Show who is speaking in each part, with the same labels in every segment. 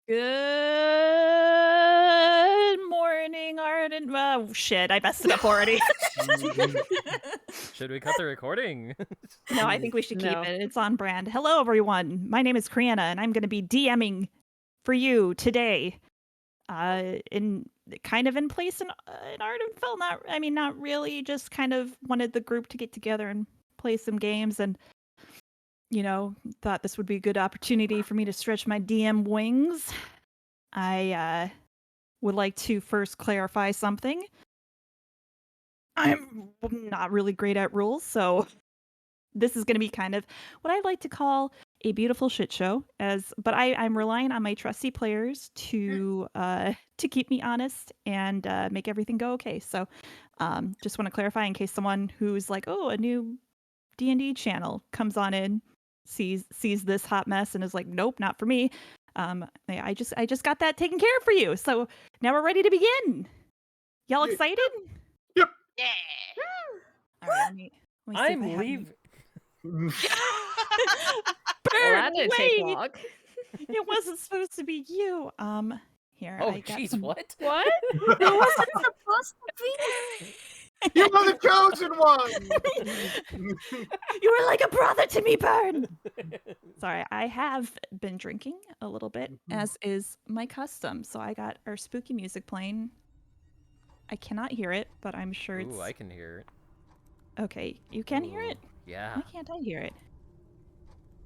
Speaker 1: Good morning, Arden. Oh, shit, I messed it up already.
Speaker 2: Should we cut the recording?
Speaker 1: No, I think we should keep
Speaker 3: No.
Speaker 1: it. It's on brand. Hello, everyone. My name is Criana, and I'm going to be DMing for you today. In kind of in place in Art and Phil. Not really. Just kind of wanted the group to get together and play some games, and thought this would be a good opportunity for me to stretch my DM wings. I would like to first clarify something. I'm not really great at rules, so this is going to be kind of what I'd like to call a beautiful shit show. But I'm relying on my trusty players to keep me honest and make everything go okay. So, just want to clarify in case someone who's like, oh, a new D&D channel comes on in, sees this hot mess and is like, nope, not for me. I just got that taken care of for you. So now we're ready to begin. Y'all excited?
Speaker 4: Yep.
Speaker 1: Yeah. All right, let me see if I
Speaker 2: I'm
Speaker 1: have any-
Speaker 2: leaving.
Speaker 3: Well,
Speaker 1: Bird,
Speaker 3: that didn't take
Speaker 1: wait!
Speaker 3: long.
Speaker 1: It wasn't supposed to be you. Here.
Speaker 2: Oh,
Speaker 1: I got
Speaker 2: jeez,
Speaker 1: some...
Speaker 2: what?
Speaker 3: What?
Speaker 4: It wasn't supposed to be. You are the chosen one.
Speaker 1: You were like a brother to me, Bird. Sorry, I have been drinking a little bit, as is my custom. So I got our spooky music playing. I cannot hear it, but I'm sure it's...
Speaker 2: Ooh, I can hear it.
Speaker 1: Okay, you can hear it?
Speaker 2: Ooh, yeah.
Speaker 1: Why can't I hear it?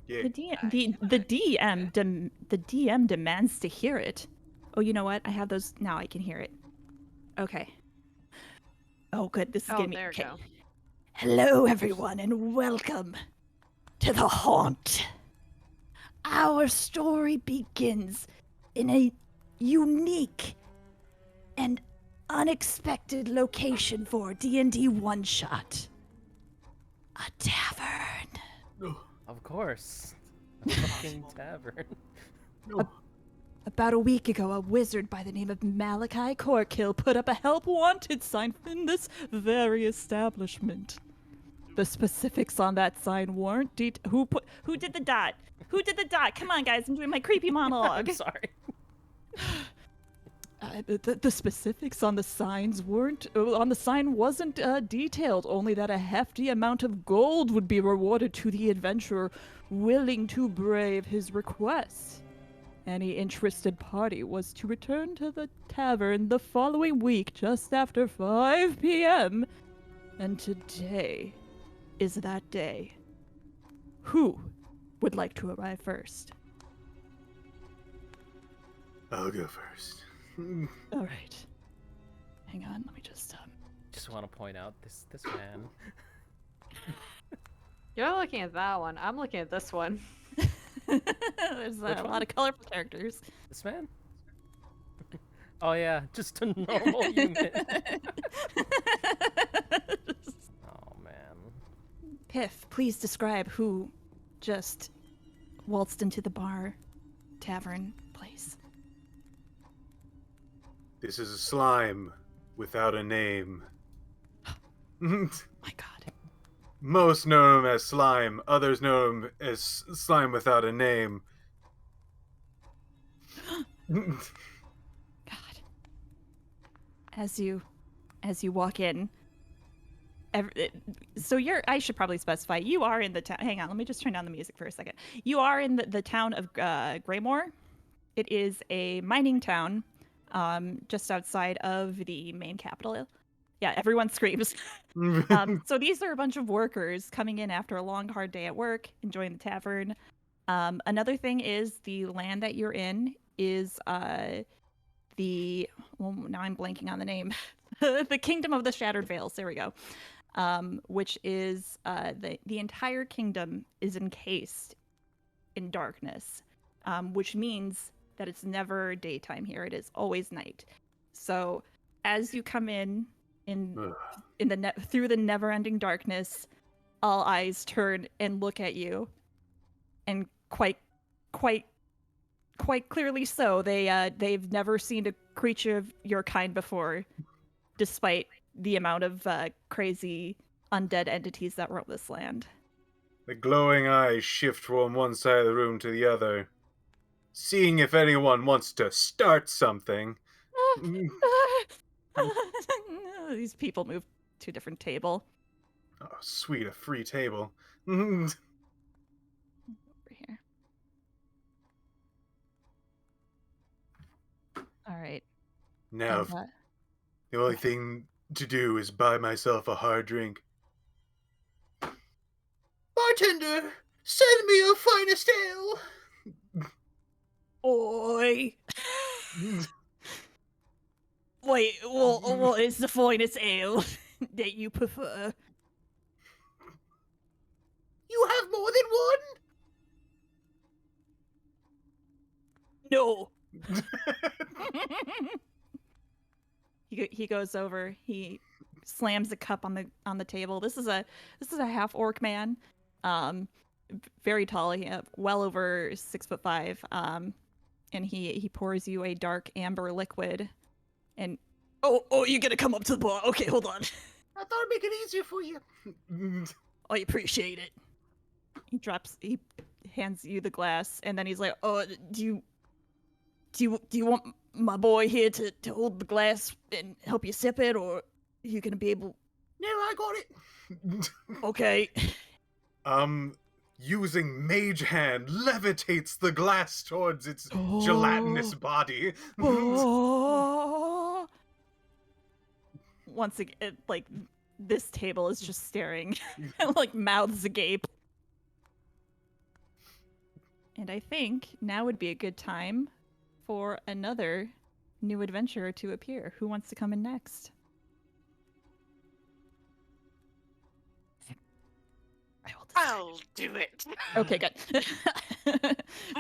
Speaker 4: Yeah.
Speaker 1: The DM demands to hear it. Oh, you know what? I have those now. I can hear it. Okay. Oh, good. This is
Speaker 3: Oh,
Speaker 1: getting me.
Speaker 3: there we
Speaker 1: Okay.
Speaker 3: go.
Speaker 1: Hello, everyone, and welcome to the haunt. Our story begins in a unique and unexpected location for a D&D one-shot. A tavern.
Speaker 2: Of course. A fucking tavern.
Speaker 1: About a week ago, a wizard by the name of Malachi Corkill put up a help wanted sign in this very establishment. The specifics on that sign weren't who did the dot? Who did the dot? Come on, guys, I'm doing my creepy monologue.
Speaker 2: I'm sorry.
Speaker 1: The specifics on the signs weren't on the sign wasn't detailed, only that a hefty amount of gold would be rewarded to the adventurer willing to brave his request. Any interested party was to return to the tavern the following week just after 5 p.m. And today is that day. Who would like to arrive first?
Speaker 4: I'll go first.
Speaker 1: All right. Hang on, let me just
Speaker 2: Just want to point out this man.
Speaker 3: You're looking at that one. I'm looking at this one.
Speaker 1: There's a
Speaker 2: Which
Speaker 1: lot
Speaker 2: one?
Speaker 1: of colorful characters.
Speaker 2: This man? Oh yeah, just a normal human. Oh man.
Speaker 1: Piph, please describe who just waltzed into the bar, tavern place.
Speaker 4: This is a slime without a name.
Speaker 1: My God.
Speaker 4: Most know him as Slime. Others know him as Slime without a name.
Speaker 1: God. As you walk in, so I should probably specify, you are in the town. Hang on, let me just turn down the music for a second. You are in the town of Greymore. It is a mining town, just outside of the main capital. Yeah, everyone screams. So these are a bunch of workers coming in after a long, hard day at work, enjoying the tavern. Another thing is the land that you're in is now I'm blanking on the name. The Kingdom of the Shattered Veils. There we go. Which is the entire kingdom is encased in darkness, which means that it's never daytime here. It is always night. So as you come in through the never-ending darkness, all eyes turn and look at you, and quite clearly so. They've never seen a creature of your kind before, despite the amount of crazy undead entities that roam this land.
Speaker 4: The glowing eyes shift from one side of the room to the other. seeing if anyone wants to start something.
Speaker 1: These people move to a different table.
Speaker 4: Oh, sweet, a free table.
Speaker 1: Over here. All right.
Speaker 4: Now,
Speaker 1: And,
Speaker 4: the only thing to do is buy myself a hard drink. Bartender, send me your finest ale.
Speaker 1: oi! Wait, what is the finest ale that you prefer?
Speaker 4: You have more than
Speaker 1: No. He goes over. He slams a cup on the table. This is a half orc man, very tall. He well over 6'5". And he pours you a dark amber liquid. And oh, you're gonna come up to the bar? Okay, hold on.
Speaker 4: I thought I'd make it easier for you.
Speaker 1: I appreciate it. He hands you the glass, and then he's like, "Oh, do you want my boy here to hold the glass and help you sip it, or are you gonna be able?"
Speaker 4: No, I got it.
Speaker 1: Okay.
Speaker 4: Using Mage Hand levitates the glass towards its gelatinous body.
Speaker 1: Oh. Once again, like, this table is just staring, like mouths agape. And I think now would be a good time for another new adventurer to appear. Who wants to come in next?
Speaker 5: I'll do it.
Speaker 1: Okay, good.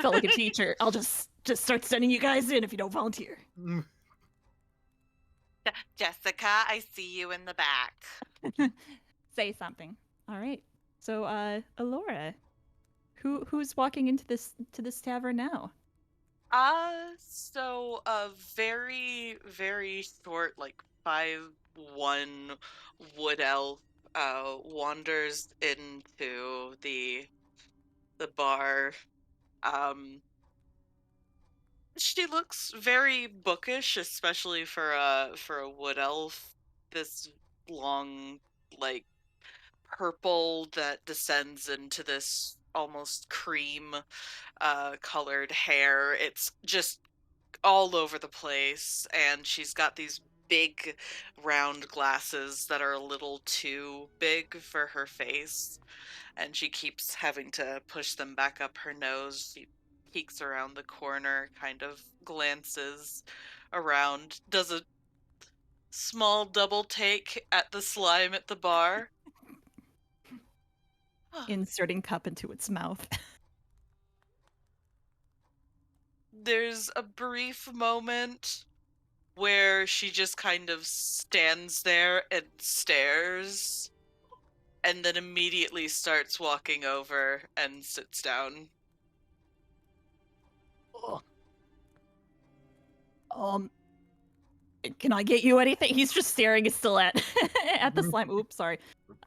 Speaker 1: Felt like a teacher. I'll just start sending you guys in if you don't volunteer.
Speaker 5: Jessica, I see you in the back.
Speaker 1: Say something. All right. So, Elora, who's walking into this tavern now?
Speaker 5: So a very, very short, like 5'1" wood elf wanders into the bar. She looks very bookish, especially for a wood elf. This long, like, purple that descends into this almost cream colored hair. It's just all over the place, and she's got these big round glasses that are a little too big for her face, and she keeps having to push them back up her nose. She peeks around the corner, kind of glances around, does a small double take at the slime at the bar.
Speaker 1: Inserting cup into its mouth.
Speaker 5: There's a brief moment where she just kind of stands there and stares, and then immediately starts walking over and sits down.
Speaker 1: Can I get you anything? He's just staring still at the slime. Oops, sorry.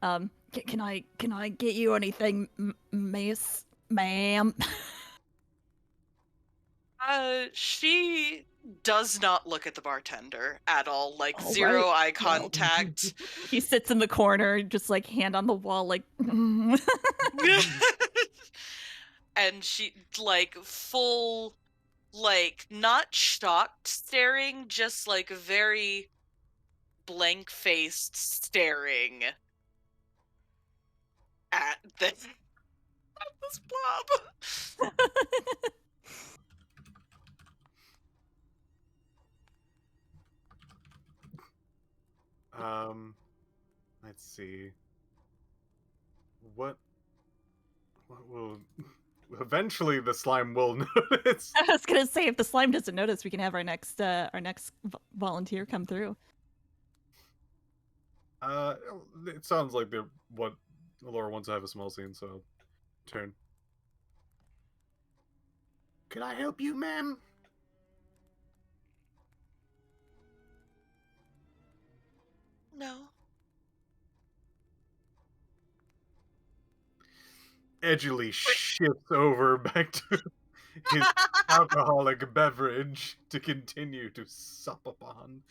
Speaker 1: Can I get you anything, miss, ma'am?
Speaker 5: She does not look at the bartender at all, like
Speaker 1: All
Speaker 5: zero
Speaker 1: right.
Speaker 5: eye contact.
Speaker 1: He sits in the corner, just like hand on the wall, like.
Speaker 5: And she, like, full, like, not shocked staring, just like very blank-faced staring at this blob.
Speaker 4: Let's see. What will eventually the slime will notice.
Speaker 1: I was gonna say, if the slime doesn't notice, we can have our next volunteer come through.
Speaker 4: It sounds like they're what Elora wants to have a small scene, so turn. Can I help you, ma'am?
Speaker 5: No.
Speaker 4: Edgily shifts over back to his alcoholic beverage to continue to sup upon.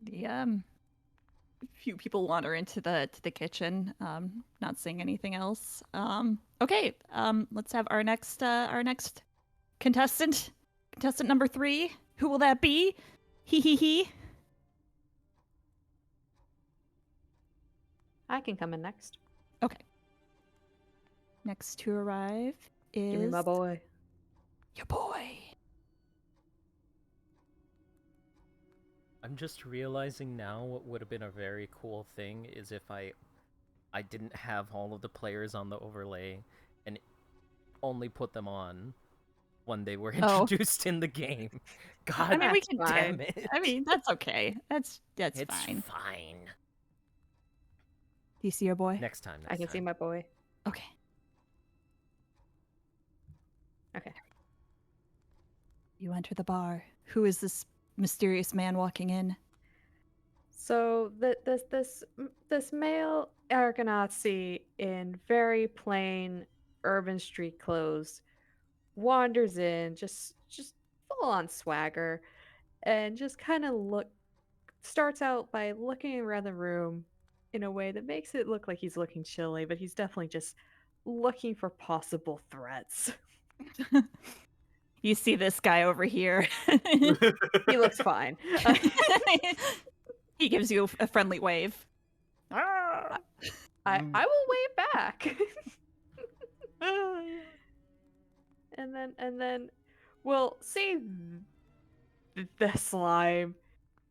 Speaker 1: The few people wander into the kitchen, not saying anything else. Okay, let's have our next contestant number 3. Who will that be? He.
Speaker 3: I can come in next.
Speaker 1: Okay. Next to arrive is
Speaker 3: Give me my boy.
Speaker 1: your boy.
Speaker 2: I'm just realizing now what would have been a very cool thing is if I didn't have all of the players on the overlay and only put them on when they were
Speaker 1: Oh.
Speaker 2: introduced in the game. God
Speaker 1: I mean, we
Speaker 3: That's
Speaker 1: can.
Speaker 2: damn
Speaker 3: fine.
Speaker 2: it.
Speaker 1: I mean, that's okay. That's
Speaker 2: It's
Speaker 1: fine.
Speaker 2: fine.
Speaker 1: Do you see your boy?
Speaker 2: Next time.
Speaker 3: I can see my boy.
Speaker 1: Okay.
Speaker 3: Okay.
Speaker 1: You enter the bar. Who is this mysterious man walking in?
Speaker 3: So this male Argonautsi in very plain urban street clothes wanders in, just full on swagger, and just kind of starts out by looking around the room in a way that makes it look like he's looking chilly, but he's definitely just looking for possible threats.
Speaker 1: You see this guy over here.
Speaker 3: He looks fine.
Speaker 1: He gives you a friendly wave.
Speaker 3: I will wave back. and then we'll see the slime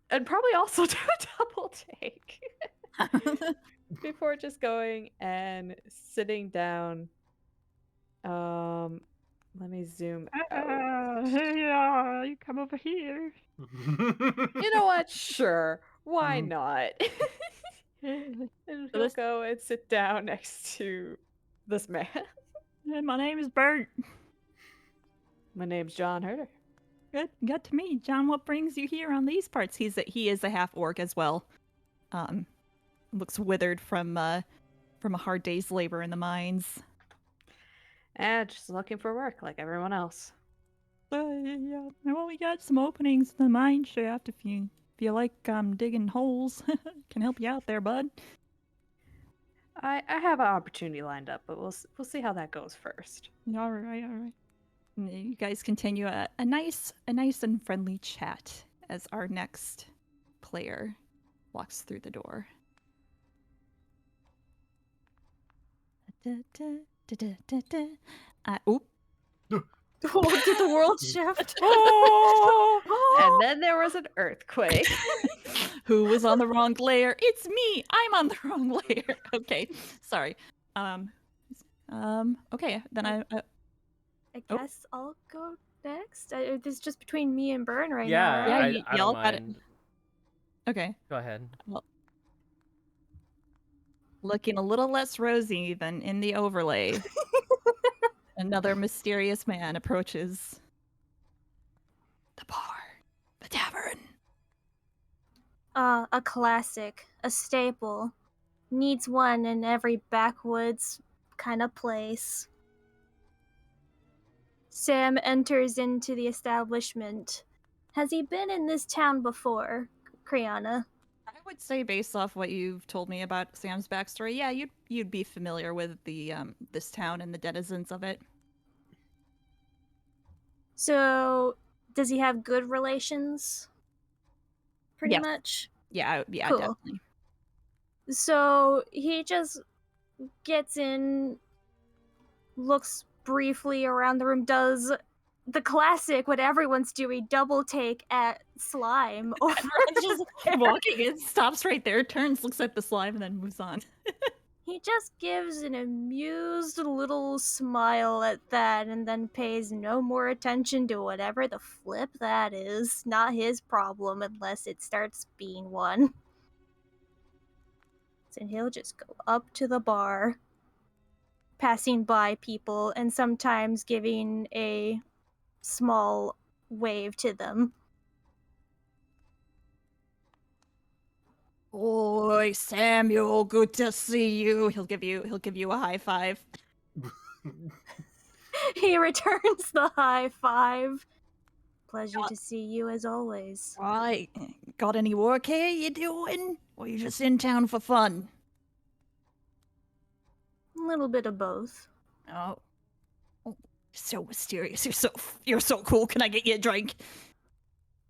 Speaker 3: and probably also do a double take before just going and sitting down. Let me zoom out.
Speaker 1: You come over here.
Speaker 3: You know what? Sure. Why
Speaker 4: Mhm.
Speaker 3: not? And
Speaker 1: So
Speaker 3: he'll
Speaker 1: this-
Speaker 3: go and sit down next to this man.
Speaker 1: My name is Bert.
Speaker 3: My name's John Herder.
Speaker 1: Good to meet you, John. What brings you here on these parts? He is a half orc as well. Looks withered from a hard day's labor in the mines.
Speaker 3: Just looking for work like everyone else.
Speaker 1: Yeah. Well, we got some openings in the mine shaft if you like digging holes. Can help you out there, bud.
Speaker 3: I have an opportunity lined up, but we'll see how that goes first.
Speaker 1: All right. And you guys continue a nice and friendly chat as our next player walks through the door. Oop.
Speaker 6: Oh, did the world shift?
Speaker 3: And then there was an earthquake.
Speaker 1: Who was on the wrong layer? It's me. I'm on the wrong layer. Okay, sorry. Okay, then I
Speaker 6: I
Speaker 1: Oh.
Speaker 6: guess I'll go next. This is just between me and Burn right
Speaker 2: Yeah,
Speaker 6: now,
Speaker 1: Yeah,
Speaker 6: right?
Speaker 1: you-
Speaker 2: I
Speaker 1: y'all
Speaker 2: don't
Speaker 1: got it.
Speaker 2: mind.
Speaker 1: okay.
Speaker 2: Go ahead.
Speaker 1: Looking a little less rosy than in the overlay. Another mysterious man approaches the bar, the tavern.
Speaker 6: A classic, a staple. Needs one in every backwoods kind of place. Sam enters into the establishment. Has he been in this town before, Criana?
Speaker 1: I would say, based off what you've told me about Sam's backstory, yeah, you'd be familiar with the this town and the denizens of it.
Speaker 6: So, does he have good relations? Pretty
Speaker 1: Yes.
Speaker 6: much.
Speaker 1: Yeah,
Speaker 6: Cool.
Speaker 1: definitely.
Speaker 6: So he just gets in, looks briefly around the room, does the classic what everyone's doing, double take at slime. Over
Speaker 1: Everyone's just walking and stops right there, turns, looks at the slime, and then moves on.
Speaker 6: He just gives an amused little smile at that and then pays no more attention to whatever the flip that is. Not his problem unless it starts being one. And he'll just go up to the bar, passing by people and sometimes giving a small wave to them.
Speaker 1: Oi, Samuel, good to see you. He'll give you a high five.
Speaker 6: He returns the high five. Pleasure to see you as always.
Speaker 1: Right. Got any work here you doing? Or you just in town for fun?
Speaker 6: A little bit of both.
Speaker 1: Oh. Oh, so mysterious. You're so cool. Can I get you a drink?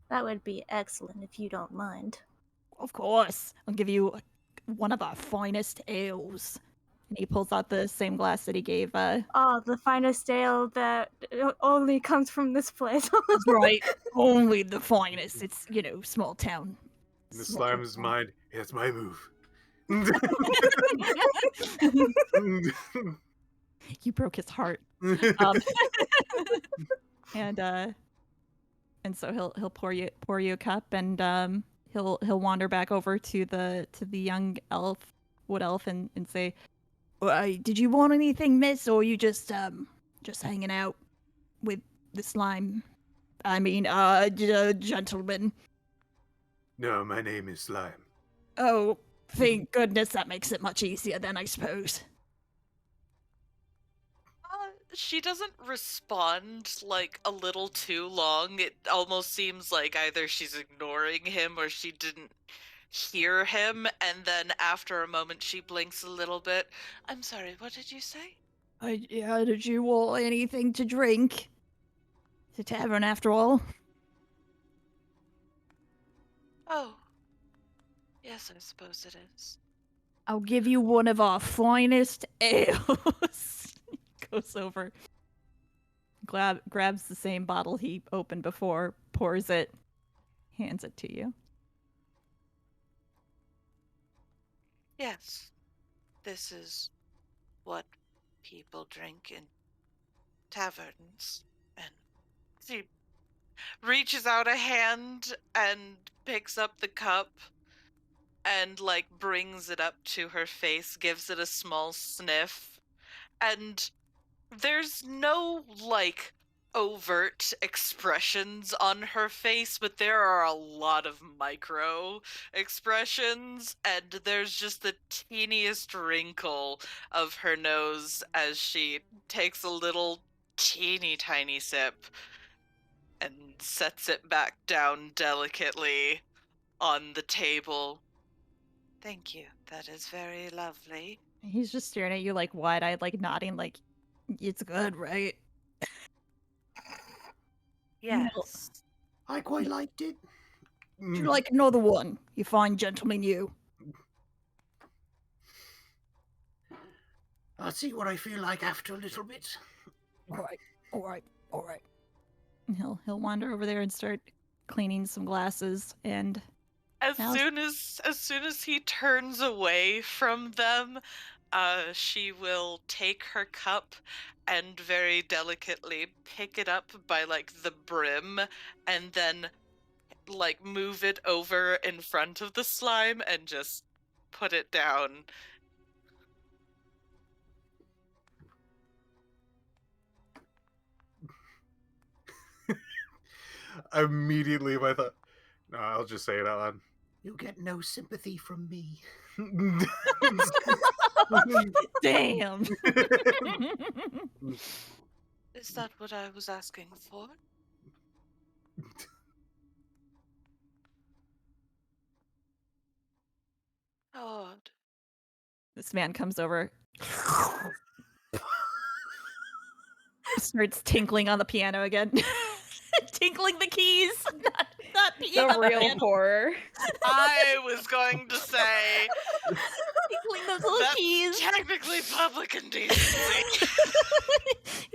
Speaker 6: That would be excellent if you don't mind.
Speaker 1: Of course. I'll give you one of our finest ales. And he pulls out the same glass that he gave
Speaker 6: Oh, the finest ale that only comes from this place.
Speaker 1: That's right. Only the finest. It's, small town.
Speaker 4: In the
Speaker 1: Small town
Speaker 4: slime's
Speaker 1: town.
Speaker 4: mind, it's my move.
Speaker 1: You broke his heart. And so he'll pour you a cup, and he'll wander back over to the young wood elf, and say, "Did you want anything, miss, or you just hanging out with the slime? I mean, gentleman."
Speaker 4: No, my name is Slime.
Speaker 1: Oh, thank goodness, that makes it much easier then, I suppose.
Speaker 5: She doesn't respond like a little too long. It almost seems like either she's ignoring him or she didn't hear him, and then after a moment she blinks a little bit. I'm sorry, what did you say?
Speaker 1: Did you want anything to drink? It's a tavern after all.
Speaker 5: Oh. Yes, I suppose it is.
Speaker 1: I'll give you one of our finest ales. He goes over, grabs the same bottle he opened before, pours it, hands it to you.
Speaker 5: Yes. This is what people drink in taverns. And she reaches out a hand and picks up the cup and brings it up to her face, gives it a small sniff, and there's no overt expressions on her face, but there are a lot of micro expressions, and there's just the teeniest wrinkle of her nose as she takes a little teeny tiny sip and sets it back down delicately on the table. Thank you. That is very lovely.
Speaker 1: He's just staring at you wide-eyed, nodding, it's good, right?
Speaker 5: Yes.
Speaker 4: I quite liked it.
Speaker 1: Would you like another one, you fine gentleman, you?
Speaker 4: I'll see what I feel like after a little bit.
Speaker 1: All right. And he'll wander over there and start cleaning some glasses, and
Speaker 5: As
Speaker 1: Now-
Speaker 5: soon as he turns away from them, she will take her cup and very delicately pick it up by the brim, and then move it over in front of the slime and just put it down.
Speaker 4: Immediately, I thought, no, I'll just say it out loud. You get no sympathy from me.
Speaker 1: damn.
Speaker 5: Is that what I was asking for? Odd.
Speaker 1: This man comes over, starts tinkling on the piano again. Tinkling the keys, not
Speaker 3: The real
Speaker 1: piano.
Speaker 3: horror.
Speaker 5: I was going to say
Speaker 1: Tinkling those little
Speaker 5: that's
Speaker 1: keys.
Speaker 5: technically public indecency.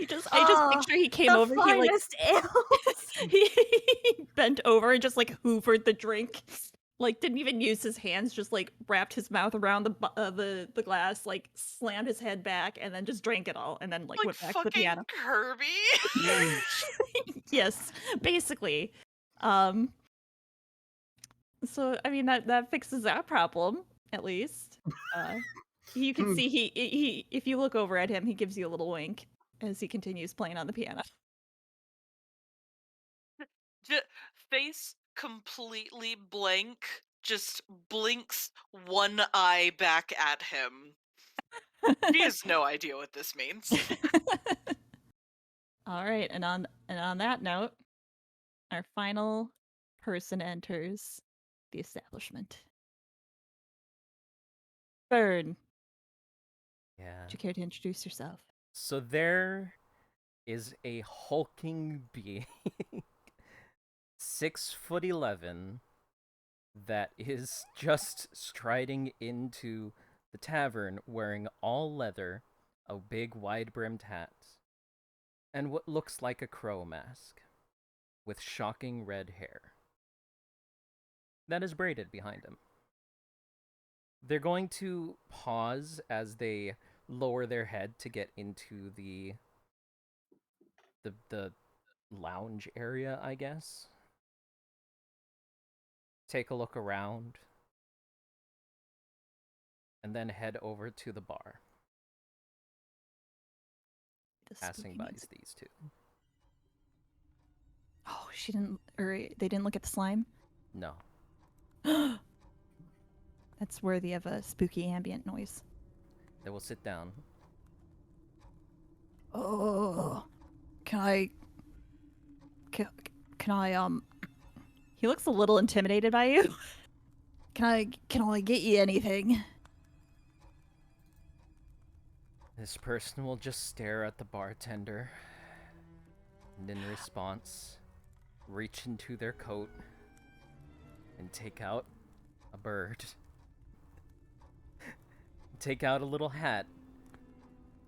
Speaker 1: I just
Speaker 6: Oh,
Speaker 1: picture he came
Speaker 6: the
Speaker 1: over,
Speaker 6: finest ale.
Speaker 1: he bent over and just hoovered the drink. Didn't even use his hands, just wrapped his mouth around the glass, slammed his head back, and then just drank it all, and then went back to the
Speaker 5: fucking
Speaker 1: piano.
Speaker 5: Kirby.
Speaker 1: Yes, basically. So I mean that fixes that problem, at least. You can see he if you look over at him, he gives you a little wink as he continues playing on the piano.
Speaker 5: Face completely blank, just blinks one eye back at him. She has no idea what this means.
Speaker 1: All right, and on that note, our final person enters the establishment. Burn.
Speaker 2: Yeah.
Speaker 1: Would you care to introduce yourself?
Speaker 2: So there is a hulking being, 6'11", that is just striding into the tavern wearing all leather, a big wide-brimmed hat, and what looks like a crow mask, with shocking red hair that is braided behind him. They're going to pause as they lower their head to get into the lounge area, I guess. Take a look around, and then head over to the bar,
Speaker 1: The
Speaker 2: passing
Speaker 1: spooky
Speaker 2: by
Speaker 1: music.
Speaker 2: these two.
Speaker 1: Oh, she didn't, or they didn't look at the slime?
Speaker 2: No.
Speaker 1: That's worthy of a spooky ambient noise.
Speaker 2: They will sit down.
Speaker 1: Oh, can I, he looks a little intimidated by you. Can I get you anything?
Speaker 2: This person will just stare at the bartender, and in response, reach into their coat and take out a bird. Take out a little hat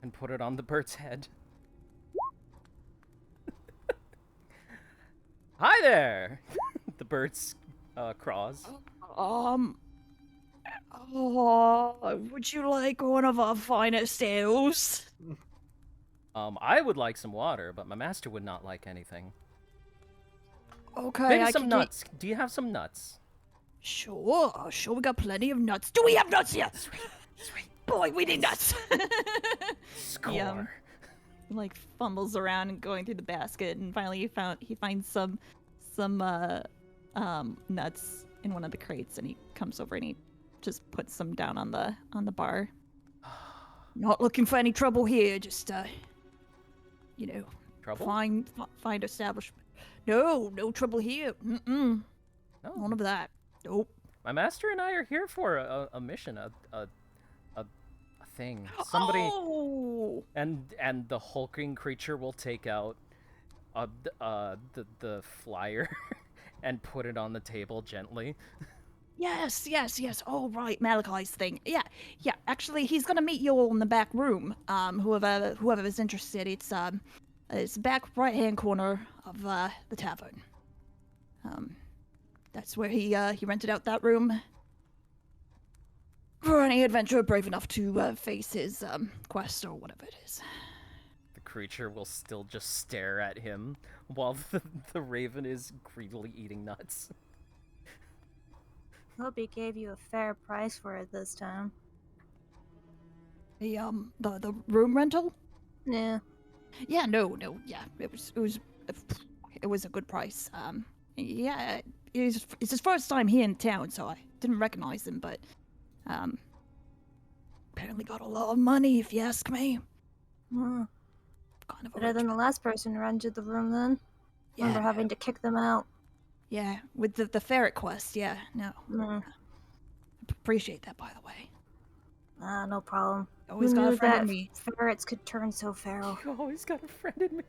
Speaker 2: and put it on the bird's head. Hi there! The bird's craws.
Speaker 1: Would you like one of our finest ales?
Speaker 2: I would like some water, but my master would not like anything.
Speaker 1: Okay,
Speaker 2: Maybe
Speaker 1: I
Speaker 2: some
Speaker 1: can
Speaker 2: nuts. Do you have some nuts?
Speaker 1: Sure, we got plenty of nuts. Do we have nuts here?
Speaker 2: Sweet.
Speaker 1: Boy, we need nuts.
Speaker 2: Score.
Speaker 1: He, like, fumbles around and going through the basket, and finally he finds some nuts in one of the crates, and he comes over and he just puts some down on the bar. Not looking for any trouble here, just
Speaker 2: Trouble?
Speaker 1: find establishment. No trouble here.
Speaker 2: No.
Speaker 1: None of that. Nope.
Speaker 2: My master and I are here for a mission, a thing. Somebody
Speaker 1: Oh!
Speaker 2: and the hulking creature will take out the flyer and put it on the table gently.
Speaker 1: Yes. Oh, right, Malachi's thing. Yeah. Actually, he's gonna meet you all in the back room. Whoever is interested, it's back right-hand corner of the tavern. That's where he rented out that room for any adventurer brave enough to face his quest or whatever it is.
Speaker 2: The creature will still just stare at him while the raven is greedily eating nuts.
Speaker 6: Hope he gave you a fair price for it this time.
Speaker 1: The room rental?
Speaker 6: Yeah.
Speaker 1: Yeah, no, yeah, it was a good price. Yeah, it's his first time here in town, so I didn't recognize him, but apparently got a lot of money, if you ask me.
Speaker 6: Hmm.
Speaker 1: Kind of a
Speaker 6: Better
Speaker 1: rich
Speaker 6: than the
Speaker 1: man.
Speaker 6: last person who rented the room then.
Speaker 1: Yeah,
Speaker 6: Remember having to kick them out.
Speaker 1: yeah, with the ferret quest. Yeah, no,
Speaker 6: Mm.
Speaker 1: appreciate that, by the way.
Speaker 6: No problem.
Speaker 1: Always
Speaker 6: Who
Speaker 1: got a
Speaker 6: knew
Speaker 1: friend
Speaker 6: that
Speaker 1: in me.
Speaker 6: ferrets could turn so feral?
Speaker 2: You always got a friend in me.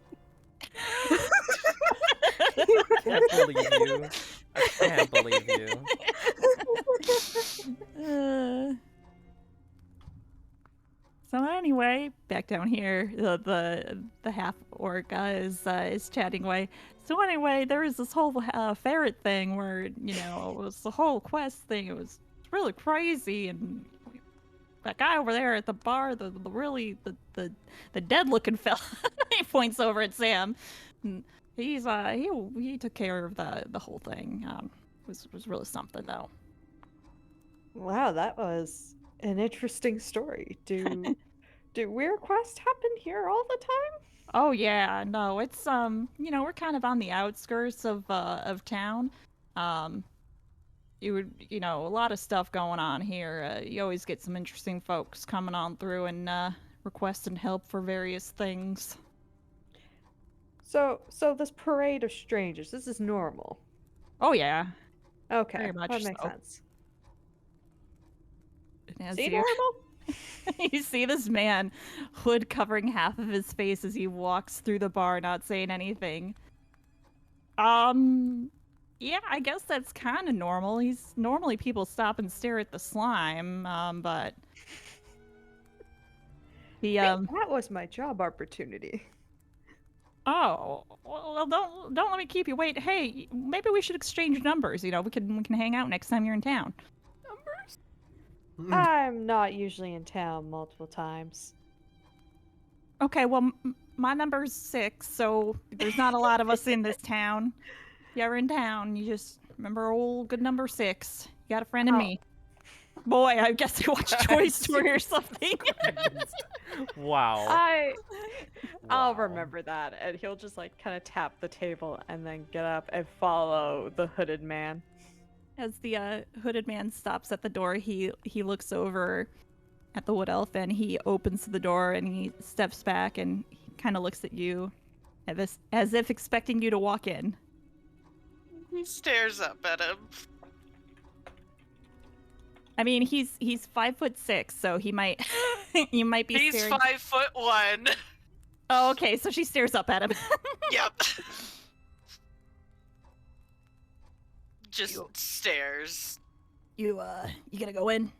Speaker 2: I can't believe you. I can't believe you.
Speaker 1: So anyway, back down here, the half orc is chatting away. So anyway, there was this whole ferret thing where it was the whole quest thing. It was really crazy, and that guy over there at the bar, the dead looking fella, he points over at Sam. And he took care of the whole thing. Was really something though.
Speaker 3: Wow, that was an interesting story. Do weird quests happen here all the time?
Speaker 1: Oh yeah, no, it's we're kind of on the outskirts of town. You would a lot of stuff going on here. You always get some interesting folks coming on through and requesting help for various things.
Speaker 3: So this parade of strangers, this is normal.
Speaker 1: Oh yeah,
Speaker 3: Okay,
Speaker 1: very much
Speaker 3: that makes
Speaker 1: so.
Speaker 3: sense.
Speaker 1: As
Speaker 3: See,
Speaker 1: you,
Speaker 3: normal?
Speaker 1: you see this man, hood covering half of his face as he walks through the bar, not saying anything. Yeah, I guess that's kind of normal. Normally people stop and stare at the slime, but the
Speaker 3: Hey, that was my job opportunity.
Speaker 1: Oh, well, don't let me keep you wait. Hey, maybe we should exchange numbers. You know, we can hang out next time you're in town.
Speaker 3: I'm not usually in town multiple times.
Speaker 1: Okay, well, my number's 6, so there's not a lot of us in this town. If you're in town, you just remember old good number 6. You got a friend in
Speaker 3: Oh.
Speaker 1: me. Boy, I guess you watched Toy Story or something.
Speaker 2: Wow.
Speaker 3: I'll
Speaker 2: Wow.
Speaker 3: remember that, and he'll just like kind of tap the table and then get up and follow the hooded man.
Speaker 1: As the hooded man stops at the door, he looks over at the wood elf and he opens the door and he steps back and he kind of looks at you as if expecting you to walk in.
Speaker 5: He stares up at him.
Speaker 1: I mean, he's 5'6", so he might you might be
Speaker 5: He's
Speaker 1: staring.
Speaker 5: 5'1".
Speaker 1: Oh, okay, so she stares up at him.
Speaker 5: Yep. Just stares.
Speaker 1: You gonna go in?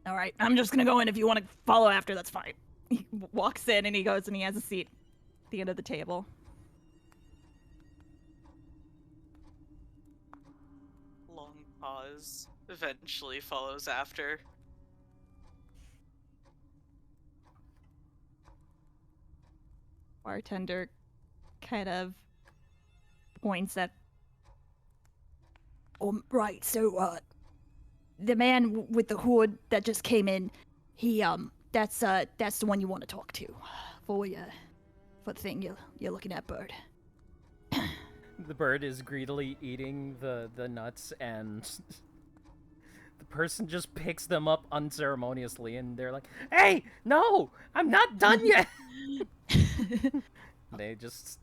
Speaker 1: All right, I'm just gonna go in. If you want to follow after, that's fine. He walks in and he goes and he has a seat at the end of the table.
Speaker 5: Long pause. Eventually follows after.
Speaker 1: Bartender kind of points at. Right. So, the man with the hood that just came in, he that's the one you want to talk to, for the thing you're looking at, Bird.
Speaker 2: The bird is greedily eating the nuts, and the person just picks them up unceremoniously, and they're like, "Hey, no, I'm not done yet." They just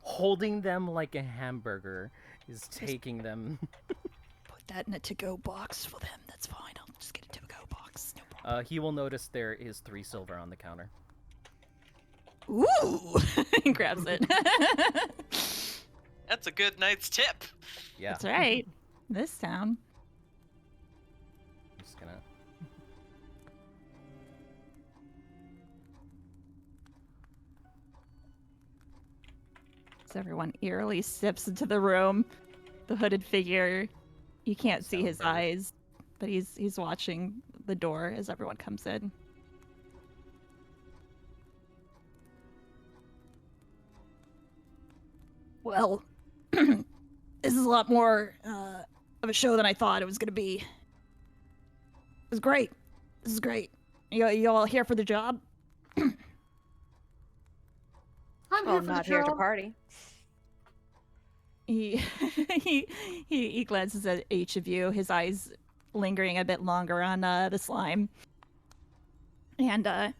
Speaker 2: holding them like a hamburger is taking them.
Speaker 1: Put that in a to-go box for them. That's fine. I'll just get a to-go box. No problem.
Speaker 2: He will notice there is 3 silver on the counter.
Speaker 1: Ooh! He grabs it.
Speaker 5: That's a good night's tip.
Speaker 2: Yeah.
Speaker 1: That's right. This town.
Speaker 2: I'm just gonna.
Speaker 1: As everyone eerily steps into the room, the hooded figure, you can't see his
Speaker 2: Sound bird.
Speaker 1: eyes, but he's watching the door as everyone comes in. Well, this is a lot more of a show than I thought it was going to be. It was great. This is great. You all here for the job?
Speaker 4: I'm
Speaker 3: Well,
Speaker 4: here for
Speaker 3: not
Speaker 4: the
Speaker 3: here to
Speaker 4: job.
Speaker 3: party.
Speaker 1: He he glances at each of you, his eyes lingering a bit longer on the slime. And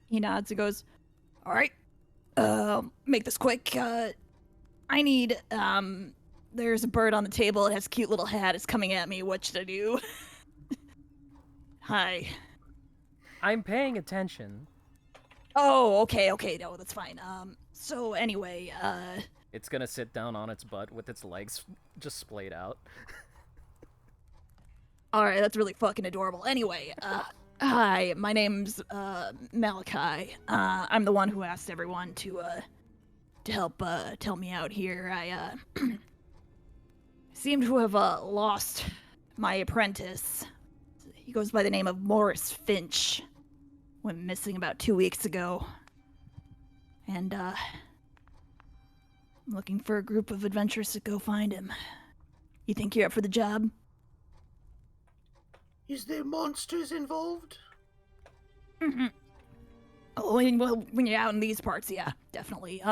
Speaker 1: he nods and goes, "All right, make this quick. I need there's a bird on the table. It has a cute little hat. It's coming at me. What should I do?" Hi.
Speaker 2: I'm paying attention.
Speaker 1: Oh, okay. No, that's fine. So anyway,
Speaker 2: It's gonna sit down on its butt with its legs just splayed out.
Speaker 1: all right, that's really fucking adorable. Anyway, hi, my name's Malachi. I'm the one who asked everyone to help tell me out here. I seem to have lost my apprentice. He goes by the name of Morris Finch. Went missing about 2 weeks ago. And I'm looking for a group of adventurers to go find him. You think you're up for the job?
Speaker 4: Is there monsters involved?
Speaker 1: Mm-hmm. Oh, well, when you're out in these parts, yeah, definitely.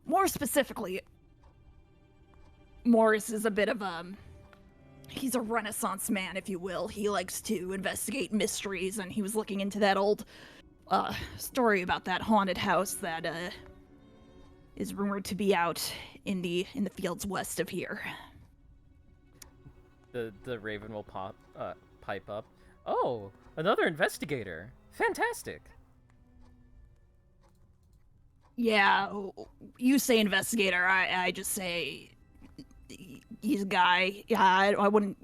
Speaker 1: More specifically, Morris is a bit of he's a Renaissance man, if you will. He likes to investigate mysteries, and he was looking into that old story about that haunted house that is rumored to be out in the fields west of here.
Speaker 2: The raven will pipe up. Oh, another investigator. Fantastic.
Speaker 1: Yeah, you say investigator. I just say he's a guy. Yeah, I wouldn't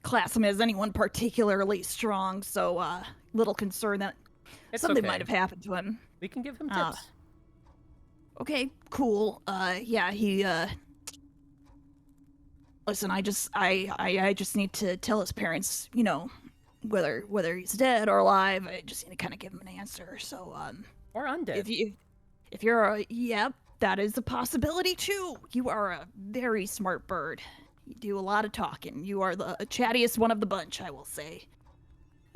Speaker 1: class him as anyone particularly strong. So, little concerned that
Speaker 2: It's
Speaker 1: something
Speaker 2: okay.
Speaker 1: might have happened to him.
Speaker 2: We can give him tips.
Speaker 1: Okay, cool. Yeah, he. Listen, I just need to tell his parents, you know, whether he's dead or alive. I just need to kind of give him an answer. So,
Speaker 2: Or undead.
Speaker 1: if you're yep, that is a possibility too. You are a very smart bird. You do a lot of talking. You are the chattiest one of the bunch, I will say.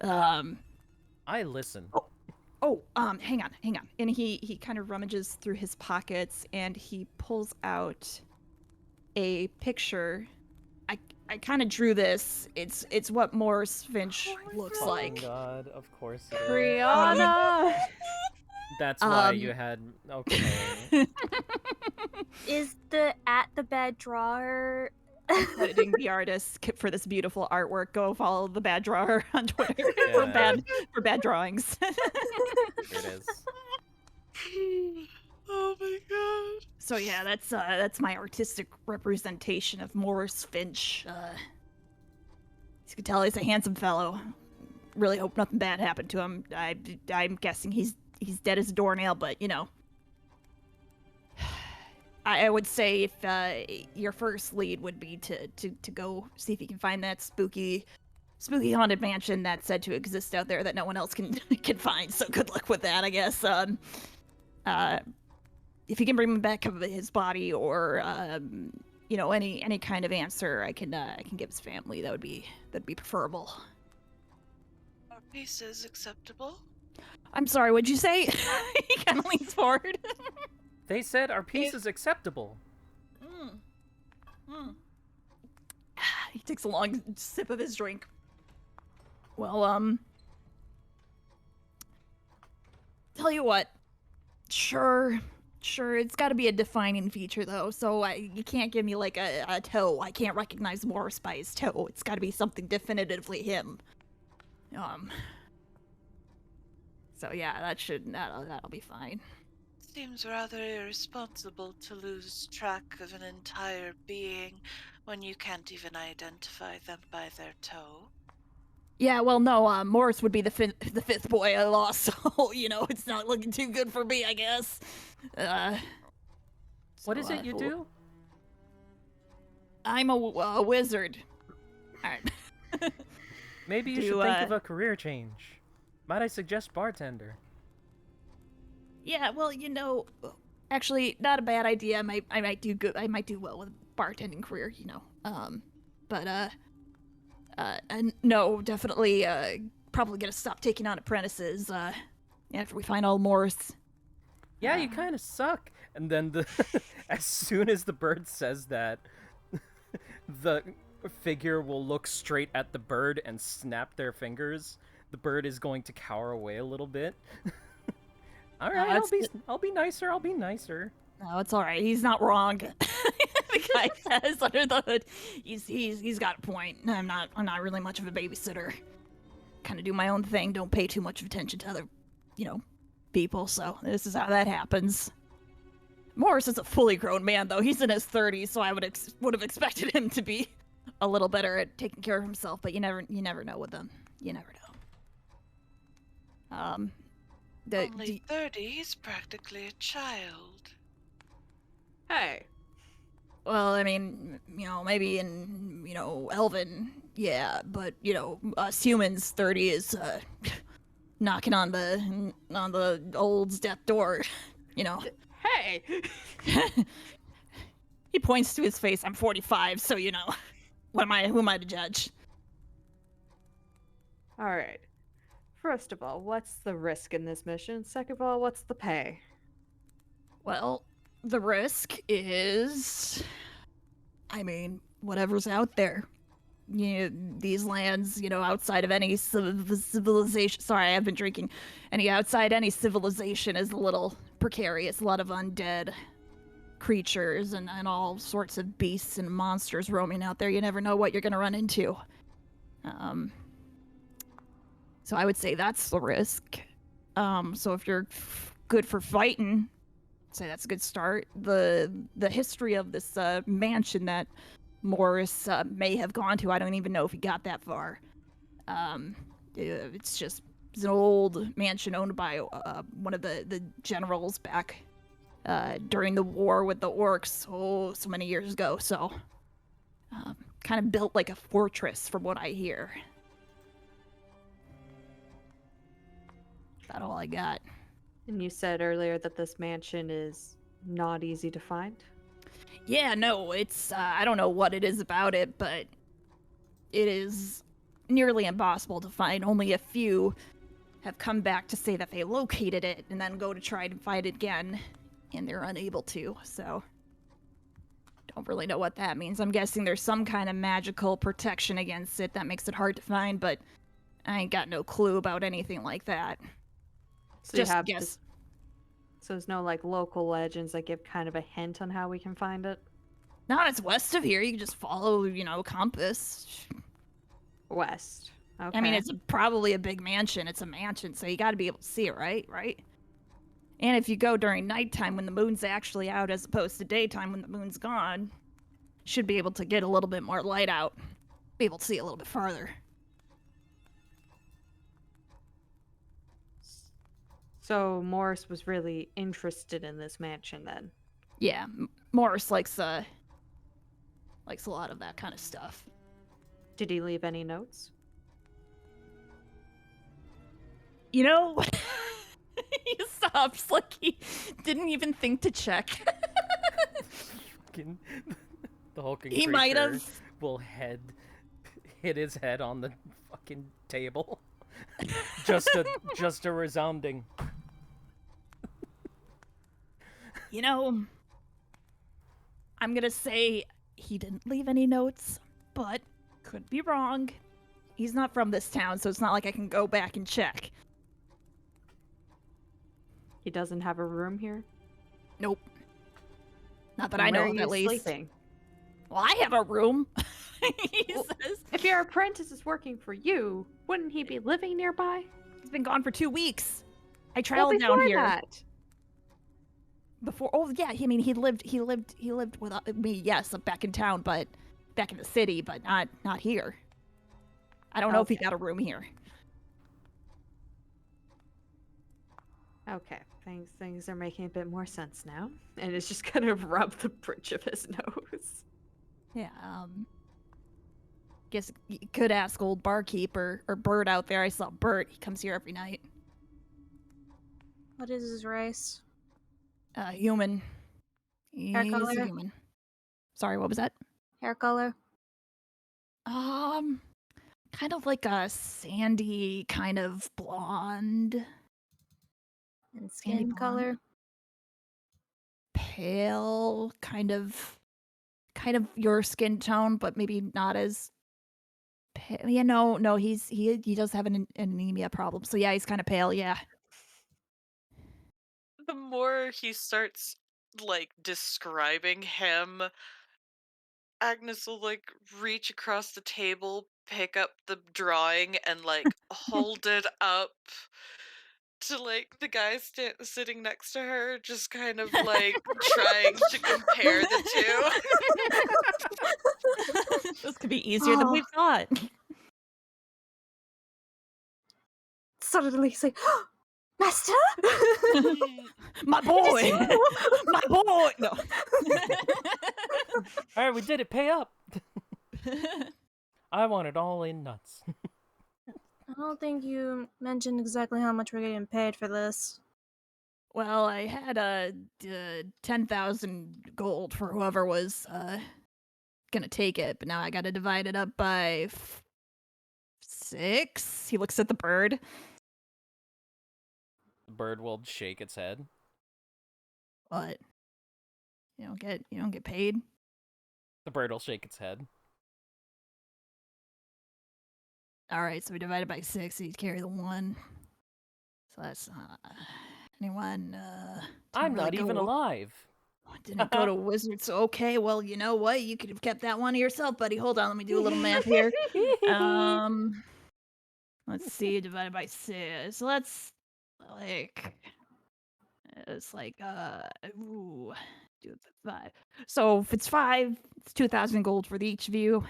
Speaker 2: I listen.
Speaker 1: Hang on. And he kind of rummages through his pockets and he pulls out a picture. I kind of drew this. It's what Morris Finch looks like.
Speaker 2: Oh God, of course it is.
Speaker 3: Criana!
Speaker 2: That's why you had... Okay.
Speaker 6: Is the at the bed drawer?
Speaker 1: Crediting the artist for this beautiful artwork. Go follow the bad drawer on Twitter
Speaker 2: Yeah.
Speaker 1: for bad drawings.
Speaker 2: Here it is.
Speaker 5: Oh my god.
Speaker 1: So yeah, that's my artistic representation of Morris Finch. As you can tell, he's a handsome fellow. Really hope nothing bad happened to him. I'm guessing he's dead as a doornail, but you know. I would say if your first lead would be to go see if you can find that spooky haunted mansion that's said to exist out there that no one else can find. So good luck with that, I guess. If you can bring him back his body or you know, any kind of answer I can give his family, that'd be preferable.
Speaker 5: Are pieces acceptable?
Speaker 1: I'm sorry, what'd you say? He kind of leans forward.
Speaker 2: They said our piece is acceptable.
Speaker 1: He takes a long sip of his drink. Well, tell you what. Sure, it's got to be a defining feature, though, so you can't give me, like, a toe. I can't recognize Morris by his toe. It's got to be something definitively him. So yeah, that'll be fine.
Speaker 5: Seems rather irresponsible to lose track of an entire being when you can't even identify them by their toe.
Speaker 1: Yeah, well, no, Morris would be the fifth boy I lost, so, you know, it's not looking too good for me, I guess.
Speaker 2: What is it you do?
Speaker 1: I'm a wizard. Alright.
Speaker 2: Maybe you should think of a career change. Might I suggest bartender?
Speaker 1: Yeah, well, you know, actually, not a bad idea. I might do good. I might do well with a bartending career, you know. No, definitely, probably gonna stop taking on apprentices, after we find all Morris.
Speaker 2: Yeah, you kind of suck. And then as soon as the bird says that, the figure will look straight at the bird and snap their fingers. The bird is going to cower away a little bit. All right, I'll be nicer. I'll be nicer.
Speaker 1: No, it's all right. He's not wrong. The guy says under the hood, he's got a point. I'm not really much of a babysitter. Kind of do my own thing. Don't pay too much attention to other, you know, people. So this is how that happens. Morris is a fully grown man, though. He's in his 30s, so I would have expected him to be a little better at taking care of himself. But you never know with them. You never know.
Speaker 5: Only 30, he's practically a child.
Speaker 3: Hey.
Speaker 1: Well, I mean, you know, maybe in, you know, Elven, yeah, but, you know, us humans, 30 is, knocking on the old's death door, you know.
Speaker 3: Hey!
Speaker 1: He points to his face. I'm 45, so, you know, who am I to judge?
Speaker 3: Alright. First of all, what's the risk in this mission? Second of all, what's the pay?
Speaker 1: Well, the risk is, I mean, whatever's out there. these lands, outside of any civilization. Sorry, I've been drinking. Outside any civilization is a little precarious. A lot of undead creatures and all sorts of beasts and monsters roaming out there. You never know what you're going to run into. So I would say that's the risk. So if you're good for fighting, I'd say that's a good start. The history of this mansion that Morris may have gone to, I don't even know if he got that far. It's an old mansion owned by one of the generals back during the war with the orcs, so many years ago. So kind of built like a fortress from what I hear. That's all I got.
Speaker 3: And you said earlier that this mansion is not easy to find?
Speaker 1: Yeah, no, it's, I don't know what it is about it, but it is nearly impossible to find. Only a few have come back to say that they located it and then go to try to find it again, and they're unable to, so don't really know what that means. I'm guessing there's some kind of magical protection against it that makes it hard to find, but I ain't got no clue about anything like that.
Speaker 3: So
Speaker 1: Just
Speaker 3: you have
Speaker 1: guess.
Speaker 3: So there's no like local legends that give kind of a hint on how we can find it?
Speaker 1: No, it's west of here. You can just follow, compass.
Speaker 3: West. Okay.
Speaker 1: I mean, it's probably a big mansion. It's a mansion, so you got to be able to see it, right? Right? And if you go during nighttime when the moon's actually out as opposed to daytime when the moon's gone, should be able to get a little bit more light out. Be able to see a little bit farther.
Speaker 3: So Morris was really interested in this mansion then?
Speaker 1: Yeah, Morris likes a lot of that kind of stuff.
Speaker 3: Did he leave any notes?
Speaker 1: He stops like he didn't even think to check.
Speaker 2: Fucking the hulking
Speaker 1: He
Speaker 2: creature
Speaker 1: might have.
Speaker 2: will hit his head on the fucking table. just a resounding.
Speaker 1: I'm gonna say he didn't leave any notes, but could be wrong. He's not from this town, so it's not like I can go back and check.
Speaker 3: He doesn't have a room here?
Speaker 1: Nope. Not that
Speaker 3: Then
Speaker 1: I know
Speaker 3: where
Speaker 1: of,
Speaker 3: are
Speaker 1: at
Speaker 3: you
Speaker 1: least.
Speaker 3: sleeping?
Speaker 1: Well, I have a room. He
Speaker 3: Well,
Speaker 1: says.
Speaker 3: If your apprentice is working for you, wouldn't he be living nearby?
Speaker 1: He's been gone for 2 weeks. I
Speaker 3: Well,
Speaker 1: traveled down
Speaker 3: before
Speaker 1: here.
Speaker 3: that.
Speaker 1: Before, yeah, he lived with me, yes, back in town, but back in the city, but not here. I don't know if he
Speaker 3: Okay.
Speaker 1: got a room here.
Speaker 3: Okay, things are making a bit more sense now. And it's just gonna rub the bridge of his nose.
Speaker 1: Yeah, guess you could ask old barkeeper or Bert out there. I saw Bert. He comes here every night.
Speaker 6: What is his race?
Speaker 1: Human.
Speaker 6: Hair
Speaker 1: He's
Speaker 6: color?
Speaker 1: a human. Sorry, what was that?
Speaker 6: Hair color?
Speaker 1: Kind of like a sandy, kind of blonde,
Speaker 6: And
Speaker 1: Sandy
Speaker 6: skin
Speaker 1: blonde.
Speaker 6: color?
Speaker 1: pale, kind of your skin tone, but maybe not as pale. Yeah, no, he does have an anemia problem. So yeah, he's kind of pale. Yeah.
Speaker 5: The more he starts describing him, Agnes will reach across the table, pick up the drawing, and hold it up to the guy sitting next to her, just kind of trying to compare the two.
Speaker 1: This could be easier than we thought.
Speaker 6: Suddenly he's like, Master?
Speaker 1: My boy, my boy. No.
Speaker 2: All right, we did it. Pay up. I want it all in nuts.
Speaker 6: I don't think you mentioned exactly how much we're getting paid for this.
Speaker 1: Well, I had 10,000 gold for whoever was gonna take it, but now I gotta divide it up by 6. He looks at the bird.
Speaker 2: The bird will shake its head.
Speaker 1: What? You don't get paid?
Speaker 2: The bird will shake its head.
Speaker 1: All right, so we divided by 6, so you carry the 1. So that's anyone.
Speaker 2: I'm
Speaker 1: didn't really
Speaker 2: not even
Speaker 1: go-
Speaker 2: alive.
Speaker 1: Didn't go to wizards. So okay, well, you know what? You could have kept that one to yourself, buddy. Hold on, let me do a little math here. Let's see, divided by 6. So that's like it's like ooh, do it for 5. So if it's 5, it's 2,000 gold for each of you.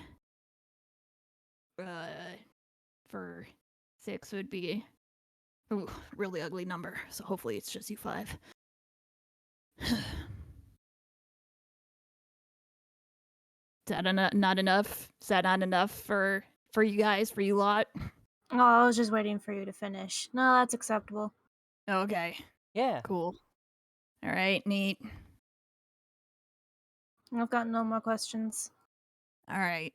Speaker 1: For 6 would be really ugly number. So hopefully it's just you 5. Is that not enough? Is that not enough for you guys, for you lot?
Speaker 6: Oh, I was just waiting for you to finish. No, that's acceptable.
Speaker 1: Okay,
Speaker 2: Yeah.
Speaker 1: cool. All right, neat.
Speaker 6: I've got no more questions.
Speaker 1: All right.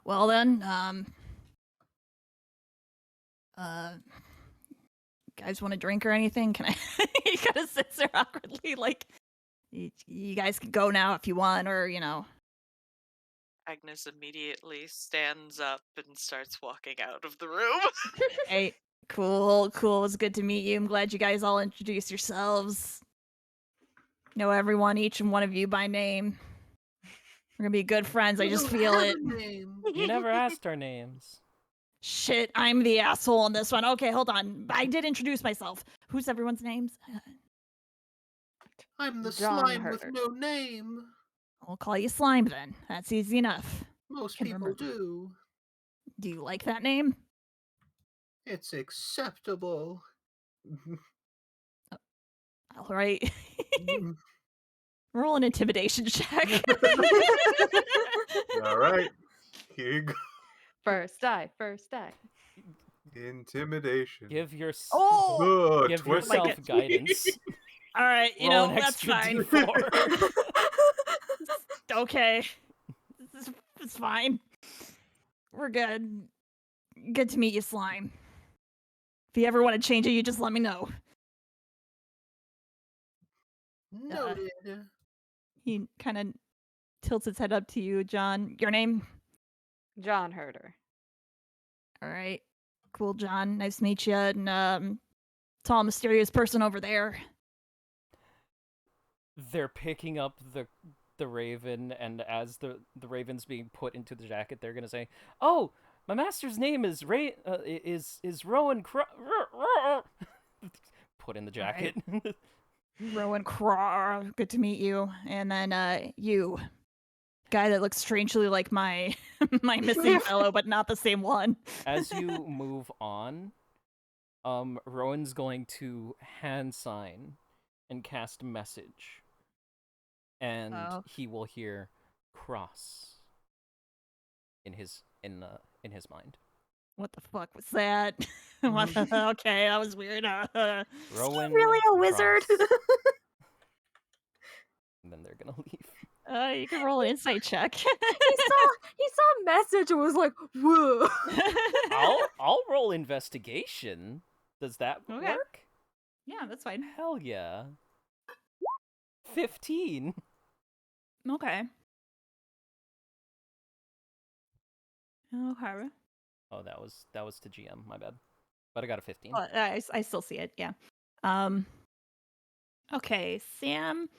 Speaker 1: Well then, guys want a drink or anything? Can I? He kind of sits there awkwardly, like, you guys can go now if you want, or
Speaker 5: Agnes immediately stands up and starts walking out of the room.
Speaker 1: Hey, cool. It was good to meet you. I'm glad you guys all introduced yourselves. Know everyone, each and one of you by name. We're gonna be good friends. I just feel it.
Speaker 2: You never asked our names.
Speaker 1: Shit, I'm the asshole on this one. Okay, hold on. I did introduce myself. Who's everyone's names?
Speaker 4: I'm the
Speaker 3: John
Speaker 4: slime with
Speaker 3: Herder.
Speaker 4: no name.
Speaker 1: I'll call you Slime then. That's easy enough.
Speaker 4: Most
Speaker 1: Can
Speaker 4: people
Speaker 1: remember.
Speaker 4: do.
Speaker 1: Do you like that name?
Speaker 4: It's acceptable.
Speaker 1: All right. Roll an intimidation check.
Speaker 7: All right. Here you go.
Speaker 3: First die.
Speaker 7: Intimidation.
Speaker 2: Give
Speaker 1: Oh!
Speaker 2: give
Speaker 7: twist.
Speaker 2: yourself
Speaker 1: God.
Speaker 2: guidance.
Speaker 1: All right, you
Speaker 2: Roll
Speaker 1: know,
Speaker 2: an
Speaker 1: that's
Speaker 2: extra
Speaker 1: fine.
Speaker 2: D4.
Speaker 1: Okay. It's fine. We're good. Good to meet you, Slime. If you ever want to change it, you just let me know.
Speaker 4: Noted.
Speaker 1: He kind of tilts his head up to you, John. Your name?
Speaker 3: John Herder.
Speaker 1: All right. Cool, John. Nice to meet you. And tall, mysterious person over there.
Speaker 2: They're picking up the raven, and as the raven's being put into the jacket, they're gonna say, "Oh, my master's name is Rowan." Put in the jacket.
Speaker 1: Rowan Craw. Good to meet you. And then you. Guy that looks strangely like my my missing fellow, but not the same one.
Speaker 2: As you move on, Rowan's going to hand sign and cast message, and he will hear cross in his mind.
Speaker 1: What the fuck was that? Okay, that was weird.
Speaker 2: Rowan,
Speaker 6: really a wizard?
Speaker 2: cross. And then they're gonna leave.
Speaker 1: You can roll an insight check.
Speaker 6: He saw a message and was like, "Whoa!"
Speaker 2: I'll roll investigation. Does that
Speaker 1: Okay.
Speaker 2: work?
Speaker 1: Yeah, that's fine.
Speaker 2: Hell yeah. 15.
Speaker 1: Okay. Okay.
Speaker 2: Oh, that was to GM. My bad. But I got a 15.
Speaker 1: Well, I still see it. Yeah. Okay, Sam.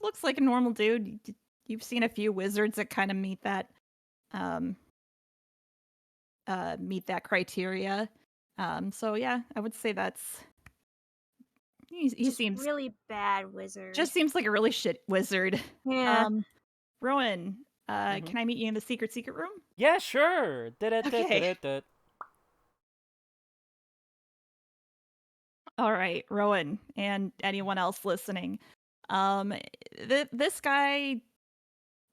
Speaker 1: Looks like a normal dude. You've seen a few wizards that kind of meet that criteria. So yeah, I would say that's he
Speaker 6: Just
Speaker 1: seems
Speaker 6: really bad wizard.
Speaker 1: just seems like a really shit wizard.
Speaker 6: yeah.
Speaker 1: Rowan,
Speaker 2: Mhm.
Speaker 1: can I meet you in the secret room?
Speaker 2: Yeah, sure.
Speaker 1: Okay. All right, Rowan, and anyone else listening. This guy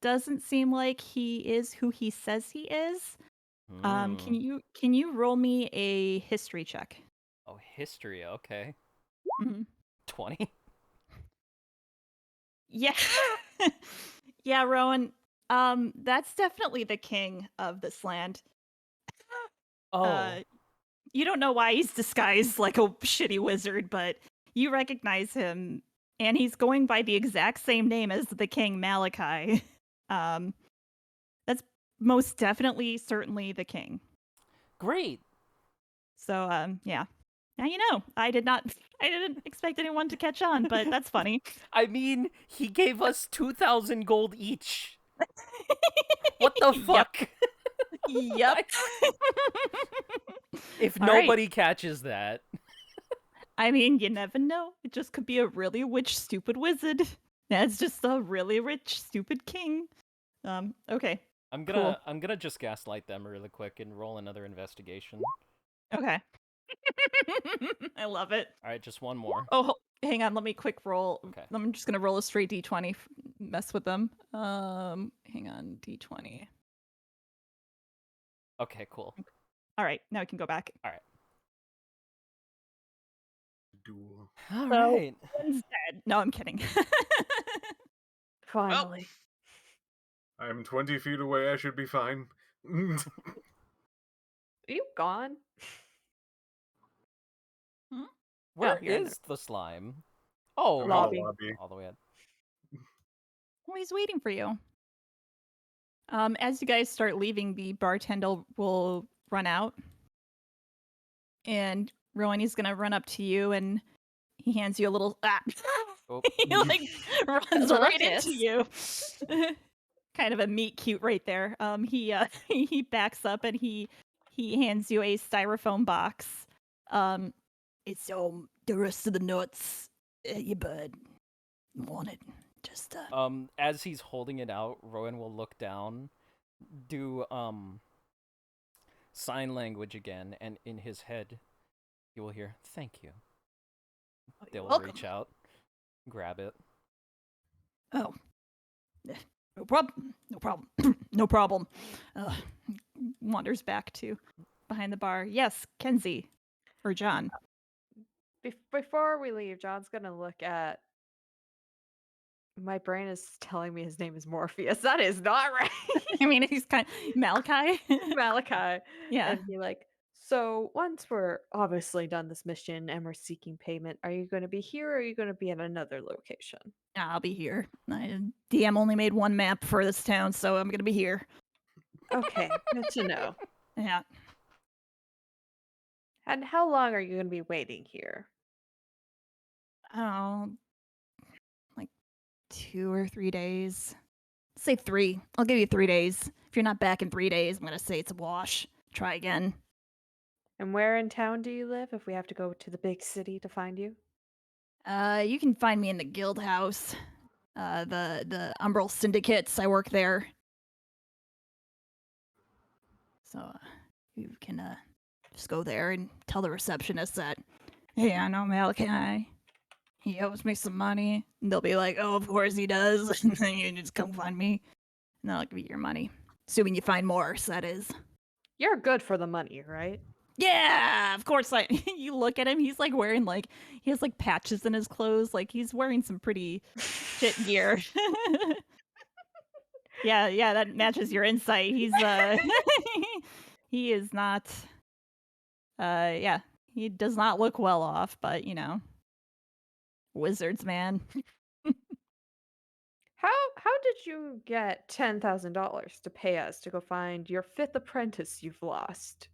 Speaker 1: doesn't seem like he is who he says he is. Can you roll me a history check?
Speaker 2: Oh, history. Okay.
Speaker 1: Mm-hmm.
Speaker 2: 20.
Speaker 1: Yeah. Yeah, Rowan. That's definitely the king of this land.
Speaker 2: Oh.
Speaker 1: You don't know why he's disguised like a shitty wizard, but you recognize him and he's going by the exact same name as the king, Malachi. That's most definitely, certainly the king.
Speaker 2: Great.
Speaker 1: So, yeah. Now you know. I didn't expect anyone to catch on, but that's funny.
Speaker 2: I mean, he gave us 2,000 gold each. What the fuck?
Speaker 1: Yep.
Speaker 2: If
Speaker 1: All right.
Speaker 2: nobody catches that.
Speaker 1: I mean, you never know. It just could be a really rich, stupid wizard. That's just a really rich, stupid king. Okay.
Speaker 2: I'm gonna just gaslight them really quick and roll another investigation.
Speaker 1: Okay. I love it.
Speaker 2: All right, just one more.
Speaker 1: Oh, hang on. Let me quick roll.
Speaker 2: Okay.
Speaker 1: I'm just gonna roll a straight d20. Mess with them. Hang on. D20.
Speaker 2: Okay, cool.
Speaker 1: All right. Now we can go back.
Speaker 2: All right.
Speaker 7: Duel.
Speaker 2: All
Speaker 1: So-
Speaker 2: right.
Speaker 1: One's dead. No, I'm kidding.
Speaker 3: Finally.
Speaker 7: I'm 20 feet away. I should be fine.
Speaker 3: Are you gone?
Speaker 2: Where
Speaker 3: you're in
Speaker 2: is the slime? Oh,
Speaker 7: I'm in the
Speaker 3: Lobby.
Speaker 2: all the way up.
Speaker 1: Well, he's waiting for you. As you guys start leaving, the bartender will run out, and Rowan is gonna run up to you, and he hands you a little.
Speaker 2: Oh.
Speaker 1: He like runs
Speaker 3: That's a
Speaker 1: right
Speaker 3: ruckus.
Speaker 1: into you. Kind of a meet cute right there. He backs up and he hands you a styrofoam box. It's the rest of the nuts, you bud. Want it? Just
Speaker 2: As he's holding it out, Rowan will look down, do sign language again, and in his head, you will hear "Thank you." They'll
Speaker 1: welcome.
Speaker 2: reach out, grab it.
Speaker 1: Oh, no problem. No problem. No problem. Wanders back to behind the bar. Yes, Kenzie or John.
Speaker 3: Before we leave, John's gonna look at. My brain is telling me his name is Morpheus. That is not right.
Speaker 1: I mean, he's kind of Malachi.
Speaker 3: Malachi.
Speaker 1: Yeah.
Speaker 3: And be like, so once we're obviously done this mission and we're seeking payment, are you going to be here or are you going to be at another location?
Speaker 1: I'll be here. DM only made one map for this town, so I'm gonna be here.
Speaker 3: Okay, good to know.
Speaker 1: Yeah.
Speaker 3: And how long are you going to be waiting here?
Speaker 1: Oh, like 2 or 3 days. Say 3. I'll give you 3 days. If you're not back in 3 days, I'm gonna say it's a wash. Try again.
Speaker 3: And where in town do you live if we have to go to the big city to find you?
Speaker 1: You can find me in the guild house. The Umbral Syndicates. I work there. So you can just go there and tell the receptionist that, hey, I know Malachi. He owes me some money. And they'll be like, oh, of course he does. And then you just come find me. And they'll give you your money. Assuming you find more, so that is.
Speaker 3: You're good for the money, right?
Speaker 1: Yeah, of course. Like you look at him, he's like wearing like he has like patches in his clothes. Like he's wearing some pretty shit gear. yeah, that matches your insight. He's he is not yeah, he does not look well off, but you know. Wizards, man.
Speaker 3: How did you get $10,000 to pay us to go find your 5th apprentice you've lost?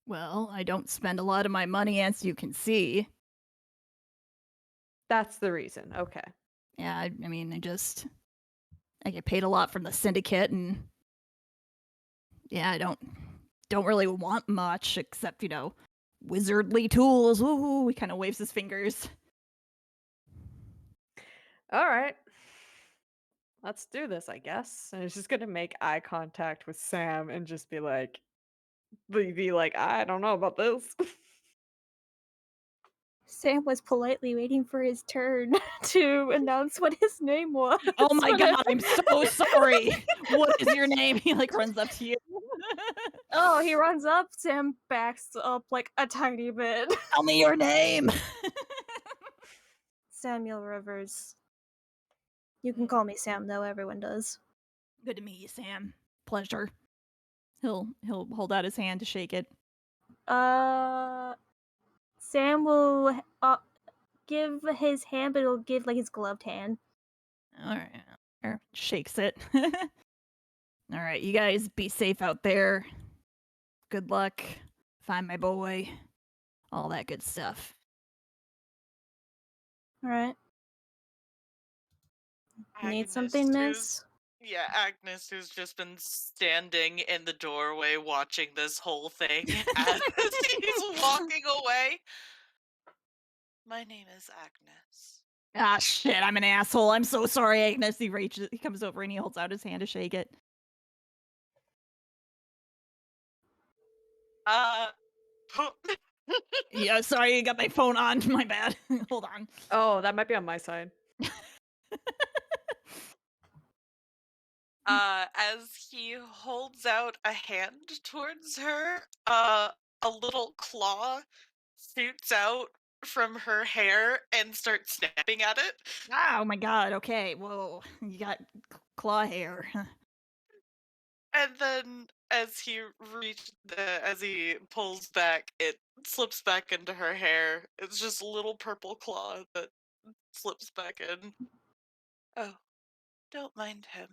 Speaker 1: Well, I don't spend a lot of my money, as you can see.
Speaker 3: That's the reason. Okay.
Speaker 1: Yeah, I mean, I get paid a lot from the syndicate, and yeah, I don't really want much except, you know, wizardly tools. Woohoo! He kind of waves his fingers.
Speaker 3: All right. Let's do this, I guess. And he's just gonna make eye contact with Sam and just be like, I don't know about this.
Speaker 6: Sam was politely waiting for his turn to announce what his name was.
Speaker 1: Oh my god,
Speaker 6: whenever-
Speaker 1: I'm so sorry. What is your name? He like runs up to you.
Speaker 6: Oh, he runs up. Sam backs up like a tiny bit.
Speaker 1: Tell me your name.
Speaker 6: Samuel Rivers. You can call me Sam, though. Everyone does.
Speaker 1: Good to meet you, Sam. Pleasure. He'll hold out his hand to shake it.
Speaker 6: Sam will give his hand, but it'll give like his gloved hand.
Speaker 1: All right. Shakes it. All right, you guys be safe out there. Good luck. Find my boy. All that good stuff.
Speaker 6: All right. Need
Speaker 5: Agnes,
Speaker 6: something, miss?
Speaker 5: Yeah, Agnes, who's just been standing in the doorway watching this whole thing as he's walking away. My name is Agnes.
Speaker 1: Ah, shit, I'm an asshole. I'm so sorry, Agnes. He comes over and he holds out his hand to shake it. Yeah, sorry, I got my phone on. My bad. Hold on.
Speaker 3: Oh, that might be on my side.
Speaker 5: As he holds out a hand towards her, a little claw shoots out from her hair and starts snapping at it.
Speaker 1: Oh my god, okay. Whoa. You got claw hair.
Speaker 5: And then as he pulls back, it slips back into her hair. It's just a little purple claw that slips back in. Oh, don't mind him.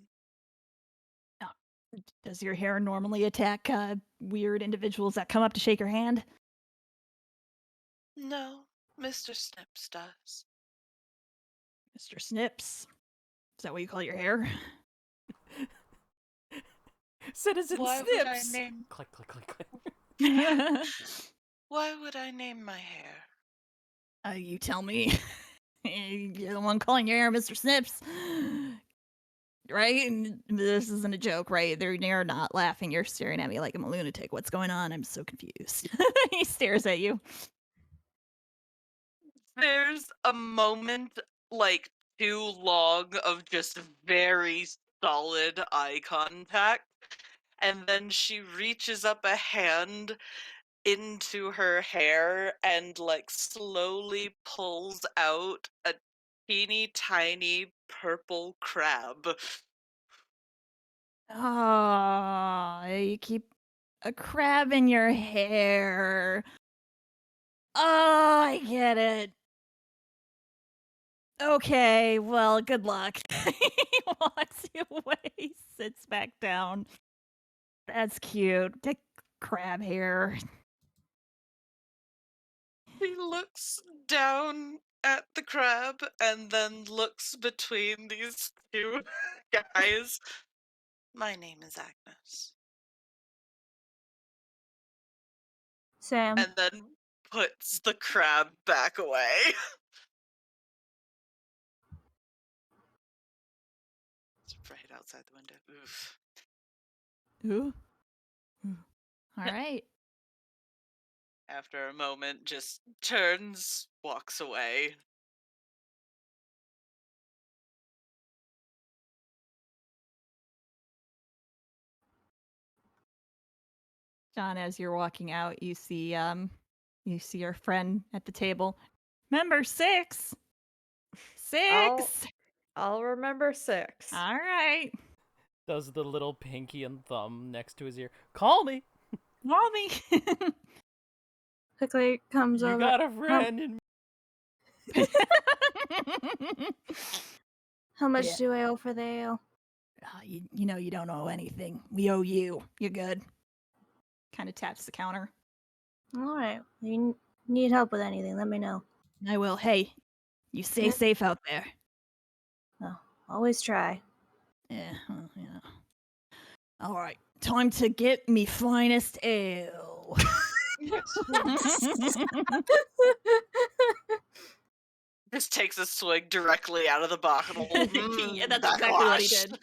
Speaker 1: Does your hair normally attack weird individuals that come up to shake your hand?
Speaker 5: No, Mr. Snips does.
Speaker 1: Mr. Snips? Is that what you call your hair?
Speaker 2: Citizen
Speaker 5: Why
Speaker 2: Snips!
Speaker 5: would I name?
Speaker 2: Click, click, click, click.
Speaker 5: Why would I name my hair?
Speaker 1: You tell me. You're the one calling your hair Mr. Snips. Right? And this isn't a joke, right? You're not laughing. You're staring at me like I'm a lunatic. What's going on? I'm so confused. He stares at you.
Speaker 5: There's a moment, like, too long of just very solid eye contact, and then she reaches up a hand into her hair and, like, slowly pulls out a teeny tiny purple crab.
Speaker 1: Oh, you keep a crab in your hair. Oh, I get it. Okay, well, good luck. He walks away, sits back down. That's cute. Take crab hair.
Speaker 5: He looks down at the crab and then looks between these two guys. My name is Agnes.
Speaker 6: Sam.
Speaker 5: And then puts the crab back away. It's right outside the window. Oof.
Speaker 1: Ooh. All right.
Speaker 5: After a moment, just turns, walks away.
Speaker 1: John, as you're walking out, you see your friend at the table. Remember 6. 6.
Speaker 3: I'll remember 6.
Speaker 1: All right.
Speaker 2: Does the little pinky and thumb next to his ear. Call me!
Speaker 1: Call me.
Speaker 6: Quickly comes
Speaker 2: You
Speaker 6: over.
Speaker 2: got a friend in me.
Speaker 6: How much
Speaker 1: Yeah.
Speaker 6: do I owe for the ale?
Speaker 1: You know you don't owe anything. We owe you. You're good. Kind of taps the counter.
Speaker 6: All right. You need help with anything, let me know.
Speaker 1: I will. Hey, you stay
Speaker 6: Yeah.
Speaker 1: safe out there.
Speaker 6: Oh, always try.
Speaker 1: Yeah, well, yeah. All right, time to get me finest ale.
Speaker 5: Just takes a swig directly out of the bottle.
Speaker 1: Yeah, that's exactly what he did.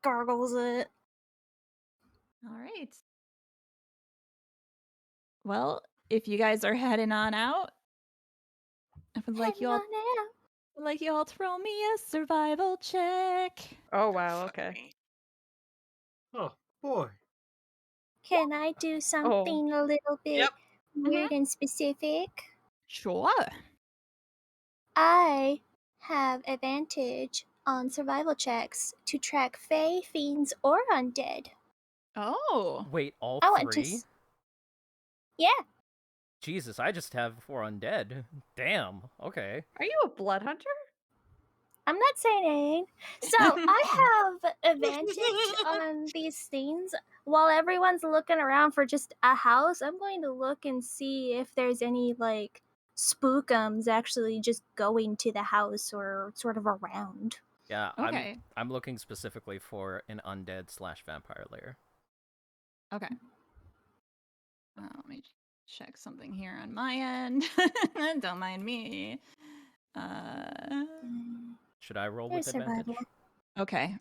Speaker 6: Gargles it.
Speaker 1: All right. Well, if you guys are heading on out, I would like you all to roll me a survival check.
Speaker 3: Oh, wow, okay.
Speaker 5: Funny.
Speaker 7: Oh, boy.
Speaker 6: Can I do something a little bit
Speaker 5: Yep.
Speaker 6: weird and specific?
Speaker 1: Sure.
Speaker 6: I have advantage on survival checks to track fae, fiends, or undead.
Speaker 1: Oh.
Speaker 2: Wait, all
Speaker 6: I want to.
Speaker 2: three?
Speaker 6: Yeah.
Speaker 2: Jesus, I just have 4 undead. Damn. Okay.
Speaker 3: Are you a blood hunter?
Speaker 6: I'm not saying anything. So I have advantage on these things. While everyone's looking around for just a house, I'm going to look and see if there's any like spookums actually just going to the house or sort of around.
Speaker 2: Yeah,
Speaker 1: Okay.
Speaker 2: I'm looking specifically for an undead/vampire lair.
Speaker 1: Okay. Let me check something here on my end. Don't mind me.
Speaker 2: Should I roll
Speaker 6: There's
Speaker 2: with advantage?
Speaker 6: survival.
Speaker 1: Okay.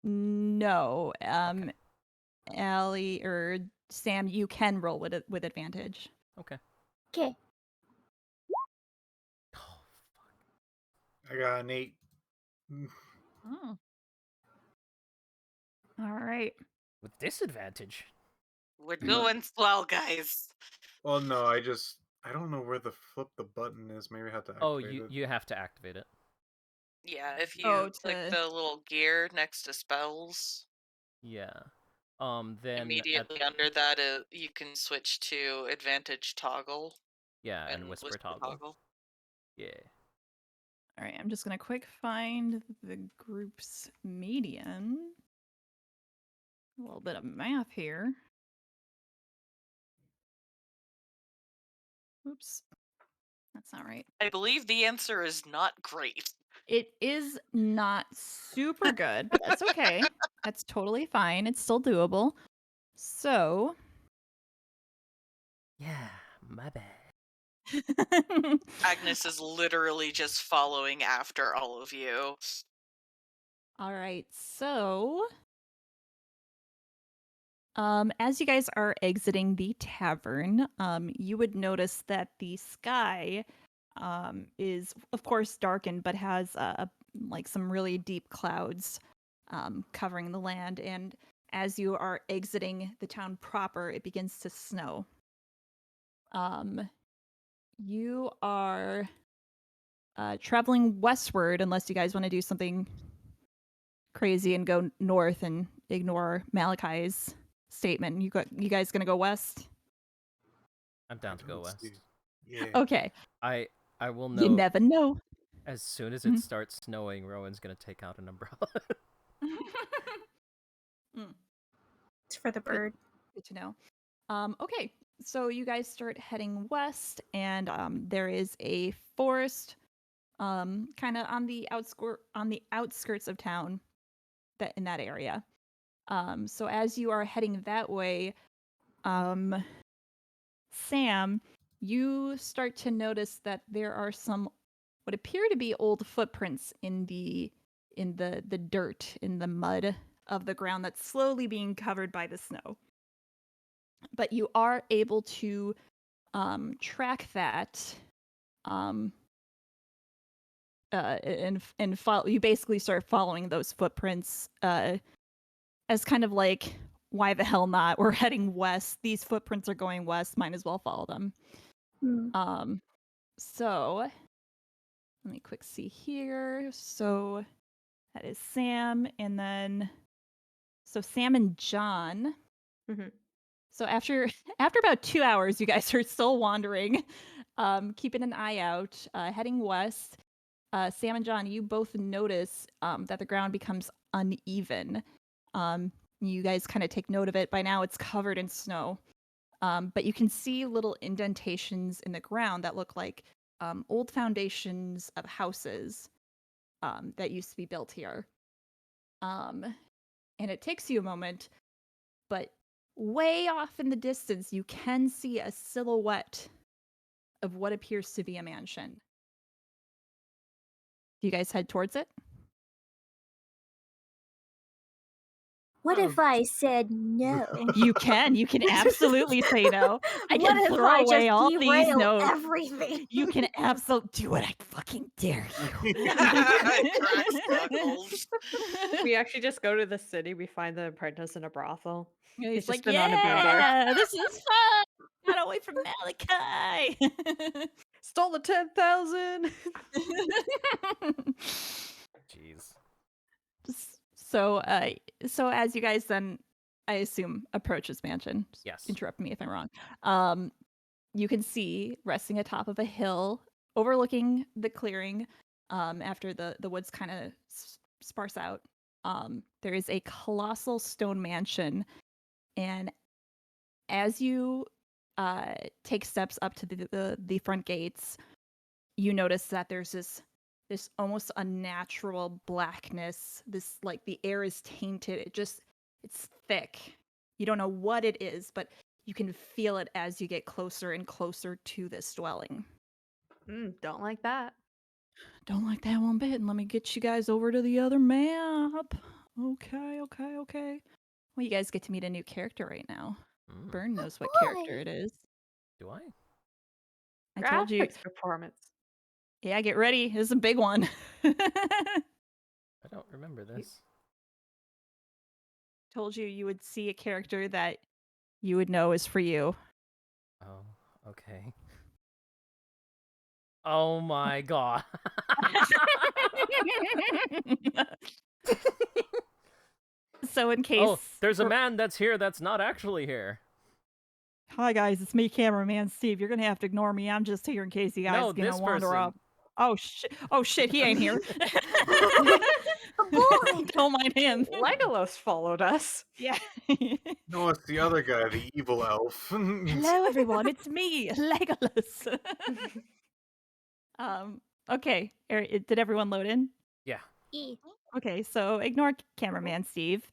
Speaker 1: No. Allie or Sam, you can roll with advantage.
Speaker 2: Okay.
Speaker 6: Okay.
Speaker 2: Oh,
Speaker 7: I got an 8.
Speaker 1: Oh. All right.
Speaker 2: with disadvantage.
Speaker 5: We're doing swell, guys.
Speaker 7: Well, no, I don't know where the flip the button is. Maybe I have to activate
Speaker 2: Oh,
Speaker 7: it.
Speaker 2: you have to activate it.
Speaker 5: Yeah, if you
Speaker 1: Oh,
Speaker 5: click
Speaker 1: to-
Speaker 5: the little gear next to spells,
Speaker 2: Yeah. Then
Speaker 5: immediately under that, you can switch to advantage toggle
Speaker 2: yeah, and whisper toggle. Yeah.
Speaker 1: All right. I'm just gonna quick find the group's median. A little bit of math here. Oops. That's not right.
Speaker 5: I believe the answer is not great.
Speaker 1: It is not super good, but that's okay. That's totally fine. It's still doable. So,
Speaker 2: Yeah, my bad.
Speaker 5: Agnes is literally just following after all of you.
Speaker 1: all right. So, as you guys are exiting the tavern, you would notice that the sky is, of course, darkened, but has like some really deep clouds covering the land. And as you are exiting the town proper, it begins to snow. You are traveling westward, unless you guys want to do something crazy and go north and ignore Malachi's statement. You guys gonna go west?
Speaker 2: I'm down to go
Speaker 7: don't
Speaker 2: west.
Speaker 7: see- Yeah.
Speaker 1: Okay.
Speaker 2: I will
Speaker 1: You
Speaker 2: know
Speaker 1: never know.
Speaker 2: as soon as
Speaker 1: Mhm.
Speaker 2: it starts snowing, Rowan's gonna take out an umbrella.
Speaker 6: It's for the bird.
Speaker 1: Good to know. Okay, so you guys start heading west, and there is a forest, kind of on the outskirts of town, that in that area. So as you are heading that way, Sam, you start to notice that there are some what appear to be old footprints in the dirt, in the mud of the ground that's slowly being covered by the snow. But you are able to track that, and follow. You basically start following those footprints as kind of like, why the hell not? We're heading west. These footprints are going west. Might as well follow them.
Speaker 6: Hmm.
Speaker 1: So let me quick see here. So that is Sam, and then so Sam and John.
Speaker 3: Mhm.
Speaker 1: So after about 2 hours, you guys are still wandering, keeping an eye out, heading west. Sam and John, you both notice that the ground becomes uneven. You guys kind of take note of it. By now, it's covered in snow. But you can see little indentations in the ground that look like old foundations of houses that used to be built here. And it takes you a moment, but way off in the distance, you can see a silhouette of what appears to be a mansion. Do you guys head towards it?
Speaker 6: What if I said no?
Speaker 1: You can absolutely say no. I
Speaker 6: What
Speaker 1: can
Speaker 6: if
Speaker 1: throw
Speaker 6: I
Speaker 1: away
Speaker 6: just
Speaker 1: all these
Speaker 6: derail
Speaker 1: notes.
Speaker 6: everything?
Speaker 1: You can absolutely do what I fucking dare you.
Speaker 5: Cracks knuckles.
Speaker 3: We actually just go to the city. We find the apprentice in a brothel.
Speaker 1: He's
Speaker 3: He's just
Speaker 1: like,
Speaker 3: been on a bender.
Speaker 1: yeah, this is fun. Got away from Malachi.
Speaker 3: Stole the 10,000.
Speaker 2: Jeez.
Speaker 1: So, so as you guys then, I assume, approach his mansion.
Speaker 2: Yes.
Speaker 1: Interrupt me if I'm wrong. you can see resting atop of a hill overlooking the clearing after the woods kind of sparse out. There is a colossal stone mansion, and as you take steps up to the front gates, you notice that there's this almost unnatural blackness. This, like, the air is tainted. It's thick. You don't know what it is, but you can feel it as you get closer and closer to this dwelling.
Speaker 3: Don't like that.
Speaker 1: Don't like that one bit. And let me get you guys over to the other map. Okay. Well, you guys get to meet a new character right now. Burn knows what character it is.
Speaker 2: Do I?
Speaker 1: I told you.
Speaker 3: Graphics performance.
Speaker 1: Yeah, get ready. This is a big one.
Speaker 2: I don't remember this.
Speaker 1: Told you would see a character that you would know is for you.
Speaker 2: Oh, okay. Oh my god.
Speaker 1: So in case...
Speaker 2: Oh, there's a man that's here that's not actually here.
Speaker 1: Hi guys, it's me, cameraman Steve. You're gonna have to ignore me. I'm just here in case you guys gonna wander
Speaker 2: person.
Speaker 1: up. Oh shit, he ain't here.
Speaker 6: Boy!
Speaker 1: Don't mind him.
Speaker 3: Legolas followed us.
Speaker 1: Yeah.
Speaker 7: No, it's the other guy, the evil elf.
Speaker 1: Hello everyone, it's me, Legolas. Okay. Did everyone load in?
Speaker 2: Yeah.
Speaker 6: E.
Speaker 1: Okay, so ignore cameraman Steve.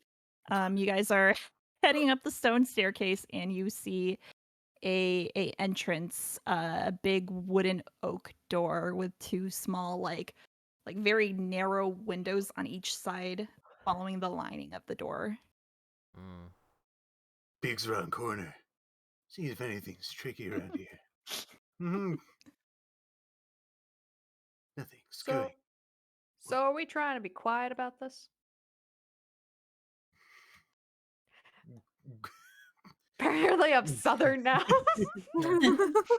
Speaker 1: You guys are heading up the stone staircase, and you see a entrance, a big wooden oak door with two small, like very narrow windows on each side, following the lining of the door.
Speaker 7: Pigs around corner. See if anything's tricky around here. Mm-hmm. Nothing scary.
Speaker 3: So are we trying to be quiet about this? Apparently I'm southern now.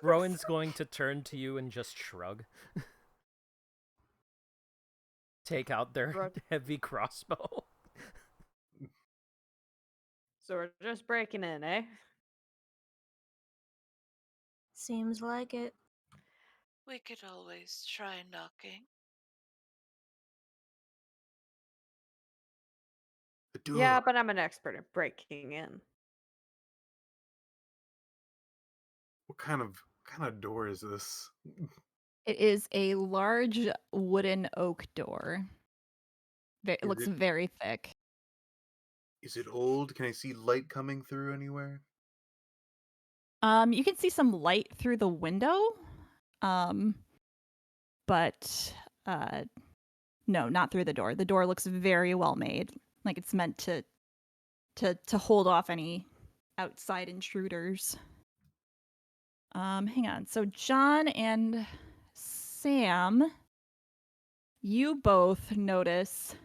Speaker 2: Rowan's going to turn to you and just shrug. Take out their heavy crossbow.
Speaker 3: So we're just breaking in, eh?
Speaker 6: Seems like it.
Speaker 5: We could always try knocking.
Speaker 7: The door.
Speaker 3: Yeah, but I'm an expert at breaking in.
Speaker 7: What kind of door is this?
Speaker 1: It is a large wooden oak door. It looks very thick.
Speaker 7: Is it old? Can I see light coming through anywhere?
Speaker 1: You can see some light through the window, but no, not through the door. The door looks very well made, like it's meant to hold off any outside intruders. Hang on. So John and Sam, you both notice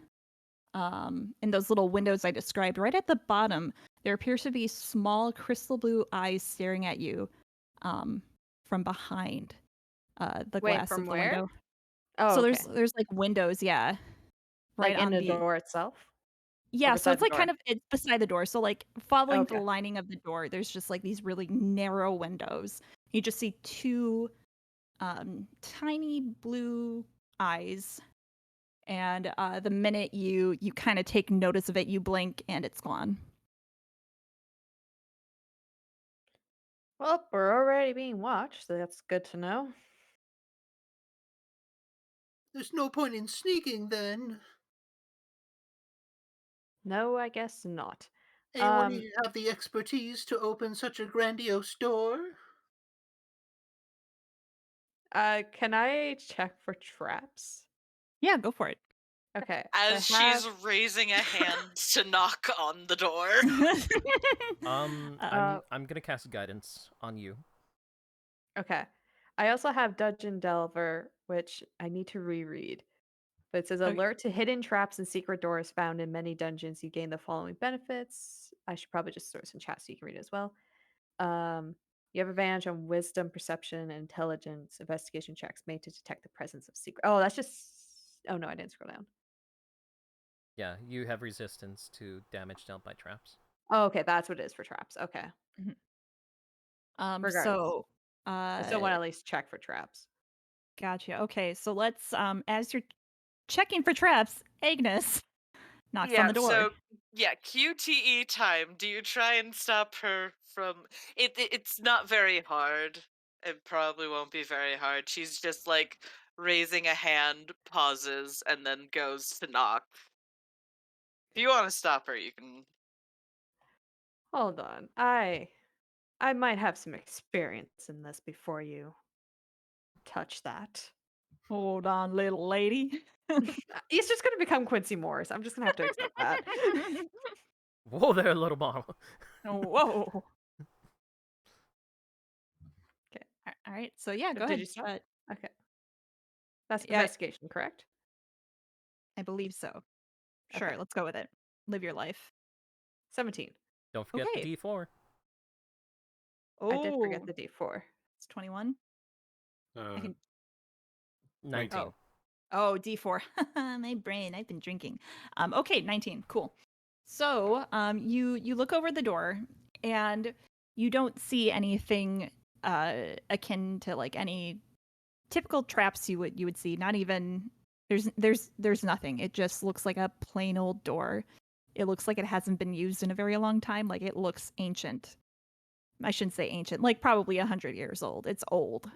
Speaker 1: in those little windows I described, right at the bottom, there appears to be small crystal blue eyes staring at you from behind the glass
Speaker 3: from
Speaker 1: of the
Speaker 3: where?
Speaker 1: window.
Speaker 3: Oh,
Speaker 1: So
Speaker 3: okay.
Speaker 1: there's like windows, yeah. Right
Speaker 3: like in
Speaker 1: on
Speaker 3: the door itself?
Speaker 1: Yeah, so
Speaker 3: beside
Speaker 1: it's
Speaker 3: the
Speaker 1: like
Speaker 3: door?
Speaker 1: kind of it's beside the door. So like following the
Speaker 3: Okay.
Speaker 1: lining of the door, there's just like these really narrow windows. You just see two tiny blue eyes, and the minute you kind of take notice of it, you blink and it's gone.
Speaker 3: Well, we're already being watched, so that's good to know.
Speaker 4: There's no point in sneaking then.
Speaker 3: No, I guess not.
Speaker 4: Anyone have the expertise to open such a grandiose door?
Speaker 3: Can I check for traps?
Speaker 1: Yeah, go for it.
Speaker 3: Okay.
Speaker 5: As
Speaker 3: so I
Speaker 5: she's
Speaker 3: have-
Speaker 5: raising a hand to knock on the door.
Speaker 2: I'm gonna cast guidance on you.
Speaker 3: Okay. I also have Dungeon Delver, which I need to reread. But it says
Speaker 1: Okay.
Speaker 3: alert to hidden traps and secret doors found in many dungeons. You gain the following benefits. I should probably just throw this in chat so you can read it as well. You have advantage on wisdom, perception, and intelligence investigation checks made to detect the presence of secret. Oh, that's just. Oh no, I didn't scroll down.
Speaker 2: Yeah, you have resistance to damage dealt by traps.
Speaker 3: Oh, okay, that's what it is for traps. Okay.
Speaker 1: So
Speaker 3: I still want to at least check for traps.
Speaker 1: Gotcha. Okay, so let's as you're checking for traps, Agnes knocks on the door.
Speaker 5: So QTE time. Do you try and stop her from it's not very hard. It probably won't be very hard. She's just like raising a hand, pauses, and then goes to knock. If you want to stop her, you can.
Speaker 3: Hold on. I might have some experience in this before you touch that.
Speaker 1: Hold on, little lady.
Speaker 3: He's just gonna become Quincy Morris. I'm just gonna have to accept that.
Speaker 2: Whoa there, little model.
Speaker 1: Whoa. Okay. All right. So yeah, go
Speaker 3: Did
Speaker 1: ahead.
Speaker 3: you stop? Okay. That's
Speaker 1: Yeah.
Speaker 3: investigation, correct?
Speaker 1: I believe so. Sure,
Speaker 3: Okay.
Speaker 1: let's go with it. Live your life.
Speaker 3: 17.
Speaker 2: Don't forget
Speaker 1: Okay.
Speaker 2: the D4.
Speaker 3: I did forget
Speaker 1: Oh,
Speaker 3: the D4.
Speaker 1: it's 21. I can
Speaker 2: 19.
Speaker 1: Oh, D4. My brain. I've been drinking. Okay, 19. Cool. So, you look over the door and you don't see anything akin to like any typical traps you would see. Not even there's nothing. It just looks like a plain old door. It looks like it hasn't been used in a very long time. Like it looks ancient. I shouldn't say ancient. Like probably 100 years old. It's old.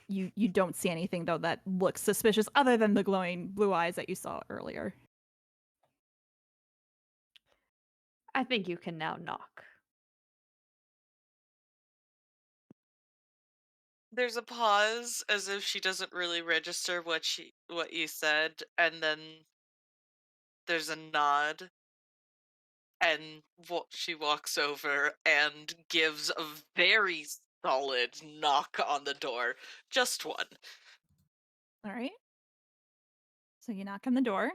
Speaker 1: You don't see anything though that looks suspicious other than the glowing blue eyes that you saw earlier.
Speaker 3: I think you can now knock.
Speaker 5: There's a pause as if she doesn't really register what you said, and then there's a nod, and she walks over and gives a very solid knock on the door. Just one.
Speaker 1: All right. So you knock on the door.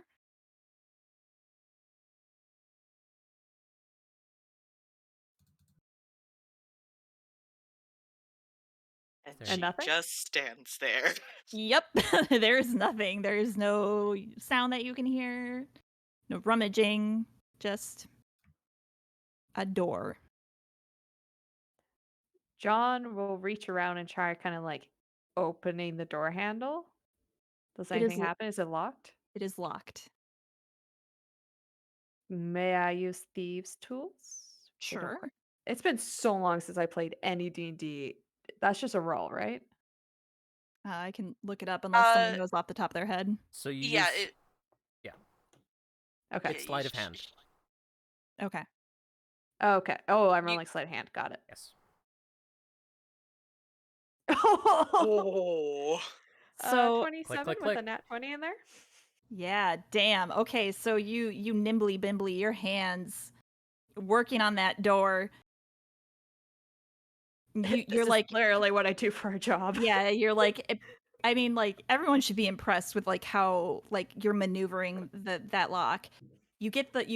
Speaker 5: And
Speaker 3: And
Speaker 5: she
Speaker 3: nothing?
Speaker 5: just stands there.
Speaker 1: Yep. There's nothing. There's no sound that you can hear. No rummaging. Just a door.
Speaker 3: John will reach around and try kind of like opening the door handle. Does
Speaker 1: It is
Speaker 3: anything
Speaker 1: lo-
Speaker 3: happen? Is it locked?
Speaker 1: It is locked.
Speaker 3: May I use thieves' tools? They don't
Speaker 1: Sure.
Speaker 3: work. It's been so long since I played any D&D. That's just a roll, right?
Speaker 1: I can look it up unless someone knows off the top of their head.
Speaker 2: So you
Speaker 5: Yeah,
Speaker 2: use...
Speaker 3: Okay.
Speaker 2: It's sleight of hand.
Speaker 1: Okay.
Speaker 3: Okay. Oh, I'm rolling sleight of hand. Got it.
Speaker 2: Yes.
Speaker 5: Oh.
Speaker 1: So
Speaker 3: 27
Speaker 2: click,
Speaker 3: with a
Speaker 2: click.
Speaker 3: nat 20 in there.
Speaker 1: yeah, damn. Okay, so you nimbly bimbly, your hands working on that door.
Speaker 3: This
Speaker 1: You're
Speaker 3: is
Speaker 1: like
Speaker 3: literally what I do for a job.
Speaker 1: yeah, you're like I mean like everyone should be impressed with like how like you're maneuvering that lock. You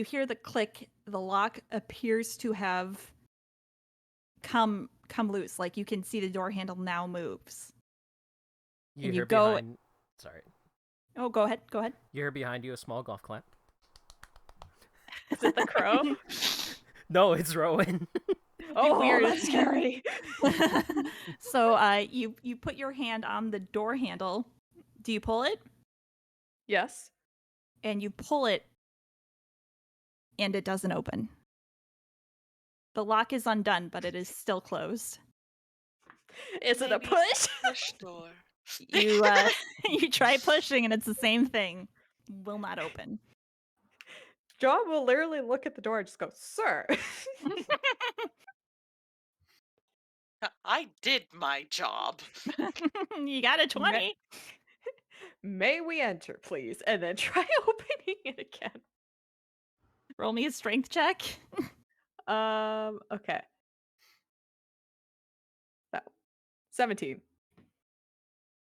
Speaker 1: hear the click, the lock appears to have come loose. Like you can see the door handle now moves.
Speaker 2: You
Speaker 1: And
Speaker 2: hear
Speaker 1: you go
Speaker 2: behind... Sorry.
Speaker 1: Oh, go ahead. Go ahead.
Speaker 2: You hear behind you a small golf clap.
Speaker 3: Is it the crow?
Speaker 2: No, it's Rowan.
Speaker 3: Oh,
Speaker 1: weird.
Speaker 3: that's scary.
Speaker 1: So you put your hand on the door handle. Do you pull it?
Speaker 3: Yes.
Speaker 1: And you pull it and it doesn't open. The lock is undone, but it is still closed.
Speaker 3: Is it a
Speaker 5: Maybe
Speaker 3: push?
Speaker 5: Push door.
Speaker 1: You you try pushing and it's the same thing. Will not open.
Speaker 3: John will literally look at the door and just go, "Sir."
Speaker 5: I did my job.
Speaker 1: You got a 20.
Speaker 3: May we enter, please? And then try opening it again.
Speaker 1: Roll me a strength check.
Speaker 3: Okay. 17.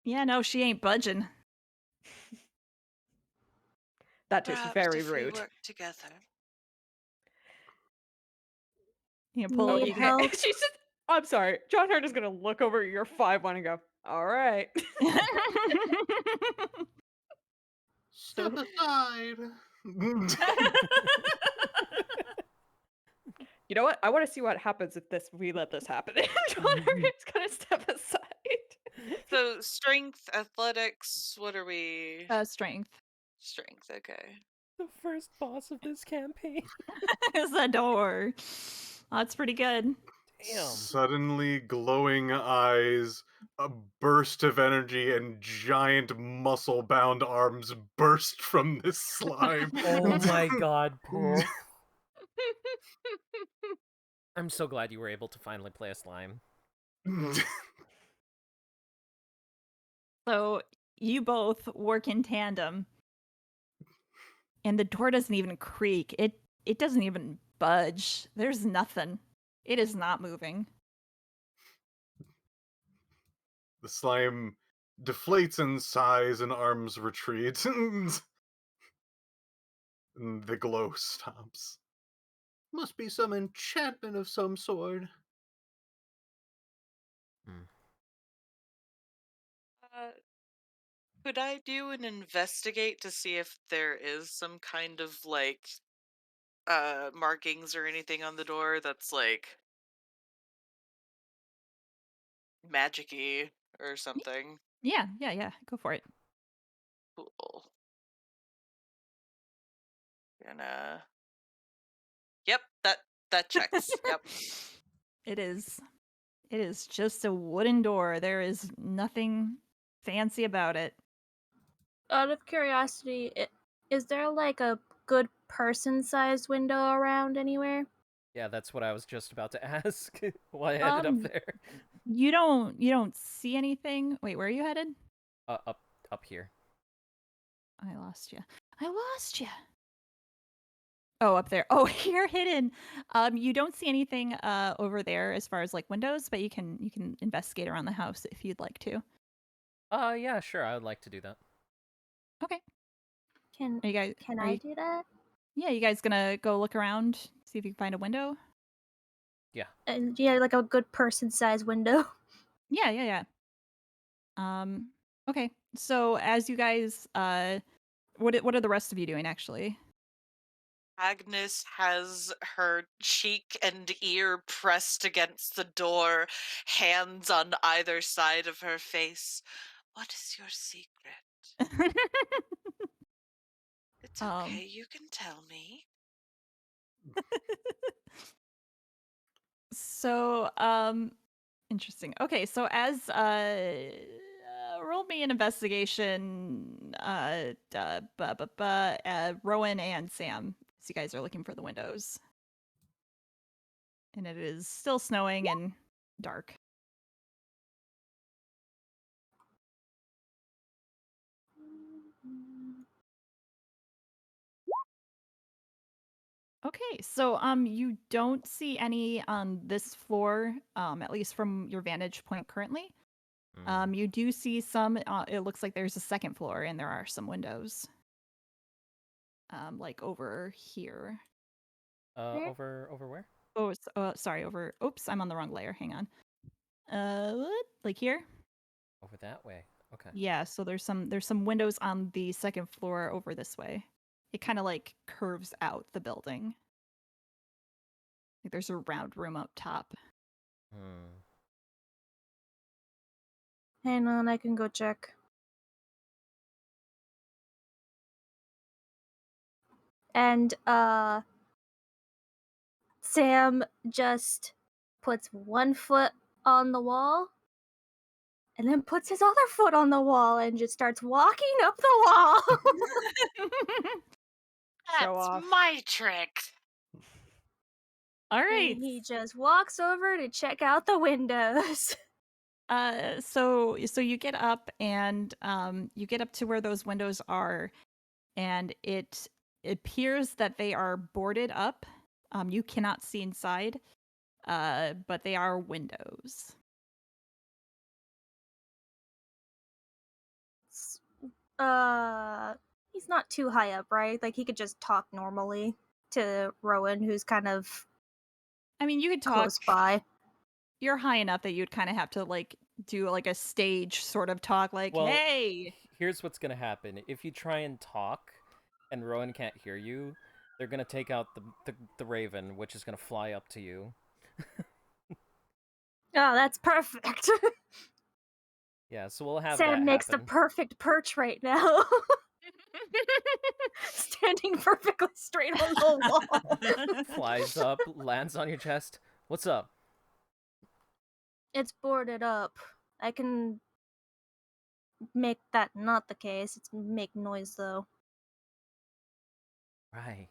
Speaker 1: Yeah, no, she ain't budging.
Speaker 3: That is
Speaker 5: Perhaps
Speaker 3: very
Speaker 5: if we
Speaker 3: rude.
Speaker 5: work together.
Speaker 1: You pull
Speaker 6: Need
Speaker 1: you
Speaker 6: help?
Speaker 3: She's just, I'm sorry. John Hurt is going to look over your 5-1 and go, all right.
Speaker 7: Step aside.
Speaker 3: You know what? I want to see what happens if we let this happen. And Burnarator's gonna step aside.
Speaker 5: So strength, athletics, what are we?
Speaker 1: Strength.
Speaker 5: Strength, okay.
Speaker 2: The first boss of this campaign.
Speaker 1: Is the door. That's pretty good.
Speaker 2: Damn.
Speaker 7: Suddenly glowing eyes, a burst of energy, and giant muscle-bound arms burst from this slime.
Speaker 2: Oh my god, Piph. I'm so glad you were able to finally play a slime.
Speaker 1: So you both work in tandem, and the door doesn't even creak. It doesn't even budge. There's nothing. It is not moving.
Speaker 7: The slime deflates in size and arms retreat. And the glow stops. Must be some enchantment of some sort.
Speaker 5: Could I do an investigate to see if there is some kind of like markings or anything on the door that's like magic-y or something?
Speaker 1: Yeah. Go for it.
Speaker 5: Cool. Gonna. Yep, that checks. Yep.
Speaker 1: It is just a wooden door. There is nothing fancy about it.
Speaker 6: Out of curiosity, is there like a good person-sized window around anywhere?
Speaker 2: Yeah, that's what I was just about to ask. Why I ended up there.
Speaker 1: You don't see anything. Wait, where are you headed?
Speaker 2: Up here.
Speaker 1: I lost you. Oh, up there. Oh, you're hidden. You don't see anything over there as far as like windows, but you can investigate around the house if you'd like to.
Speaker 2: Yeah, sure. I would like to do that.
Speaker 1: Okay.
Speaker 6: Can
Speaker 1: Are you guys?
Speaker 6: I do that?
Speaker 1: Yeah, you guys gonna go look around, see if you can find a window?
Speaker 2: Yeah.
Speaker 6: And yeah, like a good person-sized window.
Speaker 1: Yeah. Okay. So as you guys, what are the rest of you doing actually?
Speaker 5: Agnes has her cheek and ear pressed against the door, hands on either side of her face. What is your secret? It's okay, you can tell me.
Speaker 1: So, interesting. Okay, so as roll me an investigation. Rowan and Sam, as you guys are looking for the windows, and it is still snowing and dark. Okay, so you don't see any on this floor, at least from your vantage point currently. You do see some. It looks like there's a second floor, and there are some windows. Like over here.
Speaker 2: Over where?
Speaker 1: Oh, sorry. Over. Oops, I'm on the wrong layer. Hang on. What? Like here?
Speaker 2: Over that way. Okay.
Speaker 1: Yeah. So there's some windows on the second floor over this way. It kind of like curves out the building. Like there's a round room up top.
Speaker 6: Hang on, I can go check. And Sam just puts one foot on the wall and then puts his other foot on the wall and just starts walking up the wall.
Speaker 5: That's my trick.
Speaker 1: All right.
Speaker 6: And he just walks over to check out the windows.
Speaker 1: So you get up and you get up to where those windows are, and it appears that they are boarded up. You cannot see inside, but they are windows.
Speaker 6: He's not too high up, right? Like he could just talk normally to Rowan, who's kind of
Speaker 1: I mean, you could talk
Speaker 6: close by.
Speaker 1: You're high enough that you'd kind of have to like do like a stage sort of talk, like,
Speaker 2: Well,
Speaker 1: hey.
Speaker 2: Here's what's gonna happen. If you try and talk and Rowan can't hear you, They're gonna take out the raven, which is gonna fly up to you.
Speaker 6: Oh, that's perfect.
Speaker 2: Yeah, so we'll have
Speaker 6: Sam
Speaker 2: that
Speaker 6: makes the
Speaker 2: happen.
Speaker 6: perfect perch right now. Standing perfectly straight on the wall.
Speaker 2: Flies up, lands on your chest. What's up?
Speaker 6: It's boarded up. I can make that not the case. It's make noise though.
Speaker 2: Right.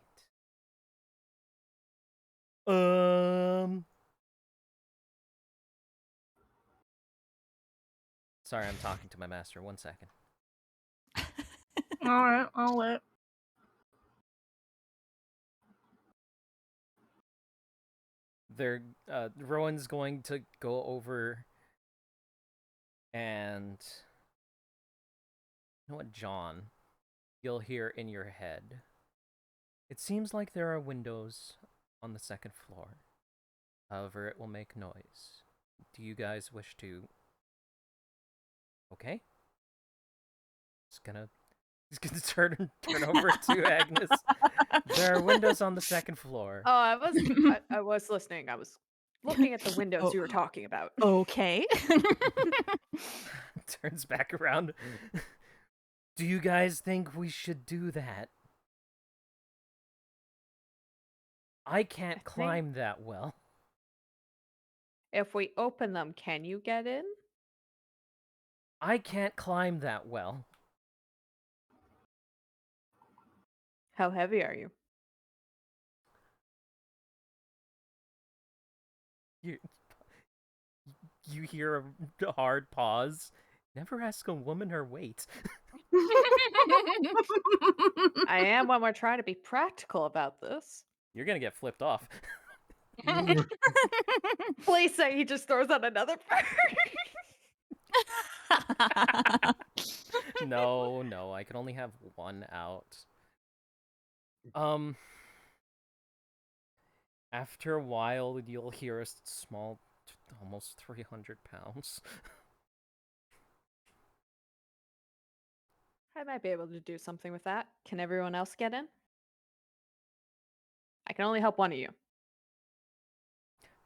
Speaker 2: Sorry, I'm talking to my master. 1 second.
Speaker 6: Alright, I'll wait.
Speaker 2: Rowan's going to go over and... You know what, John? You'll hear in your head. It seems like there are windows on the 2nd floor. However, it will make noise. Do you guys wish to... Okay? He's gonna turn over to Agnes. There are windows on the 2nd floor.
Speaker 3: Oh, I was listening. I was looking at the windows you were talking about.
Speaker 1: Okay.
Speaker 2: Turns back around. Do you guys think we should do that? I can't climb that well.
Speaker 3: If we open them, can you get in?
Speaker 2: I can't climb that well.
Speaker 3: How heavy are you?
Speaker 2: You hear a hard pause. Never ask a woman her weight.
Speaker 3: I am when we're trying to be practical about this.
Speaker 2: You're gonna get flipped off.
Speaker 3: Please say he just throws out another bird.
Speaker 2: No, I can only have one out. After a while, you'll hear a small, almost 300 pounds.
Speaker 3: I might be able to do something with that. Can everyone else get in? I can only help one of you.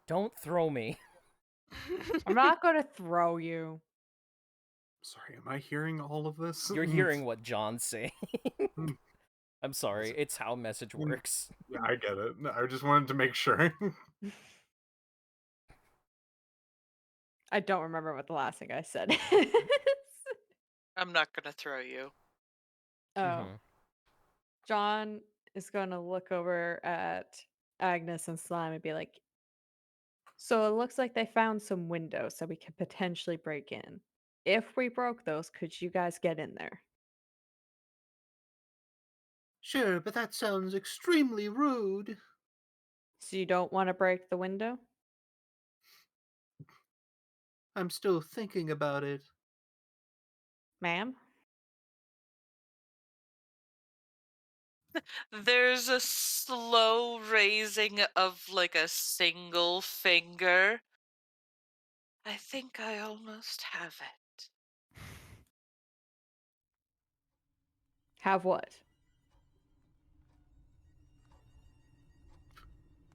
Speaker 2: Don't throw me.
Speaker 3: I'm not going to throw you.
Speaker 7: Sorry, am I hearing all of this?
Speaker 2: You're hearing what John's saying. I'm sorry, it's how message works.
Speaker 7: Yeah, I get it. I just wanted to make sure.
Speaker 3: I don't remember what the last thing I said is.
Speaker 5: I'm not gonna throw you.
Speaker 3: Oh. John is going to look over at Agnes and Slime and be like, so it looks like they found some windows that we could potentially break in. If we broke those, could you guys get in there?
Speaker 4: Sure, but that sounds extremely rude.
Speaker 3: So you don't want to break the window?
Speaker 4: I'm still thinking about it.
Speaker 3: Ma'am?
Speaker 5: There's a slow raising of like a single finger. I think I almost have it.
Speaker 3: Have what?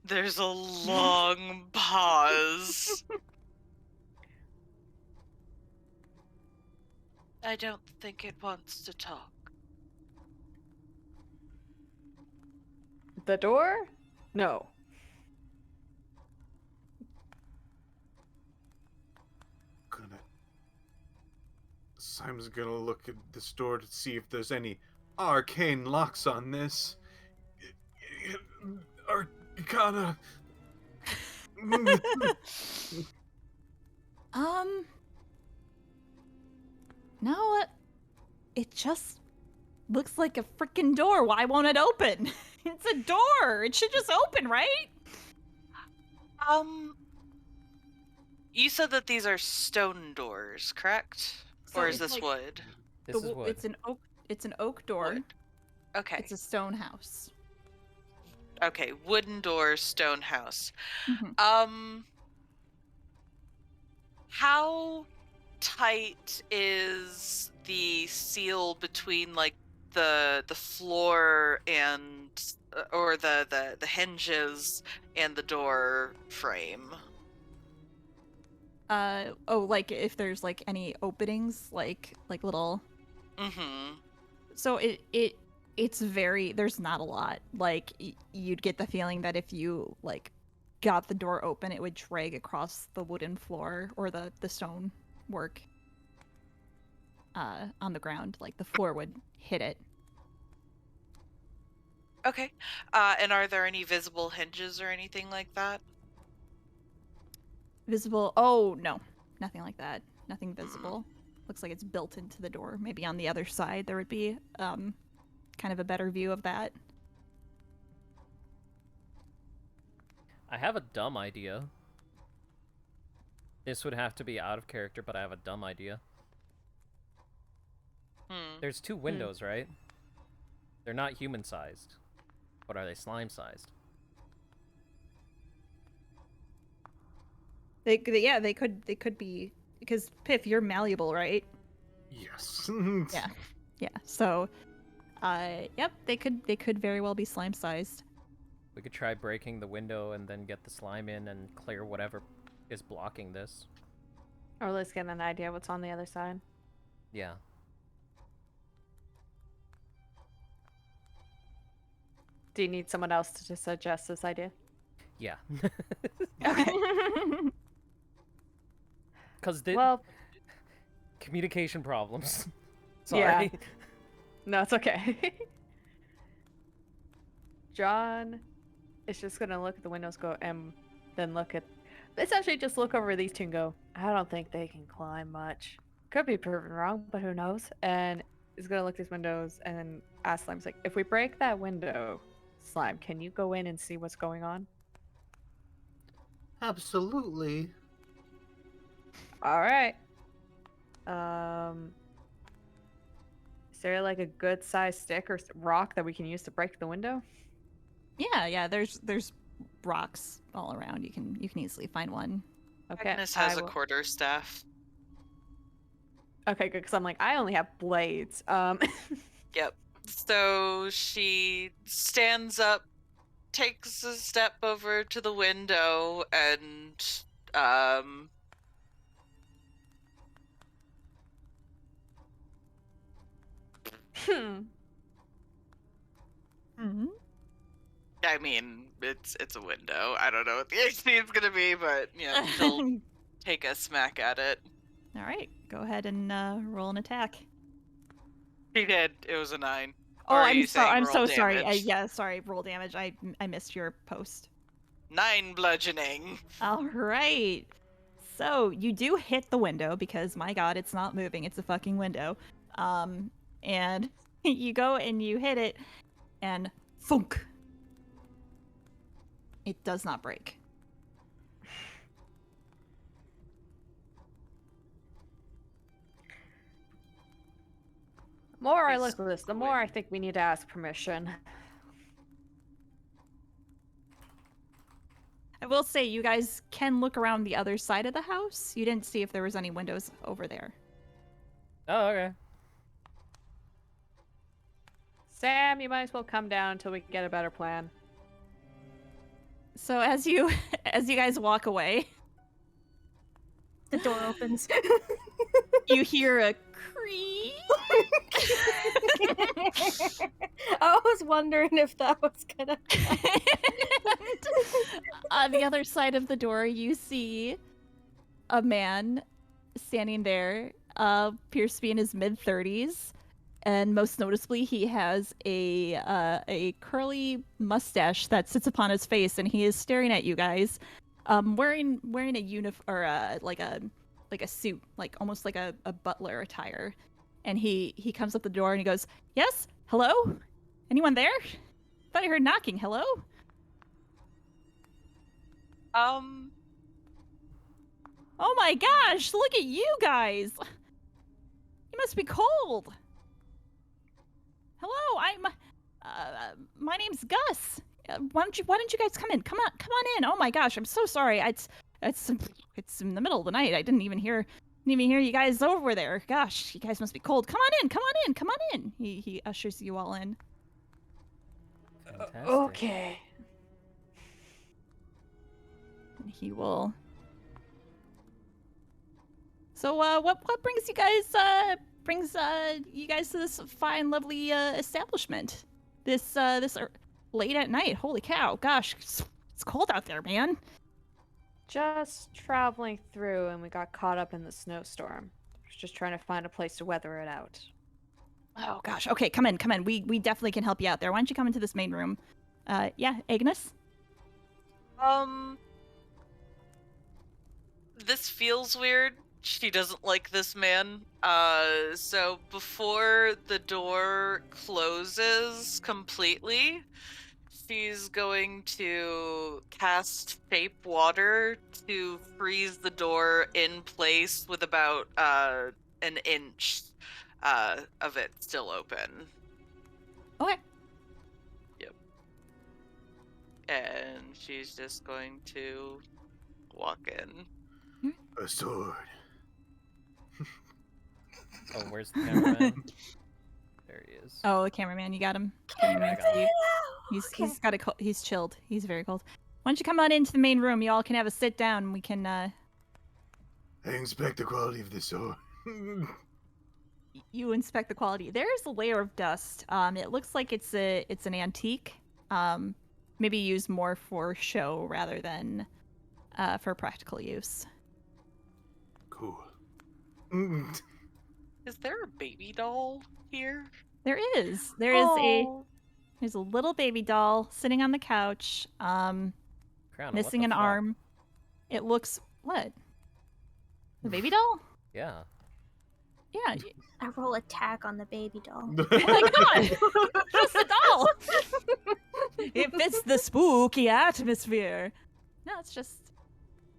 Speaker 5: There's a long pause. I don't think it wants to talk.
Speaker 3: The door? No.
Speaker 7: Simon's gonna look at this door to see if there's any arcane locks on this. Arcana.
Speaker 1: No, it just looks like a freaking door. Why won't it open? It's a door. It should just open, right?
Speaker 5: You said that these are stone doors, correct?
Speaker 1: So
Speaker 5: or is
Speaker 1: it's
Speaker 5: this
Speaker 1: like
Speaker 5: wood?
Speaker 2: This is wood.
Speaker 1: It's an oak door.
Speaker 5: Wood. Okay.
Speaker 1: It's a stone house.
Speaker 5: Okay, wooden door, stone house.
Speaker 1: Mhm.
Speaker 5: How tight is the seal between like the floor and or the hinges and the door frame.
Speaker 1: Oh, like if there's like any openings, like little.
Speaker 5: Mm-hmm.
Speaker 1: So it's very, there's not a lot. Like you'd get the feeling that if you like got the door open, it would drag across the wooden floor or the stone work on the ground. Like the floor would hit it.
Speaker 5: Okay. And are there any visible hinges or anything like that?
Speaker 1: Visible? Oh, no. Nothing like that. Nothing visible. Looks like it's built into the door. Maybe on the other side there would be kind of a better view of that.
Speaker 2: I have a dumb idea. This would have to be out of character, but I have a dumb idea. There's 2 windows, right? They're not human-sized. But are they slime-sized?
Speaker 1: They could be, because Piph, you're malleable, right?
Speaker 7: Yes.
Speaker 1: Yeah. So, yep, they could very well be slime sized.
Speaker 2: We could try breaking the window and then get the slime in and clear whatever is blocking this.
Speaker 3: Or let's get an idea what's on the other side.
Speaker 2: Yeah.
Speaker 3: Do you need someone else to suggest this idea?
Speaker 2: Yeah.
Speaker 3: Okay.
Speaker 2: Because
Speaker 3: Well,
Speaker 2: communication problems. Sorry.
Speaker 3: Yeah. No, it's okay. John is just gonna look at the windows, go, and then essentially just look over these two and go, I don't think they can climb much. Could be proven wrong, but who knows? And is gonna look at these windows and then ask Slime's like, if we break that window, Slime, can you go in and see what's going on?
Speaker 4: Absolutely.
Speaker 3: All right. Is there like a good sized stick or rock that we can use to break the window?
Speaker 1: Yeah. There's rocks all around. You can easily find one.
Speaker 3: Okay.
Speaker 5: Agnes has a quarterstaff.
Speaker 3: Okay, good. Because I'm like, I only have blades.
Speaker 5: Yep. So she stands up, takes a step over to the window, and I mean, it's a window. I don't know what the HP is gonna be, but yeah, she'll take a smack at it.
Speaker 1: All right, go ahead and roll an attack.
Speaker 5: She did. It was a 9.
Speaker 1: Oh,
Speaker 5: Or are
Speaker 1: I'm
Speaker 5: you saying
Speaker 1: I'm
Speaker 5: roll
Speaker 1: so sorry.
Speaker 5: damage?
Speaker 1: Yeah, sorry. Roll damage. I missed your post.
Speaker 5: 9 bludgeoning.
Speaker 1: All right. So you do hit the window because my God, it's not moving. It's a fucking window. And you go and you hit it, and thunk. It does not break.
Speaker 3: The more I look at this, the more I think we need to ask permission.
Speaker 1: I will say you guys can look around the other side of the house. You didn't see if there was any windows over there.
Speaker 2: Oh, okay.
Speaker 3: Sam, you might as well come down until we can get a better plan.
Speaker 1: So as you guys walk away,
Speaker 6: The door opens.
Speaker 1: you hear a creak.
Speaker 6: I was wondering if that was gonna.
Speaker 1: On the other side of the door, you see a man standing there, appears to be in his mid-30s, and most noticeably, he has a curly mustache that sits upon his face, and he is staring at you guys, wearing a like a suit, like almost like a butler attire, and he comes up the door and he goes, "Yes, hello, anyone there? Thought I heard knocking. Hello." Oh my gosh, look at you guys! You must be cold! Hello, my name's Gus. Why don't you guys come in? Come on in. Oh my gosh, I'm so sorry. It's in the middle of the night. I didn't even hear you guys over there. Gosh, you guys must be cold. Come on in. He ushers you all in.
Speaker 2: Fantastic.
Speaker 3: Okay.
Speaker 1: And he will. So, what brings you guys to this fine, lovely establishment? This late at night. Holy cow! Gosh, it's cold out there, man.
Speaker 3: Just traveling through, and we got caught up in the snowstorm. Just trying to find a place to weather it out.
Speaker 1: Oh gosh. Okay, come in. We definitely can help you out there. Why don't you come into this main room? Yeah, Agnes.
Speaker 5: This feels weird. She doesn't like this man. So before the door closes completely, she's going to cast shape water to freeze the door in place with about an inch of it still open.
Speaker 1: Okay.
Speaker 5: Yep. And she's just going to walk in.
Speaker 4: A sword.
Speaker 2: Oh, where's the cameraman? There he is.
Speaker 1: Oh, the cameraman, you got him.
Speaker 2: I got him.
Speaker 1: He's got he's chilled. He's very cold. Why don't you come on into the main room? You all can have a sit down. And we can.
Speaker 4: I inspect the quality of this sword.
Speaker 1: You inspect the quality. There's a layer of dust. It looks like it's an antique. Maybe used more for show rather than for practical use.
Speaker 4: Cool.
Speaker 5: Is there a baby doll here?
Speaker 1: There is.
Speaker 6: Oh.
Speaker 1: There's a little baby doll sitting on the couch.
Speaker 2: Criana,
Speaker 1: Missing
Speaker 2: what
Speaker 1: an
Speaker 2: the fuck?
Speaker 1: arm. It looks what? The baby doll?
Speaker 2: Yeah.
Speaker 1: Yeah.
Speaker 6: I roll attack on the baby doll.
Speaker 1: Oh my god! Just a doll! It fits the spooky atmosphere. No, it's just.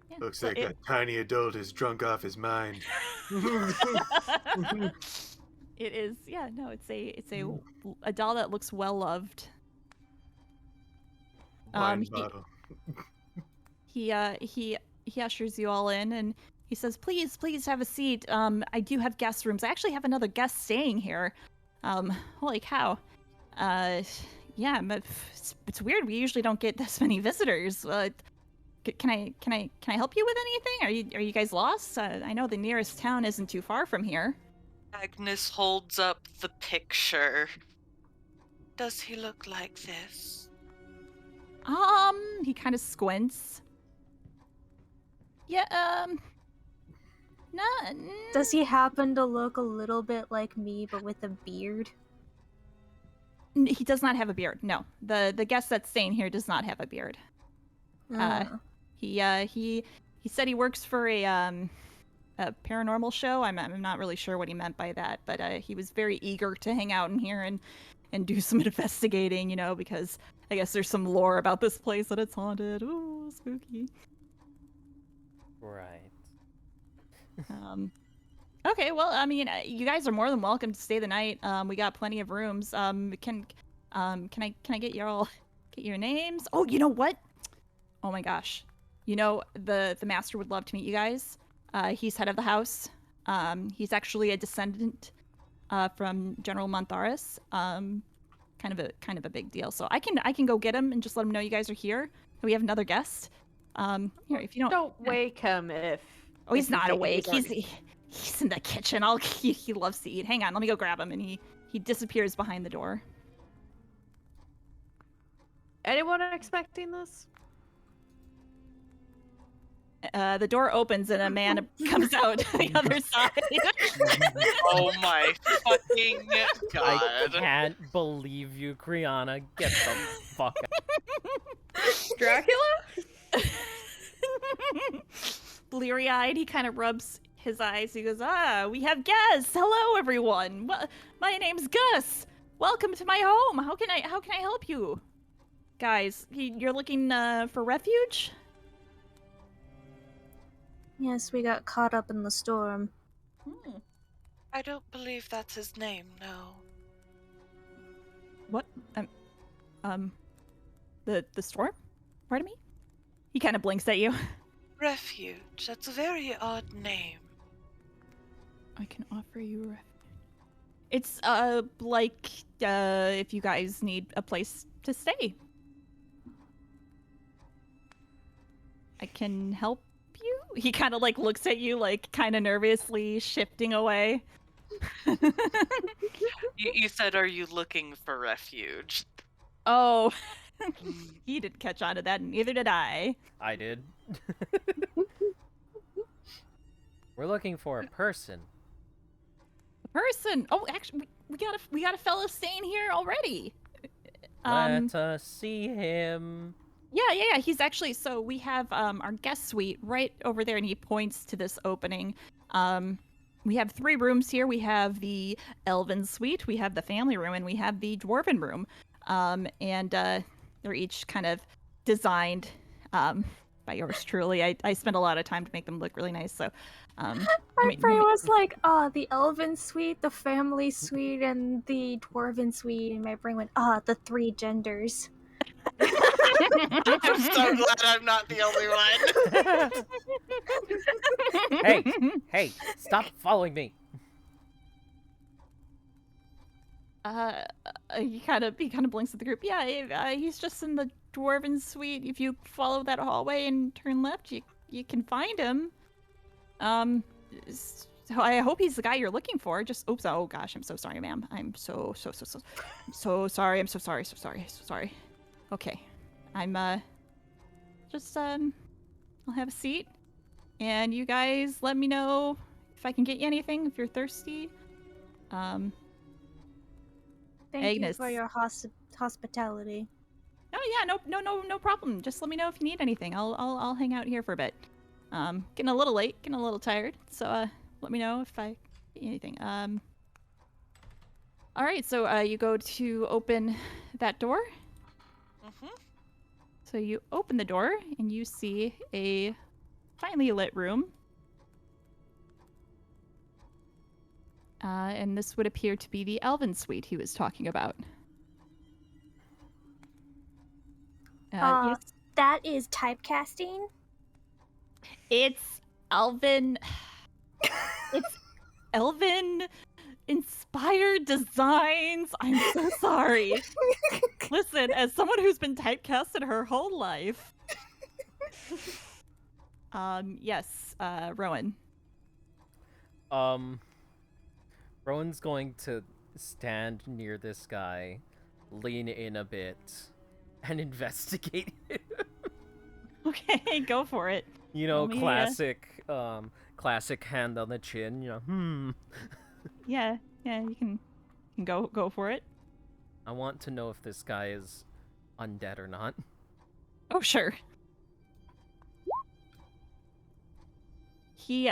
Speaker 1: Yeah.
Speaker 4: Looks
Speaker 1: So
Speaker 4: like that tiny adult is drunk off his mind.
Speaker 1: It is. Yeah. No, it's a doll that looks well loved.
Speaker 4: Wine bottle.
Speaker 1: He ushers you all in and he says, "Please have a seat. I do have guest rooms. I actually have another guest staying here. Holy cow. Yeah, but it's weird. We usually don't get this many visitors. Can I help you with anything? Are you guys lost? I know the nearest town isn't too far from here."
Speaker 5: Agnes holds up the picture. Does he look like this?
Speaker 1: He kind of squints. Yeah, no.
Speaker 6: Does he happen to look a little bit like me, but with a beard?
Speaker 1: He does not have a beard. No, the guest that's staying here does not have a beard. He said he works for a paranormal show. I'm not really sure what he meant by that, but he was very eager to hang out in here and do some investigating, because I guess there's some lore about this place that it's haunted. Ooh, spooky.
Speaker 2: Right.
Speaker 1: Okay, well, I mean, you guys are more than welcome to stay the night. We got plenty of rooms. Can I get your names? Oh, you know what? Oh my gosh. The master would love to meet you guys. He's head of the house. He's actually a descendant from General Montharis. Kind of a big deal. So I can go get him and just let him know you guys are here. We have another guest. Here, if you
Speaker 3: Don't wake him if.
Speaker 1: Oh, he's
Speaker 3: if you
Speaker 1: not
Speaker 3: think
Speaker 1: awake.
Speaker 3: already-
Speaker 1: He's in the kitchen. He loves to eat. Hang on, let me go grab him. And he disappears behind the door.
Speaker 3: Anyone expecting this?
Speaker 1: The door opens and a man comes out the other side.
Speaker 5: Oh my fucking god.
Speaker 2: I can't believe you, Criana. Get the fuck out.
Speaker 3: Dracula?
Speaker 1: Bleary-eyed, he kind of rubs his eyes. He goes, we have guests. Hello, everyone. My name's Gus. Welcome to my home. How can I help you? Guys, you're looking for refuge?
Speaker 6: Yes, we got caught up in the storm.
Speaker 5: I don't believe that's his name, no.
Speaker 1: What? The storm? Pardon me? He kind of blinks at you.
Speaker 5: Refuge. That's a very odd name.
Speaker 1: I can offer you refuge. It's, like, if you guys need a place to stay. I can help you. He kind of like looks at you, like kind of nervously shifting away.
Speaker 5: You said, "Are you looking for refuge?"
Speaker 1: Oh, he didn't catch on to that, and neither did I.
Speaker 2: I did. We're looking for a person.
Speaker 1: A person. Oh, actually, we got a fellow staying here already.
Speaker 2: Let us see him.
Speaker 1: Yeah. He's actually, so we have our guest suite right over there, and he points to this opening. We have 3 rooms here. We have the Elven suite, we have the family room, and we have the Dwarven room. And they're each kind of designed by yours truly. I spent a lot of time to make them look really nice. So,
Speaker 6: My brain was like, the Elven suite, the family suite, and the Dwarven suite. And my brain went, the 3 genders.
Speaker 5: I'm so glad I'm not the only one.
Speaker 2: Hey, stop following me.
Speaker 1: He kind of blinks at the group. Yeah, he's just in the Dwarven suite. If you follow that hallway and turn left, you can find him. So I hope he's the guy you're looking for. Just oops. Oh gosh, I'm so sorry, ma'am. I'm so sorry. I'm so sorry. Okay, I'm just I'll have a seat, and you guys let me know if I can get you anything if you're thirsty.
Speaker 6: Thank
Speaker 1: Agnes.
Speaker 6: you for your hospitality.
Speaker 1: Oh yeah, no problem. Just let me know if you need anything. I'll hang out here for a bit. Getting a little late, getting a little tired. So let me know if I get you anything. All right. So you go to open that door.
Speaker 5: Mm-hmm.
Speaker 1: So you open the door and you see a finely lit room. And this would appear to be the Elven suite he was talking about. Yes.
Speaker 6: That is typecasting?
Speaker 1: It's Elven. It's Elven inspired designs. I'm so sorry. Listen, as someone who's been typecasted her whole life. Yes, Rowan.
Speaker 2: Rowan's going to stand near this guy, lean in a bit, and investigate him.
Speaker 1: Okay, go for it.
Speaker 2: You know,
Speaker 1: Roll me,
Speaker 2: classic hand on the chin, you know,
Speaker 1: Yeah, you can go for it.
Speaker 2: I want to know if this guy is undead or not.
Speaker 1: Oh, sure. He,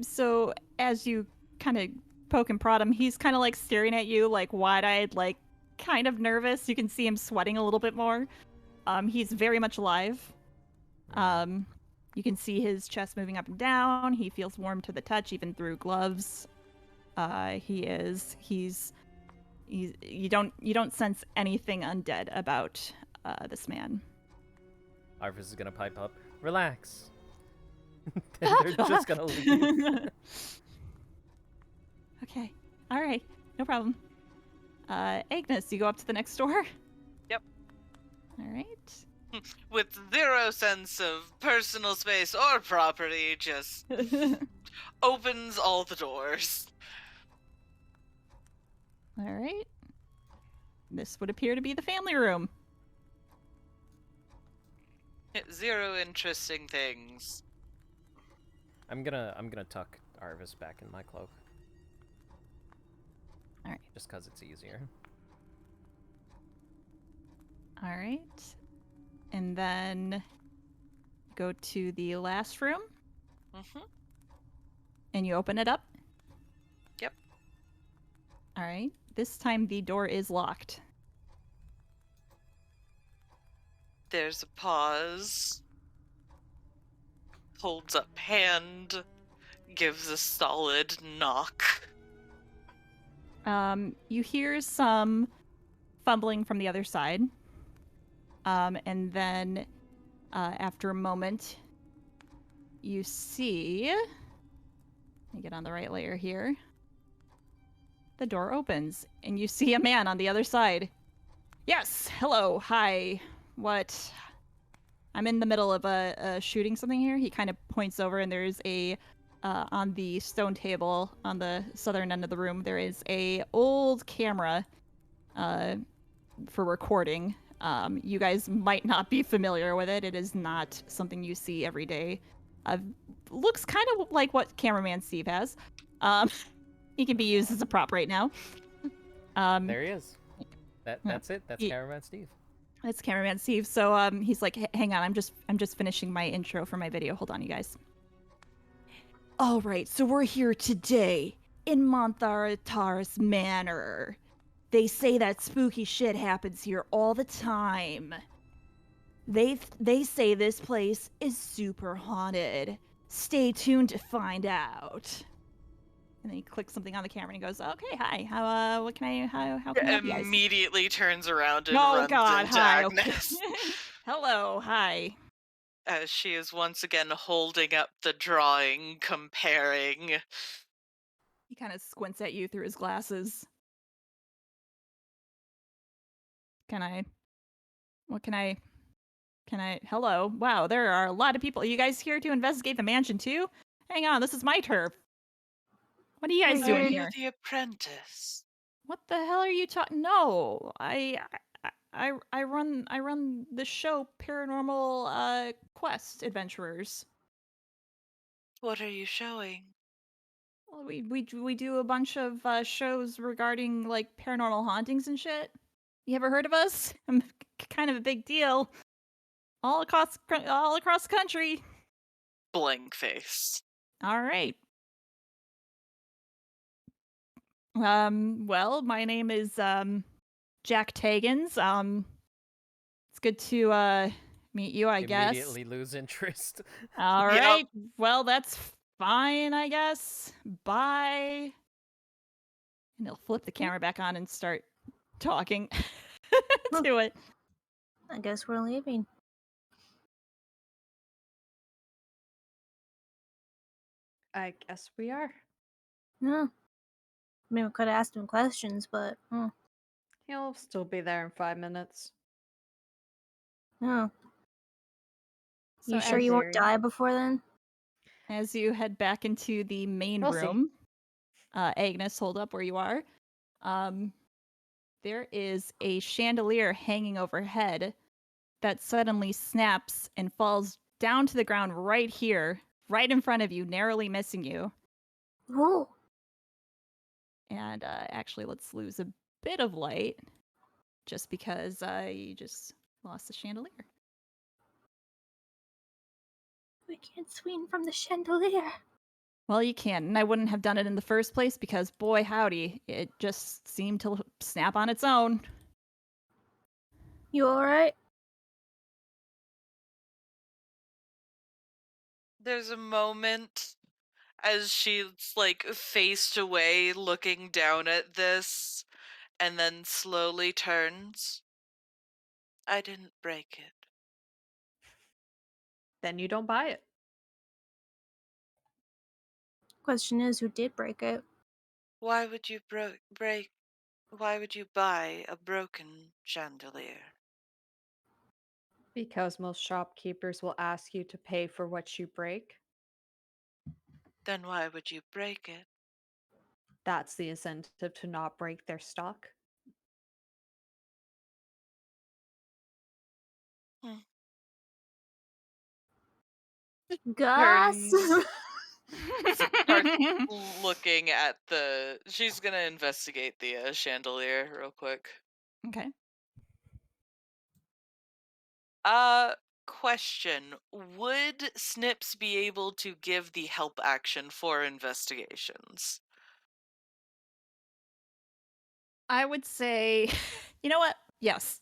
Speaker 1: so as you kind of poke and prod him, he's kind of like staring at you, like wide-eyed, like kind of nervous. You can see him sweating a little bit more. He's very much alive. You can see his chest moving up and down. He feels warm to the touch, even through gloves. He's you don't sense anything undead about this man.
Speaker 2: Arvis is gonna pipe up. Relax. And they're just gonna leave.
Speaker 1: Okay. All right. No problem. Agnes, you go up to the next door?
Speaker 5: Yep.
Speaker 1: All right.
Speaker 5: With zero sense of personal space or property, just opens all the doors.
Speaker 1: All right. This would appear to be the family room.
Speaker 5: Zero interesting things.
Speaker 2: I'm gonna tuck Arvis back in my cloak.
Speaker 1: All right.
Speaker 2: Just cause it's easier.
Speaker 1: All right. And then go to the last room.
Speaker 5: Mm-hmm.
Speaker 1: And you open it up.
Speaker 5: Yep.
Speaker 1: All right. This time the door is locked.
Speaker 5: There's a pause. Holds up hand. Gives a solid knock.
Speaker 1: You hear some fumbling from the other side. And then after a moment, you see... Let me get on the right layer here. The door opens, and you see a man on the other side. Yes. Hello. Hi. What? I'm in the middle of shooting something here. He kind of points over, and there's on the stone table on the southern end of the room, there is a old camera for recording. You guys might not be familiar with it. It is not something you see every day. Looks kind of like what cameraman Steve has. He can be used as a prop right now.
Speaker 2: There he is. That's it. That's Cameraman Steve.
Speaker 1: That's cameraman Steve. So he's like, hang on, I'm just finishing my intro for my video. Hold on, you guys. All right, so we're here today in Montharatar's manor. They say that spooky shit happens here all the time. They say this place is super haunted. Stay tuned to find out. And then he clicks something on the camera and he goes, "Okay, hi. How can I help you guys?"
Speaker 5: Immediately turns around and
Speaker 1: Oh
Speaker 5: runs
Speaker 1: God,
Speaker 5: into
Speaker 1: hi.
Speaker 5: Agnes.
Speaker 1: Okay. Hello, hi.
Speaker 5: As she is once again holding up the drawing, comparing.
Speaker 1: He kind of squints at you through his glasses. Hello. Wow, there are a lot of people. You guys here to investigate the mansion too? Hang on, this is my turf. What are you guys
Speaker 6: Are
Speaker 1: doing
Speaker 5: Are
Speaker 1: here?
Speaker 5: you the apprentice?
Speaker 1: What the hell are you talking? No, I run the show Paranormal Quest Adventurers.
Speaker 5: What are you showing?
Speaker 1: Well, we do a bunch of shows regarding like paranormal hauntings and shit. You ever heard of us? I'm kind of a big deal. All across the country.
Speaker 5: Blank face.
Speaker 1: All right. Well, my name is Jack Tagans. It's good to meet you, I guess.
Speaker 2: Immediately lose interest.
Speaker 1: All
Speaker 5: Yep.
Speaker 1: right. Well, that's fine, I guess. Bye. And he'll flip the camera back on and start talking to it.
Speaker 6: I guess we're leaving.
Speaker 3: I guess we are.
Speaker 6: Yeah. I mean, we could have asked him questions, but
Speaker 3: He'll still be there in 5 minutes.
Speaker 6: no.
Speaker 1: So
Speaker 6: You sure
Speaker 1: as-
Speaker 6: you won't
Speaker 3: Very.
Speaker 6: die before then?
Speaker 1: As you head back into the main
Speaker 3: We'll see.
Speaker 1: room, Agnes, hold up where you are. There is a chandelier hanging overhead that suddenly snaps and falls down to the ground right here, right in front of you, narrowly missing you.
Speaker 6: Whoa.
Speaker 1: And actually, let's lose a bit of light, just because you just lost the chandelier.
Speaker 6: We can't swing from the chandelier.
Speaker 1: Well, you can, and I wouldn't have done it in the first place because, boy, howdy, it just seemed to snap on its own.
Speaker 6: You alright?
Speaker 5: There's a moment as she's like faced away looking down at this and then slowly turns. I didn't break it.
Speaker 3: Then you don't buy it.
Speaker 6: Question is, who did break it?
Speaker 5: Why would you why would you buy a broken chandelier?
Speaker 3: Because most shopkeepers will ask you to pay for what you break.
Speaker 5: Then why would you break it?
Speaker 3: That's the incentive to not break their stock.
Speaker 6: Gus?
Speaker 5: Starts looking at the. She's gonna investigate the chandelier real quick.
Speaker 1: Okay.
Speaker 5: Question. Would Snips be able to give the help action for investigations?
Speaker 1: I would say, you know what? Yes.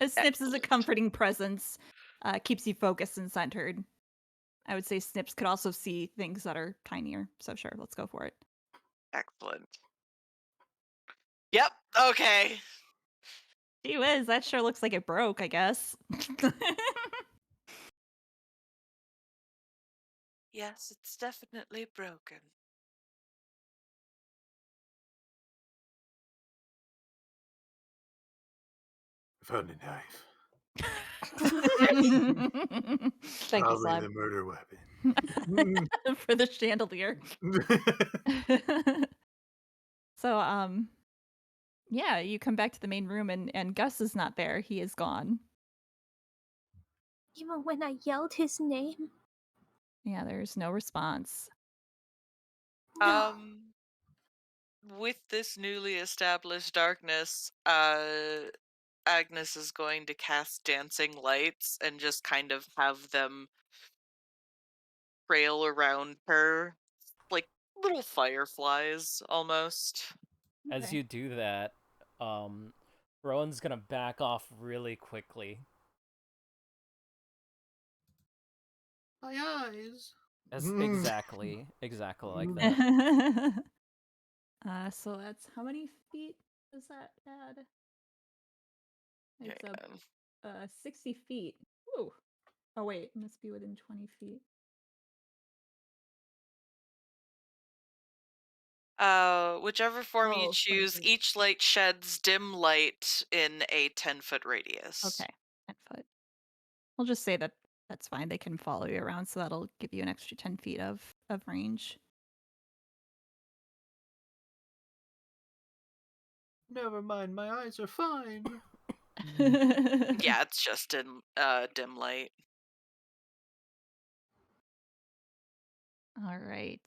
Speaker 1: Snips is a
Speaker 5: Excellent.
Speaker 1: comforting presence, keeps you focused and centered. I would say Snips could also see things that are tinier. So sure, let's go for it.
Speaker 5: Excellent. Yep, okay.
Speaker 1: Gee whiz, that sure looks like it broke, I guess.
Speaker 5: Yes, it's definitely broken.
Speaker 7: found a knife.
Speaker 3: Thank you,
Speaker 7: Probably
Speaker 3: Slime.
Speaker 7: the murder weapon.
Speaker 1: For the chandelier. So, yeah, you come back to the main room and Gus is not there. He is gone.
Speaker 6: Even when I yelled his name.
Speaker 1: Yeah, there's no response.
Speaker 6: No.
Speaker 5: With this newly established darkness, Agnes is going to cast dancing lights and just kind of have them trail around her like little fireflies almost.
Speaker 2: As
Speaker 1: Okay.
Speaker 2: you do that, Rowan's gonna back off really quickly.
Speaker 4: My eyes.
Speaker 2: Exactly like that.
Speaker 1: So that's how many feet does that add? It's
Speaker 5: Yeah.
Speaker 1: 60 feet. Ooh. Oh wait, it must be within 20 feet.
Speaker 5: Whichever form you
Speaker 1: Oh, 20
Speaker 5: choose,
Speaker 1: feet.
Speaker 5: each light sheds dim light in a 10-foot radius.
Speaker 1: Okay, 10 foot. We'll just say that that's fine. They can follow you around, so that'll give you an extra 10 feet of range.
Speaker 4: Never mind, my eyes are fine.
Speaker 5: Yeah, it's just dim light.
Speaker 1: All right.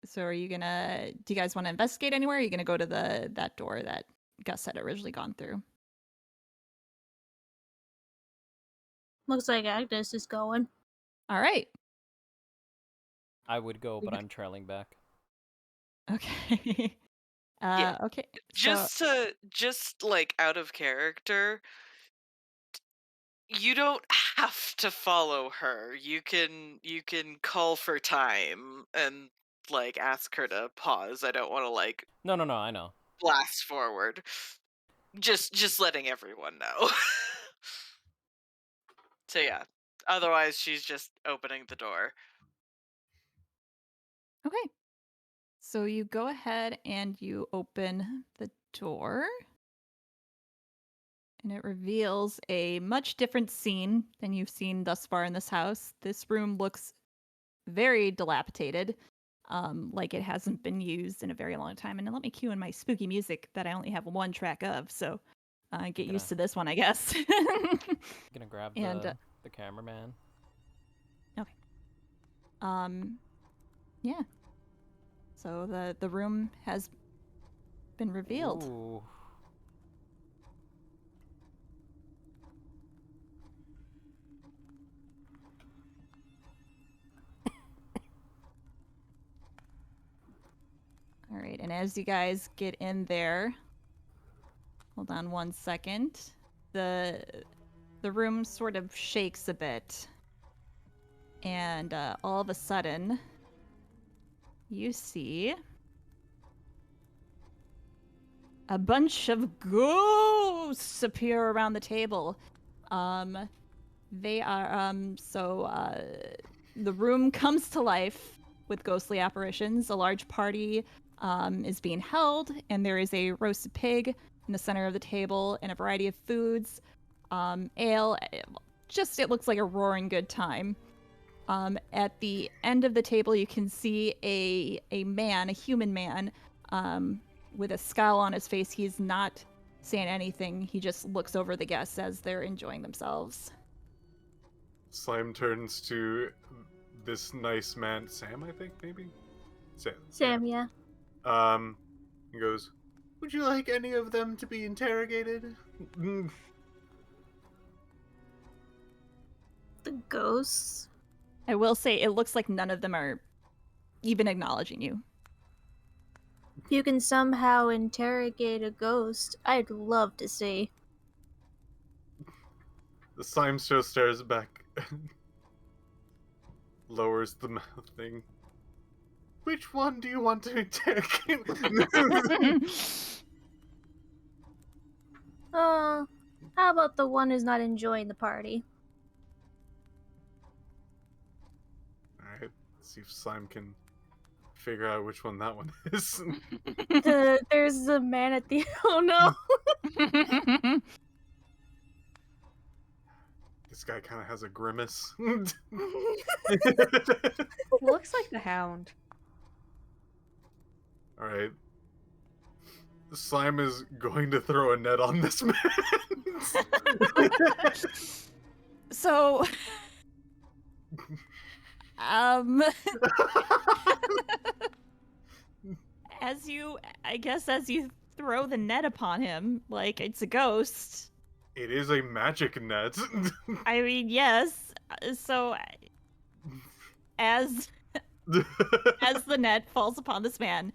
Speaker 1: So are you gonna? Do you guys want to investigate anywhere? Or are you gonna go to that door that Gus had originally gone through?
Speaker 6: Looks like Agnes is going.
Speaker 1: All right.
Speaker 2: I would go, but I'm trailing back.
Speaker 1: Okay.
Speaker 5: Yeah.
Speaker 1: Okay. So
Speaker 5: Just like out of character, you don't have to follow her. You can call for time and like ask her to pause. I don't want to like
Speaker 2: No, I know.
Speaker 5: blast forward. Just letting everyone know. So yeah. Otherwise she's just opening the door.
Speaker 1: okay. So you go ahead and you open the door. And it reveals a much different scene than you've seen thus far in this house. This room looks very dilapidated, like it hasn't been used in a very long time. And let me cue in my spooky music that I only have one track of, so get used to this one, I guess.
Speaker 2: Gonna grab
Speaker 1: and
Speaker 2: the cameraman.
Speaker 1: okay. Yeah. So the room has been revealed.
Speaker 2: Ooh.
Speaker 1: All right, and as you guys get in there, hold on one second. The room sort of shakes a bit, and all of a sudden, you see a bunch of ghosts appear around the table. They are the room comes to life with ghostly apparitions. A large party is being held, and there is a roasted pig in the center of the table and a variety of foods, ale. Just it looks like a roaring good time. At the end of the table, you can see a man, a human man, with a scowl on his face. He's not saying anything. He just looks over the guests as they're enjoying themselves.
Speaker 7: Slime turns to this nice man, Sam, I think, maybe?
Speaker 6: Sam, yeah.
Speaker 7: He goes,
Speaker 4: Would you like any of them to be interrogated?
Speaker 7: "Mm,
Speaker 6: The ghosts.
Speaker 1: I will say it looks like none of them are even acknowledging you.
Speaker 6: If you can somehow interrogate a ghost, I'd love to see.
Speaker 7: the slime still stares back. Lowers the mouth thing.
Speaker 4: Which one do you want to interrogate?
Speaker 6: How about the one who's not enjoying the party?
Speaker 7: Alright, see if Slime can figure out which one that one is.
Speaker 6: There's the man at the. Oh no!
Speaker 7: This guy kind of has a grimace.
Speaker 3: Looks like the Hound.
Speaker 7: All right. Slime is going to throw a net on this man.
Speaker 1: So, as you throw the net upon him, like it's a ghost.
Speaker 7: It is a magic net.
Speaker 1: I mean, yes. So, as the net falls upon this man,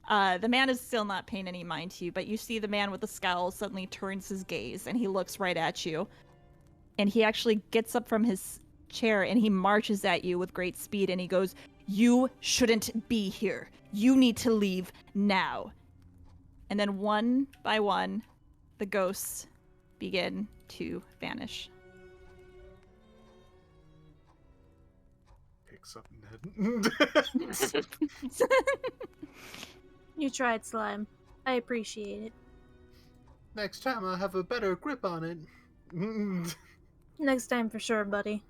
Speaker 1: the man is still not paying any mind to you, but you see the man with the scowl suddenly turns his gaze and he looks right at you. And he actually gets up from his chair and he marches at you with great speed and he goes, "You shouldn't be here. You need to leave now." And then one by one, the ghosts begin to vanish.
Speaker 7: Picks up Ned.
Speaker 6: You tried, Slime. I appreciate it.
Speaker 7: Next time I'll have a better grip on it.
Speaker 6: Next time for sure, buddy.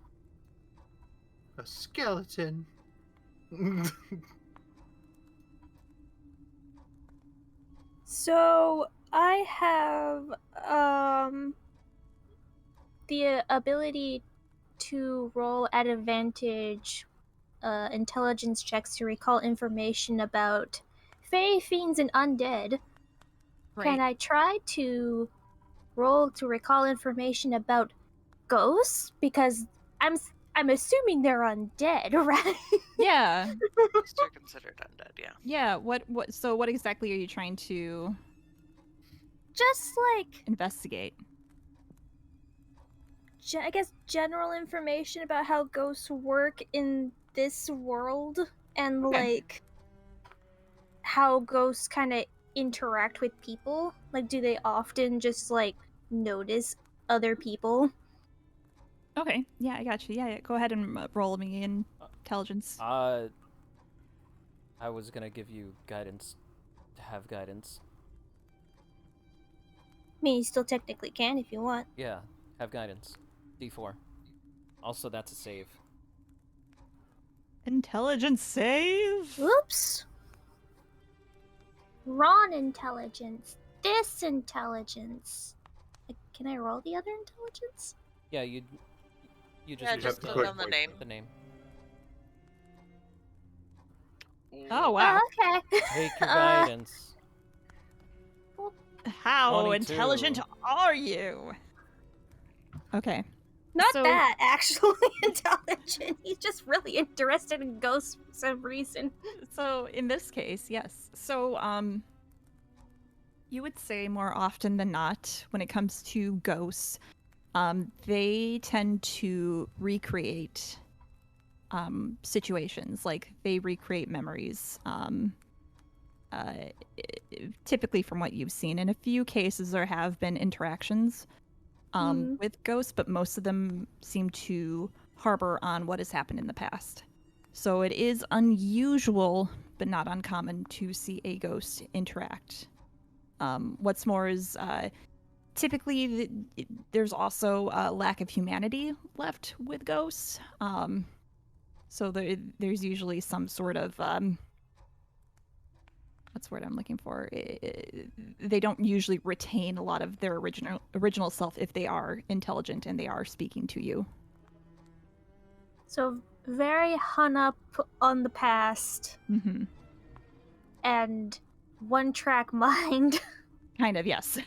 Speaker 7: A skeleton.
Speaker 6: So I have the ability to roll at advantage intelligence checks to recall information about fae, fiends, and undead.
Speaker 1: Right.
Speaker 6: Can I try to roll to recall information about ghosts? Because I'm assuming they're undead, right?
Speaker 1: Yeah.
Speaker 5: They're considered undead, yeah.
Speaker 1: Yeah. What exactly are you trying to
Speaker 6: Just like
Speaker 1: investigate?
Speaker 6: I guess general information about how ghosts work in this world and
Speaker 1: Okay.
Speaker 6: like how ghosts kind of interact with people. Like, do they often just like notice other people?
Speaker 1: Okay. Yeah, I got you. Yeah. Go ahead and roll me in intelligence.
Speaker 2: I was gonna give you guidance to have guidance.
Speaker 6: I mean, you still technically can if you want.
Speaker 2: Yeah, have guidance. D4. Also, that's a save.
Speaker 1: Intelligence save.
Speaker 6: Oops. Wrong intelligence. This intelligence. Can I roll the other intelligence?
Speaker 2: Yeah, you just
Speaker 5: Yeah,
Speaker 2: use
Speaker 5: just
Speaker 7: have to
Speaker 5: click
Speaker 7: put
Speaker 5: on the
Speaker 7: like
Speaker 5: name.
Speaker 2: the name.
Speaker 1: Oh wow.
Speaker 6: Oh, okay.
Speaker 2: Take your guidance.
Speaker 1: How
Speaker 2: 22.
Speaker 1: intelligent are you? Okay.
Speaker 6: Not
Speaker 1: So-
Speaker 6: that, actually intelligent. He's just really interested in ghosts for some reason.
Speaker 1: So in this case, yes. So you would say more often than not when it comes to ghosts, they tend to recreate situations, like they recreate memories. Typically from what you've seen. In a few cases there have been interactions with ghosts, but most of them seem to harbor on what has happened in the past. So it is unusual, but not uncommon, to see a ghost interact. What's more is typically there's also a lack of humanity left with ghosts. So there's usually some sort of what's the word I'm looking for? They don't usually retain a lot of their original self if they are intelligent and they are speaking to you.
Speaker 6: So very hung up on the past
Speaker 1: Mm-hmm.
Speaker 6: and one-track mind.
Speaker 1: Kind of, yes.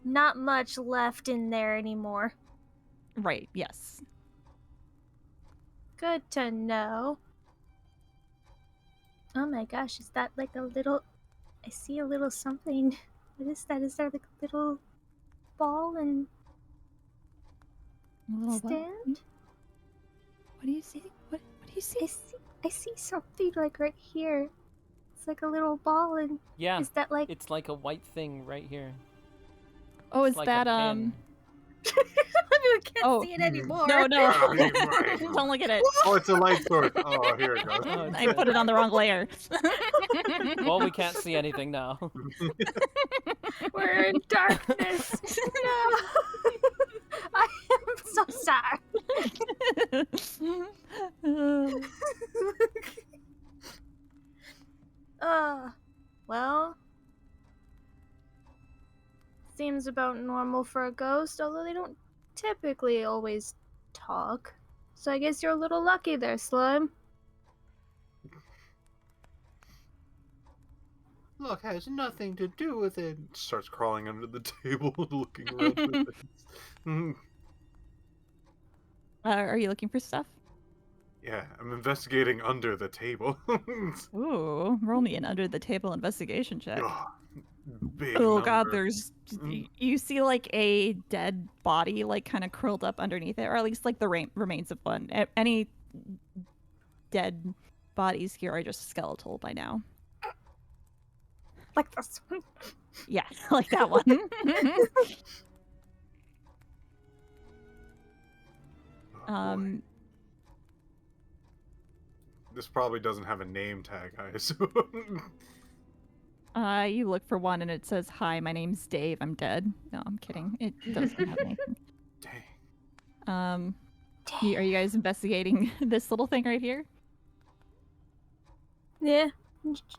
Speaker 6: Not much left in there anymore.
Speaker 1: Right, yes.
Speaker 6: Good to know. Oh my gosh, is that like a little... I see a little something. What is that? Is there like a little ball and
Speaker 1: A little
Speaker 6: stand?
Speaker 1: What do you see? What do you see?
Speaker 6: I see something like right here. It's like a little ball and
Speaker 2: Yeah,
Speaker 6: is that like...
Speaker 2: it's like a white thing right here.
Speaker 1: Oh, is
Speaker 2: It's like
Speaker 1: that
Speaker 2: a pin.
Speaker 6: I can't
Speaker 1: Oh,
Speaker 6: see it anymore.
Speaker 1: No.
Speaker 7: Oh, you're right.
Speaker 1: Don't look at it.
Speaker 7: Oh, it's a light source. Oh, here it goes.
Speaker 2: Oh,
Speaker 1: I put it on the wrong layer.
Speaker 2: Well, we can't see anything now.
Speaker 6: We're in darkness. No. I so sorry. Well, seems about normal for a ghost, although they don't typically always talk. So I guess you're a little lucky there, Slime.
Speaker 7: Look, has nothing to do with it. Starts crawling under the table, looking around for things. Mm,
Speaker 1: Are you looking for stuff?
Speaker 7: yeah, I'm investigating under the table.
Speaker 1: Ooh, roll me an under the table investigation check.
Speaker 7: Ugh, big
Speaker 1: Oh
Speaker 7: number.
Speaker 1: god, there's
Speaker 7: Mm.
Speaker 1: you see like a dead body like kind of curled up underneath it, or at least like the remains of one. Any dead bodies here are just skeletal by now.
Speaker 6: Like this one.
Speaker 1: Yeah, like that one.
Speaker 7: Oh, boy. This probably doesn't have a name tag, I assume.
Speaker 1: You look for one and it says, "Hi, my name's Dave. I'm dead." No, I'm kidding. It doesn't have anything.
Speaker 7: Dang.
Speaker 1: Are you guys investigating this little thing right here?
Speaker 6: Yeah.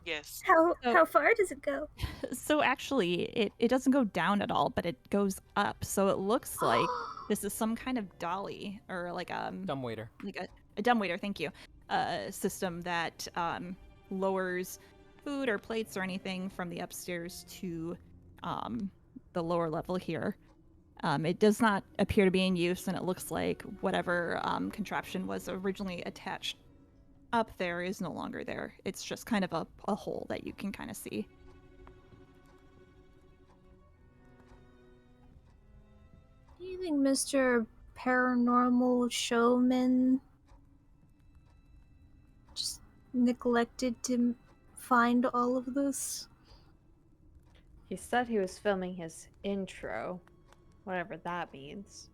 Speaker 5: Yes.
Speaker 6: How far does it go?
Speaker 1: So actually, it doesn't go down at all, but it goes up. So it looks like this is some kind of dolly or like
Speaker 2: Dumbwaiter.
Speaker 1: like a dumbwaiter. Thank you. System that lowers food or plates or anything from the upstairs to the lower level here. It does not appear to be in use, and it looks like whatever contraption was originally attached up there is no longer there. It's just kind of a hole that you can kind of see.
Speaker 6: Do you think Mr. Paranormal Showman just neglected to find all of this?
Speaker 3: He said he was filming his intro, whatever that means.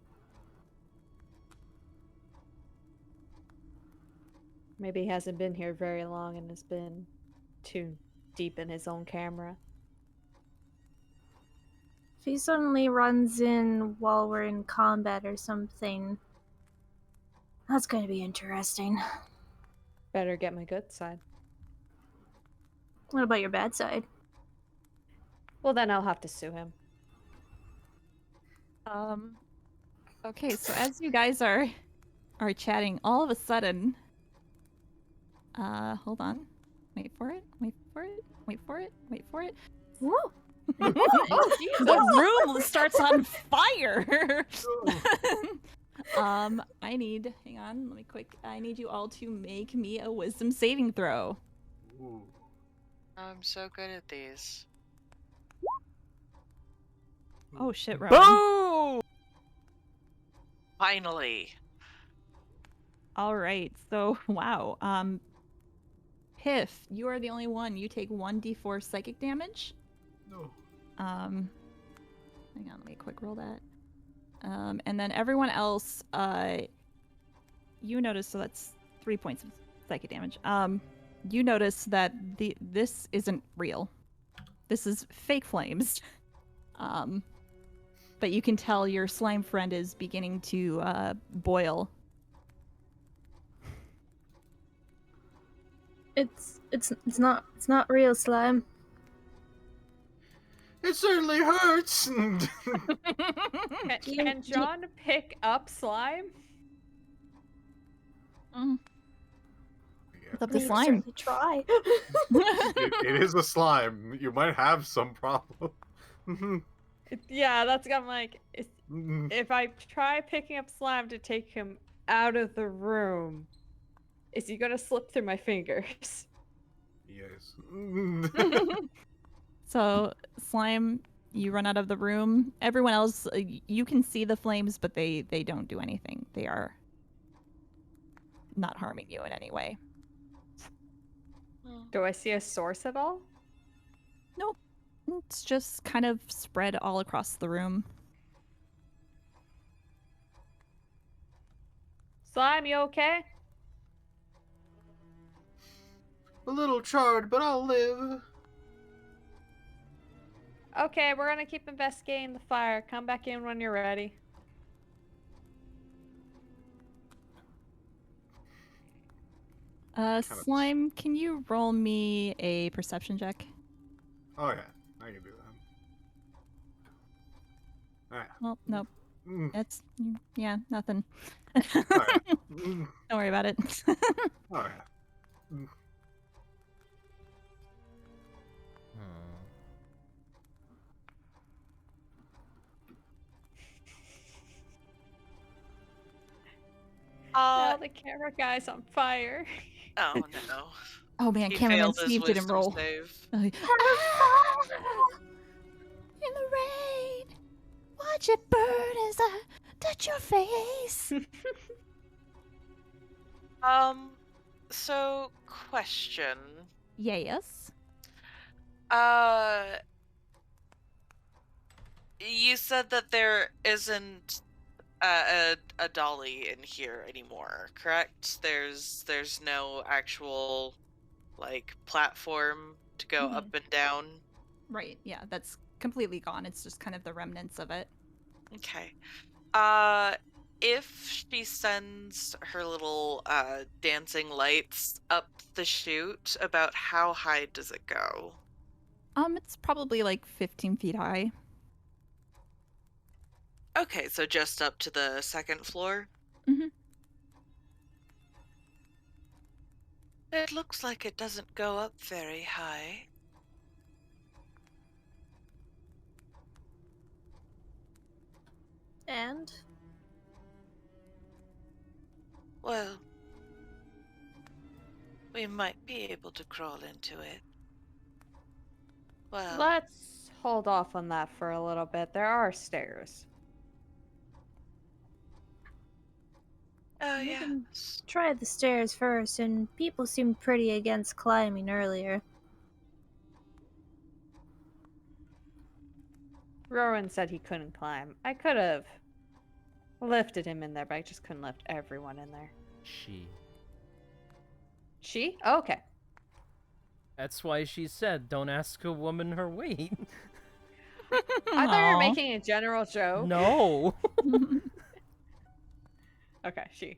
Speaker 3: Maybe he hasn't been here very long and has been too deep in his own camera.
Speaker 6: If he suddenly runs in while we're in combat or something, that's going to be interesting.
Speaker 3: Better get my good side.
Speaker 6: What about your bad side?
Speaker 3: Well, then I'll have to sue him.
Speaker 1: Okay, so as you guys are chatting, all of a sudden, hold on, wait for it.
Speaker 6: Woo!
Speaker 1: The room starts on fire. I need you all to make me a wisdom saving throw.
Speaker 7: Ooh.
Speaker 5: I'm so good at these.
Speaker 1: Oh shit, Rowan.
Speaker 2: Boom!
Speaker 5: Finally.
Speaker 1: All right, so wow. Piph, you are the only one. You take 1d4 psychic damage.
Speaker 7: No.
Speaker 1: Hang on, let me quick roll that. And then everyone else, you notice, so that's 3 points of psychic damage. You notice that this isn't real. This is fake flames. But you can tell your slime friend is beginning to boil.
Speaker 6: It's not real slime.
Speaker 7: It certainly hurts.
Speaker 3: Can John pick up slime?
Speaker 1: It's up to
Speaker 6: We
Speaker 1: slime.
Speaker 6: certainly try.
Speaker 7: it is a slime. You might have some problem.
Speaker 3: Yeah, that's I'm like,
Speaker 7: Mm.
Speaker 3: if I try picking up slime to take him out of the room, is he gonna slip through my fingers?
Speaker 7: Yes.
Speaker 1: So, slime, you run out of the room. Everyone else, you can see the flames, but they don't do anything. They are not harming you in any way.
Speaker 3: Do I see a source at all?
Speaker 1: Nope. It's just kind of spread all across the room.
Speaker 3: Slime, you okay?
Speaker 7: A little charred, but I'll live.
Speaker 3: Okay, we're gonna keep investigating the fire. Come back in when you're ready.
Speaker 1: Slime, can you roll me a perception check?
Speaker 7: Oh yeah, I can do that. Ah.
Speaker 1: Well, nope. That's yeah, nothing.
Speaker 7: Alright.
Speaker 1: Don't worry about it.
Speaker 7: Alright.
Speaker 3: Now the camera guy's on fire.
Speaker 5: Oh no.
Speaker 1: Oh man,
Speaker 5: He
Speaker 1: cameraman
Speaker 5: failed his
Speaker 1: Steve didn't
Speaker 5: wisdom
Speaker 1: roll.
Speaker 5: save.
Speaker 1: In the rain, watch it burn as I touch your face.
Speaker 5: So question.
Speaker 1: Yes.
Speaker 5: You said that there isn't a dolly in here anymore, correct? There's no actual like platform to go up and down.
Speaker 1: Right. Yeah, that's completely gone. It's just kind of the remnants of it.
Speaker 5: Okay. If she sends her little dancing lights up the chute, about how high does it go?
Speaker 1: It's probably like 15 feet high.
Speaker 5: Okay, so just up to the second floor?
Speaker 1: Mhm.
Speaker 5: It looks like it doesn't go up very high.
Speaker 6: And?
Speaker 5: Well, we might be able to crawl into it. Well,
Speaker 3: Let's hold off on that for a little bit. There are stairs.
Speaker 5: oh
Speaker 6: We
Speaker 5: yeah.
Speaker 6: can try the stairs first, and people seemed pretty against climbing earlier.
Speaker 3: Rowan said he couldn't climb. I could have lifted him in there, but I just couldn't lift everyone in there.
Speaker 2: She.
Speaker 3: She? Oh, okay.
Speaker 2: That's why she said, don't ask a woman her weight.
Speaker 3: I thought you were making a general joke.
Speaker 2: No.
Speaker 3: Okay, she.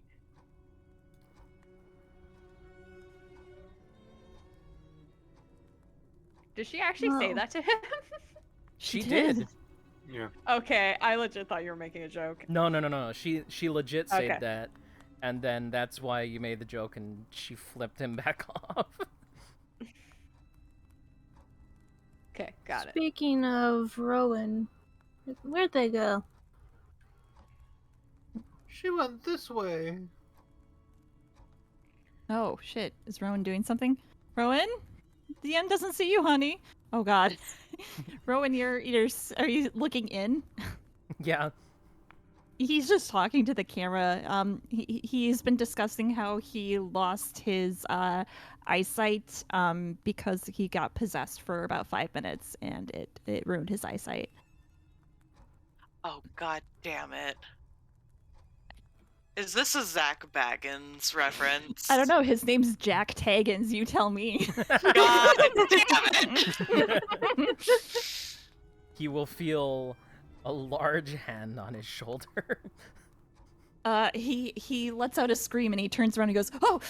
Speaker 3: Did she actually say
Speaker 6: No.
Speaker 3: that to him?
Speaker 2: She did.
Speaker 7: Yeah.
Speaker 3: Okay, I legit thought you were making a joke.
Speaker 2: No. She legit said
Speaker 3: Okay.
Speaker 2: that, and then that's why you made the joke, and she flipped him back off.
Speaker 3: Okay, got it.
Speaker 6: Speaking of Rowan, where'd they go?
Speaker 7: She went this way.
Speaker 1: Oh shit! Is Rowan doing something? Rowan, the end doesn't see you, honey. Oh god. Rowan, are you looking in?
Speaker 2: Yeah.
Speaker 1: He's just talking to the camera. He's been discussing how he lost his eyesight because he got possessed for about 5 minutes and it ruined his eyesight.
Speaker 5: Oh god damn it. Is this a Zach Baggins reference?
Speaker 1: I don't know. His name's Jack Taggins. You tell me.
Speaker 5: God damn it.
Speaker 2: He will feel a large hand on his shoulder.
Speaker 1: He lets out a scream and he turns around and goes, "Oh,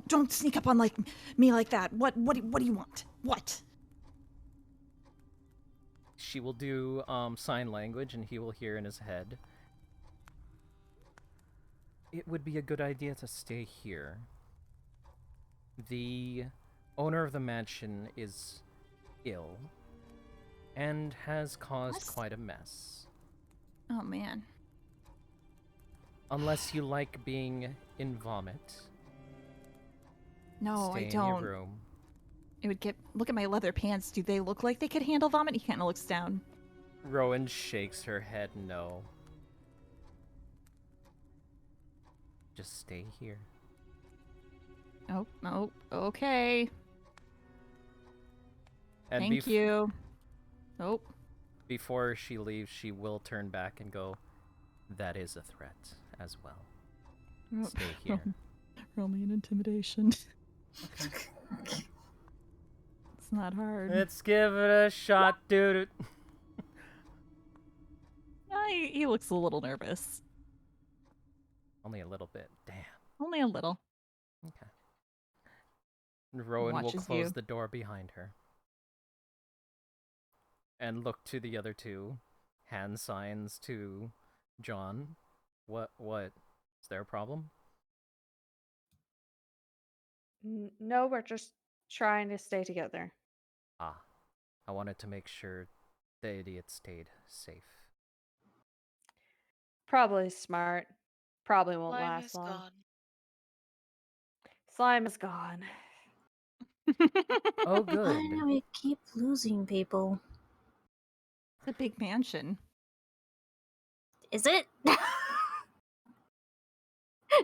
Speaker 1: don't sneak up on me like that. What do you want? What?"
Speaker 2: She will do sign language, and he will hear in his head. It would be a good idea to stay here. The owner of the mansion is ill and has caused quite a mess.
Speaker 1: Oh man.
Speaker 2: Unless you like being in vomit.
Speaker 1: No,
Speaker 2: stay
Speaker 1: I
Speaker 2: in
Speaker 1: don't.
Speaker 2: your room.
Speaker 1: It would look at my leather pants. Do they look like they could handle vomit? He kind of looks down.
Speaker 2: Rowan shakes her head no. Just stay here.
Speaker 1: Oh, okay.
Speaker 2: And
Speaker 1: Thank you. Oh.
Speaker 2: Before she leaves, she will turn back and go, that is a threat as well. Stay here.
Speaker 1: Roll me an intimidation. It's not hard.
Speaker 2: Let's give it a shot, dude.
Speaker 1: He looks a little nervous.
Speaker 2: Only a little bit. Damn.
Speaker 1: Only a little.
Speaker 2: Okay. Rowan will
Speaker 1: Watches
Speaker 2: close
Speaker 1: you.
Speaker 2: the door behind her and look to the other two, hand signs to John. What? Is there a problem?
Speaker 3: No, we're just trying to stay together.
Speaker 2: Ah, I wanted to make sure the idiot stayed safe.
Speaker 3: Probably smart. Probably won't
Speaker 5: Slime
Speaker 3: last
Speaker 5: is
Speaker 3: long.
Speaker 5: gone.
Speaker 3: Slime is gone.
Speaker 2: Oh,
Speaker 6: Why
Speaker 2: good.
Speaker 6: do we keep losing people?
Speaker 1: It's a big mansion.
Speaker 6: Is it?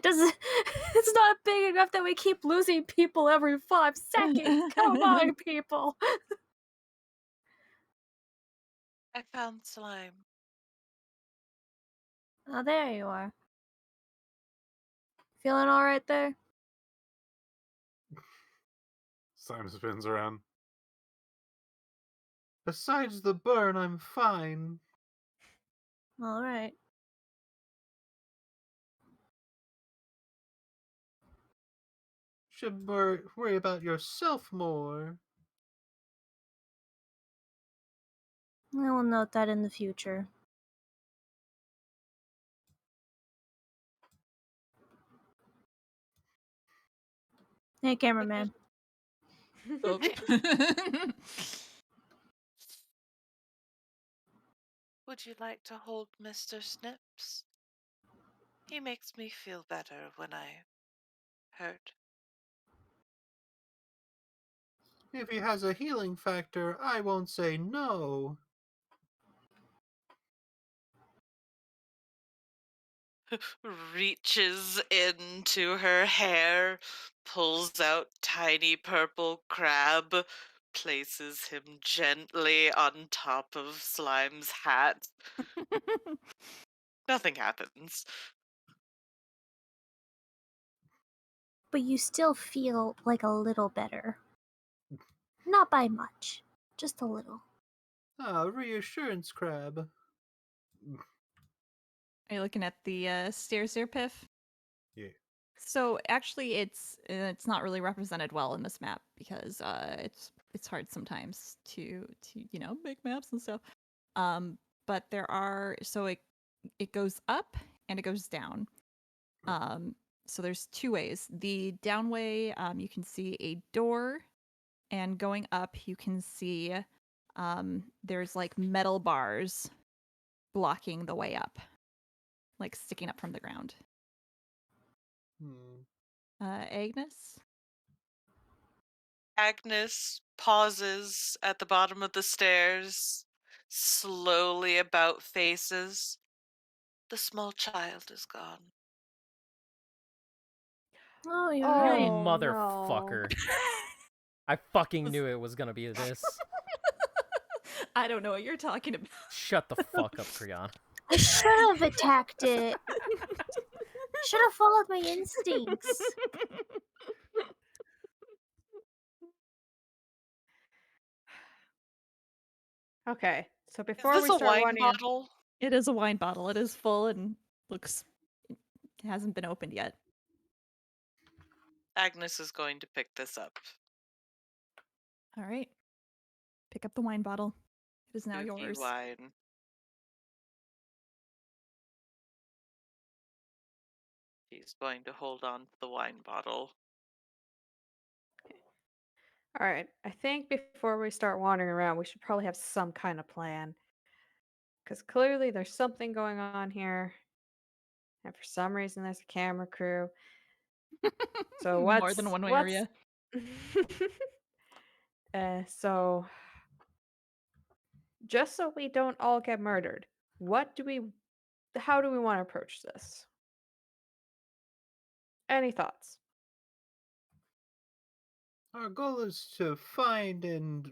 Speaker 6: It's not big enough that we keep losing people every 5 seconds. Come on, people.
Speaker 5: I found slime.
Speaker 6: Oh, there you are. Feeling all right there?
Speaker 7: Simon spins around. Besides the burn, I'm fine.
Speaker 6: All right.
Speaker 7: Should worry about yourself more.
Speaker 6: I will note that in the future. Hey, cameraman.
Speaker 1: Oh.
Speaker 5: Would you like to hold Mr. Snips? He makes me feel better when I hurt.
Speaker 7: If he has a healing factor, I won't say no.
Speaker 5: Reaches into her hair, pulls out tiny purple crab, places him gently on top of Slime's hat. Nothing happens.
Speaker 6: But you still feel like a little better. Not by much. Just a little.
Speaker 7: Ah, reassurance crab.
Speaker 1: Are you looking at the stairs there, Piph?
Speaker 7: Yeah.
Speaker 1: So actually, it's not really represented well in this map because it's hard sometimes to make maps and stuff. But there are it goes up and it goes down. So there's two ways. The down way, you can see a door, and going up, you can see there's like metal bars blocking the way up, like sticking up from the ground. Agnes?
Speaker 5: Agnes pauses at the bottom of the stairs, slowly about faces. The small child is gone.
Speaker 6: Oh, you're
Speaker 2: You
Speaker 6: right.
Speaker 3: Oh, no.
Speaker 2: motherfucker. I fucking knew it was gonna be this.
Speaker 1: I don't know what you're talking about.
Speaker 2: Shut the fuck up, Criana.
Speaker 6: I should have attacked it. Should have followed my instincts.
Speaker 3: Okay, so
Speaker 5: Is
Speaker 3: before
Speaker 5: this
Speaker 3: we
Speaker 5: a
Speaker 3: start
Speaker 5: wine
Speaker 3: wondering,
Speaker 5: bottle?
Speaker 1: It is a wine bottle. It is full and looks it hasn't been opened yet.
Speaker 5: Agnes is going to pick this up.
Speaker 1: All right. Pick up the wine bottle. It is now
Speaker 5: Spooky
Speaker 1: yours.
Speaker 5: wine. She's going to hold on to the wine bottle.
Speaker 3: all right, I think before we start wandering around, we should probably have some kind of plan. Because clearly there's something going on here. And for some reason, there's a camera crew. So
Speaker 1: More than one area.
Speaker 3: So just so we don't all get murdered, how do we want to approach this? Any thoughts?
Speaker 7: Our goal is to find and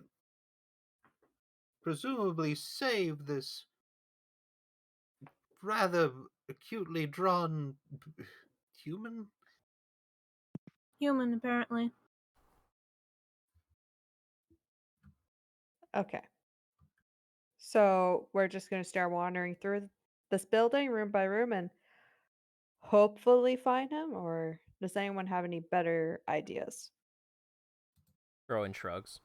Speaker 7: presumably save this rather acutely drawn human.
Speaker 6: Human, apparently.
Speaker 3: Okay. So we're just going to start wandering through this building room by room and hopefully find him, or Does anyone have any better ideas?
Speaker 2: Rowan shrugs.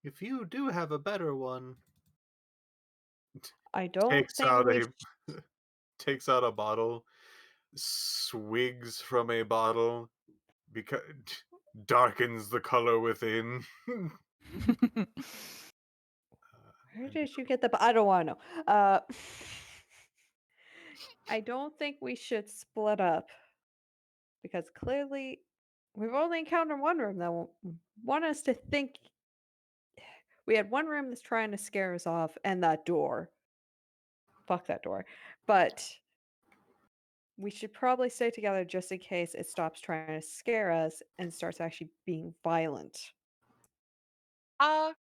Speaker 7: If you do have a better one,
Speaker 3: I don't
Speaker 7: takes
Speaker 3: think
Speaker 7: out
Speaker 3: we.
Speaker 7: takes out a bottle, swigs from a bottle, because darkens the color within.
Speaker 3: Where did you get the? I don't want to know. I don't think we should split up because clearly we've only encountered one room that want us to think. We had one room that's trying to scare us off, and that door. Fuck that door. But we should probably stay together just in case it stops trying to scare us and starts actually being violent.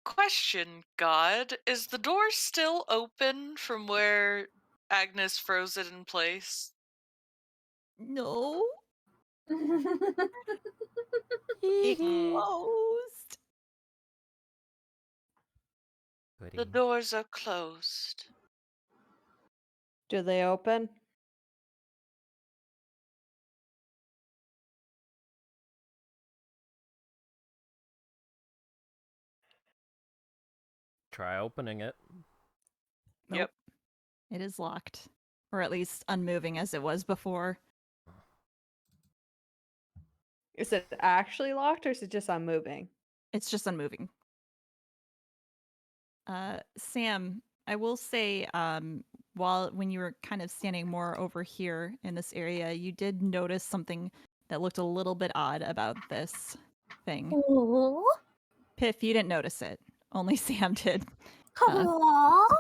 Speaker 5: Question, God. Is the door still open from where Agnes froze it in place?
Speaker 1: No,
Speaker 6: Oh,
Speaker 1: it
Speaker 5: Hmm.
Speaker 1: closed.
Speaker 5: The
Speaker 2: Goody.
Speaker 5: doors are closed.
Speaker 3: Do they open?
Speaker 2: Try opening it.
Speaker 1: Nope.
Speaker 5: Yep.
Speaker 1: It is locked. Or at least unmoving as it was before.
Speaker 3: Is it actually locked or is it just unmoving?
Speaker 1: It's just unmoving. Sam, I will say, when you were kind of standing more over here in this area, you did notice something that looked a little bit odd about this thing. Piph, you didn't notice it. Only Sam did.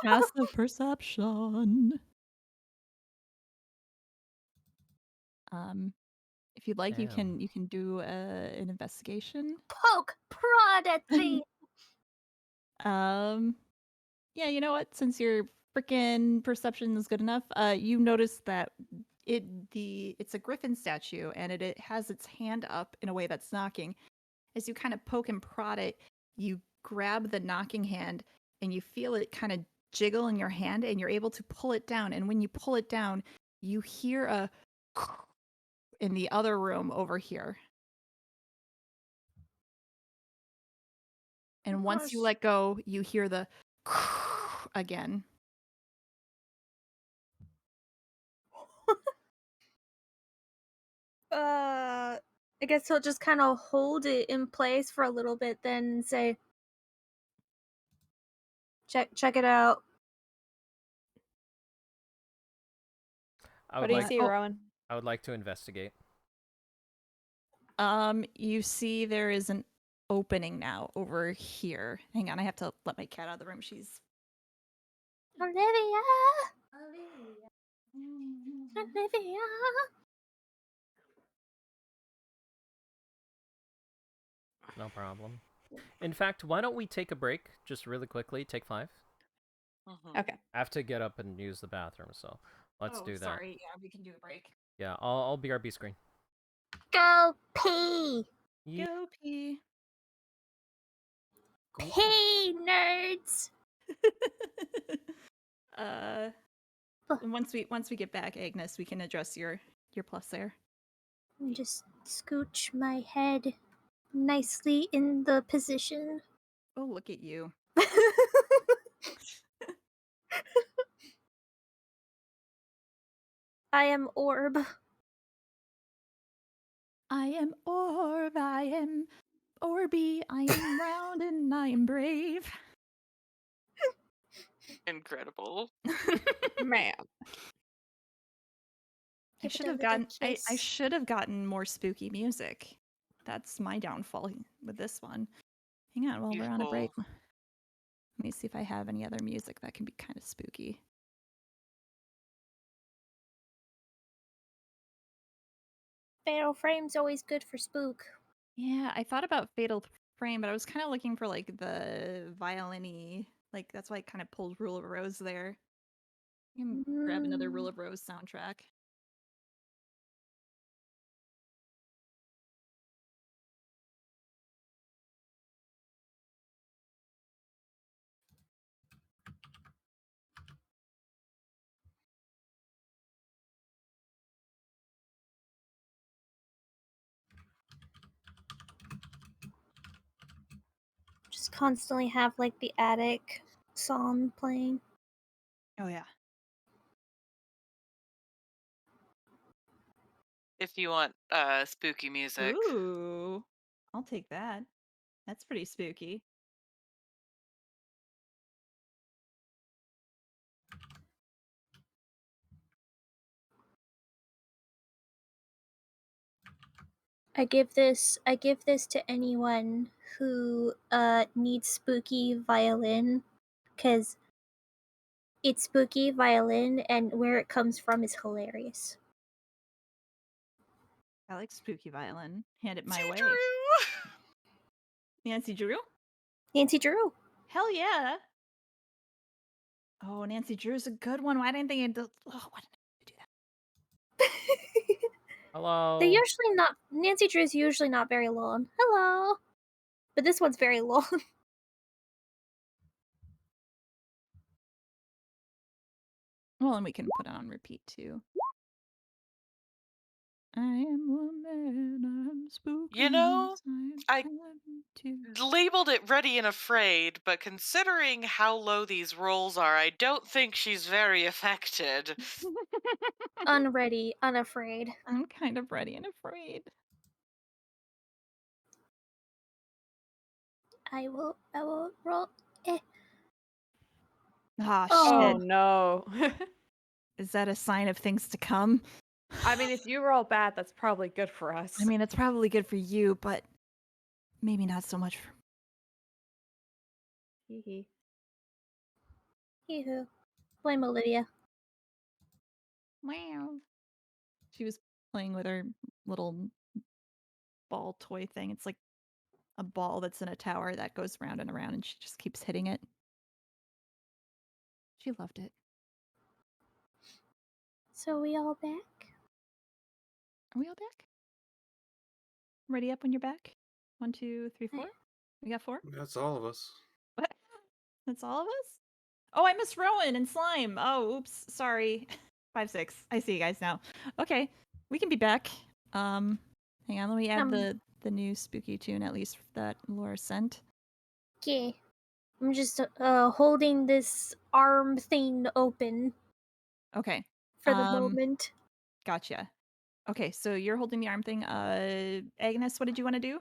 Speaker 1: Passive perception. If you'd like, you
Speaker 2: Damn.
Speaker 1: can do an investigation.
Speaker 6: Poke, prod at things.
Speaker 1: Yeah, you know what? Since your freaking perception is good enough, you notice that it's a griffin statue and it has its hand up in a way that's knocking. As you kind of poke and prod it, you grab the knocking hand and you feel it kind of jiggle in your hand and you're able to pull it down. And when you pull it down, you hear a in the other room over here. And once you let go, you hear the again.
Speaker 6: I guess he'll just kind of hold it in place for a little bit, then say, "Check it out."
Speaker 2: I
Speaker 3: What
Speaker 2: would
Speaker 3: do you
Speaker 2: like
Speaker 3: see, Rowan?
Speaker 2: I would like to investigate.
Speaker 1: You see there is an opening now over here. Hang on, I have to let my cat out of the room. She's
Speaker 6: Olivia.
Speaker 2: No problem. In fact, why don't we take a break just really quickly? Take 5.
Speaker 5: Mhm.
Speaker 3: Okay.
Speaker 2: I have to get up and use the bathroom, so let's do that.
Speaker 1: Sorry, yeah, we can do a break.
Speaker 2: Yeah, I'll BRB screen.
Speaker 6: Go pee.
Speaker 1: Go pee.
Speaker 6: Pee, nerds.
Speaker 1: Once we get back, Agnes, we can address your plus there.
Speaker 6: And just scooch my head nicely in the position.
Speaker 1: Oh, look at you.
Speaker 6: I am Orb.
Speaker 1: I am Orb, I am Orby, I am round and I am brave.
Speaker 5: Incredible.
Speaker 3: Man.
Speaker 1: I should have gotten more spooky music. That's my downfall with this one. Hang on while we're on a break.
Speaker 5: Beautiful.
Speaker 1: Let me see if I have any other music that can be kind of spooky.
Speaker 6: Fatal Frame's always good for spook.
Speaker 1: Yeah, I thought about Fatal Frame, but I was kind of looking for like the violin-y, like that's why I kind of pulled Rule of Rose there. You can grab another Rule of Rose soundtrack.
Speaker 6: just constantly have like the attic song playing.
Speaker 1: Oh yeah.
Speaker 5: If you want spooky music.
Speaker 1: Ooh, I'll take that. That's pretty spooky.
Speaker 6: I give this to anyone who needs spooky violin, because it's spooky violin and where it comes from is hilarious.
Speaker 1: I like spooky violin. Hand it my
Speaker 5: See,
Speaker 1: way.
Speaker 5: Drew!
Speaker 1: Nancy Drew?
Speaker 6: Nancy Drew.
Speaker 1: Hell yeah. Oh, Nancy Drew's a good one. Why didn't they do why didn't they do that?
Speaker 2: Hello.
Speaker 6: They're usually not. Nancy Drew's usually not very long. Hello. But this one's very long.
Speaker 1: Well, and we can put it on repeat too. I am a man, I'm spooky.
Speaker 5: You know, I
Speaker 1: too.
Speaker 5: labeled it ready and afraid, but considering how low these rolls are, I don't think she's very affected.
Speaker 6: Unready, unafraid.
Speaker 1: I'm kind of ready and afraid.
Speaker 6: I will roll.
Speaker 1: Ah,
Speaker 3: Oh
Speaker 1: shit.
Speaker 3: no.
Speaker 1: Is that a sign of things to come?
Speaker 3: I mean, if you roll bad, that's probably good for us.
Speaker 1: I mean, it's probably good for you, but maybe not so much for
Speaker 3: Hee
Speaker 6: Yoo-hoo. Blame Olivia.
Speaker 1: Wow. She was playing with her little ball toy thing. It's like a ball that's in a tower that goes round and around, and she just keeps hitting it. She loved it.
Speaker 6: So we all back?
Speaker 1: Are we all back? Ready up when you're back? 1, 2, 3, 4. We got 4?
Speaker 7: That's all of us.
Speaker 1: What? That's all of us? Oh, I missed Rowan and Slime. Oh, oops. Sorry. 5, 6. I see you guys now. Okay. We can be back. Hang on. Let me add the new spooky tune, at least that Laura sent.
Speaker 6: Okay. I'm just holding this arm thing open
Speaker 1: Okay.
Speaker 6: for the moment.
Speaker 1: Gotcha. Okay, so you're holding the arm thing. Agnes, what did you want to do?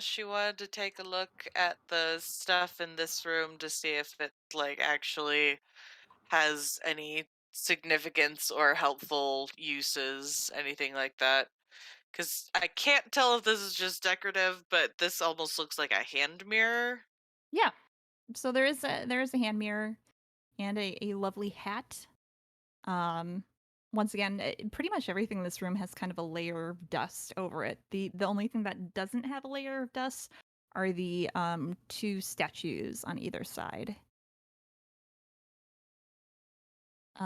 Speaker 5: She wanted to take a look at the stuff in this room to see if it, like, actually has any significance or helpful uses, anything like that. Because I can't tell if this is just decorative, but this almost looks like a hand mirror.
Speaker 1: Yeah. So there is a hand mirror and a lovely hat. Once again, pretty much everything in this room has kind of a layer of dust over it. The only thing that doesn't have a layer of dust are the 2 statues on either side.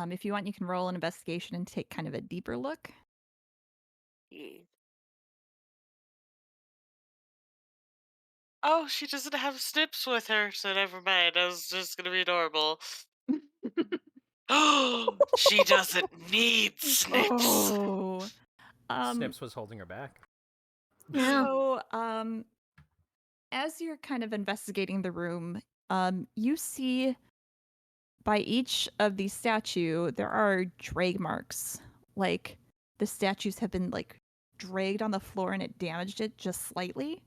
Speaker 1: If you want, you can roll an investigation and take kind of a deeper look.
Speaker 5: Yeah. Oh, she doesn't have Snips with her, so never mind. I was just gonna be normal. Oh, she doesn't need Snips.
Speaker 1: Oh.
Speaker 2: Snips was holding her back.
Speaker 6: Yeah.
Speaker 1: So, as you're kind of investigating the room, you see by each of these statue there are drag marks. Like the statues have been like dragged on the floor and it damaged it just slightly.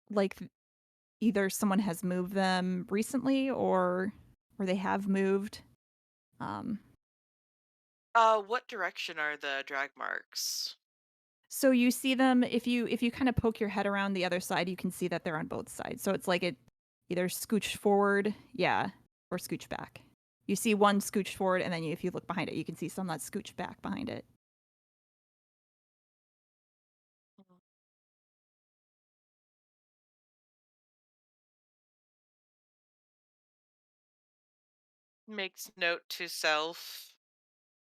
Speaker 1: Like either someone has moved them recently or they have moved.
Speaker 5: What direction are the drag marks?
Speaker 1: So you see them if you kind of poke your head around the other side, you can see that they're on both sides. So it's like it either scooched forward, yeah, or scooched back. You see one scooched forward, and then if you look behind it, you can see some that scooched back behind it.
Speaker 5: Makes note to self.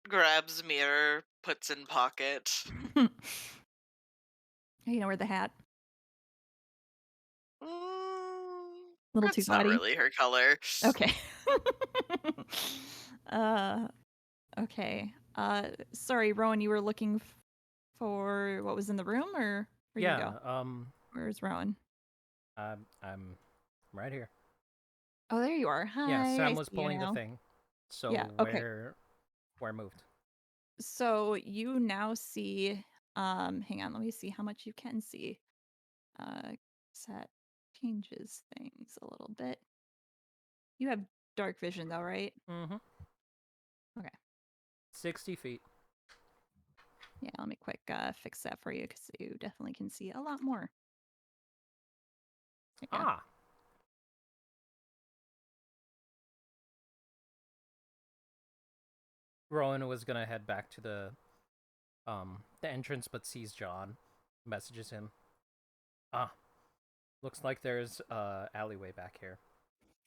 Speaker 5: Grabs mirror, puts in pocket.
Speaker 1: You know where the hat? Little too
Speaker 5: That's not
Speaker 1: gaudy.
Speaker 5: really her color.
Speaker 1: Okay. Okay. Sorry, Rowan, you were looking for what was in the room, or where you go? Where's Rowan?
Speaker 2: I'm right here.
Speaker 1: Oh, there you are. Hi.
Speaker 2: Yeah, Sam
Speaker 1: I
Speaker 2: was
Speaker 1: see you
Speaker 2: pulling the
Speaker 1: now.
Speaker 2: thing. So
Speaker 1: Yeah, okay.
Speaker 2: where moved?
Speaker 1: So you now see, hang on, let me see how much you can see. That changes things a little bit. You have dark vision though, right?
Speaker 2: Mm-hmm.
Speaker 1: Okay.
Speaker 2: 60 feet.
Speaker 1: Yeah, let me quick fix that for you because you definitely can see a lot more. There you go.
Speaker 2: Ah. Rowan was gonna head back to the entrance, but sees John, messages him. Ah, looks like there's alleyway back here.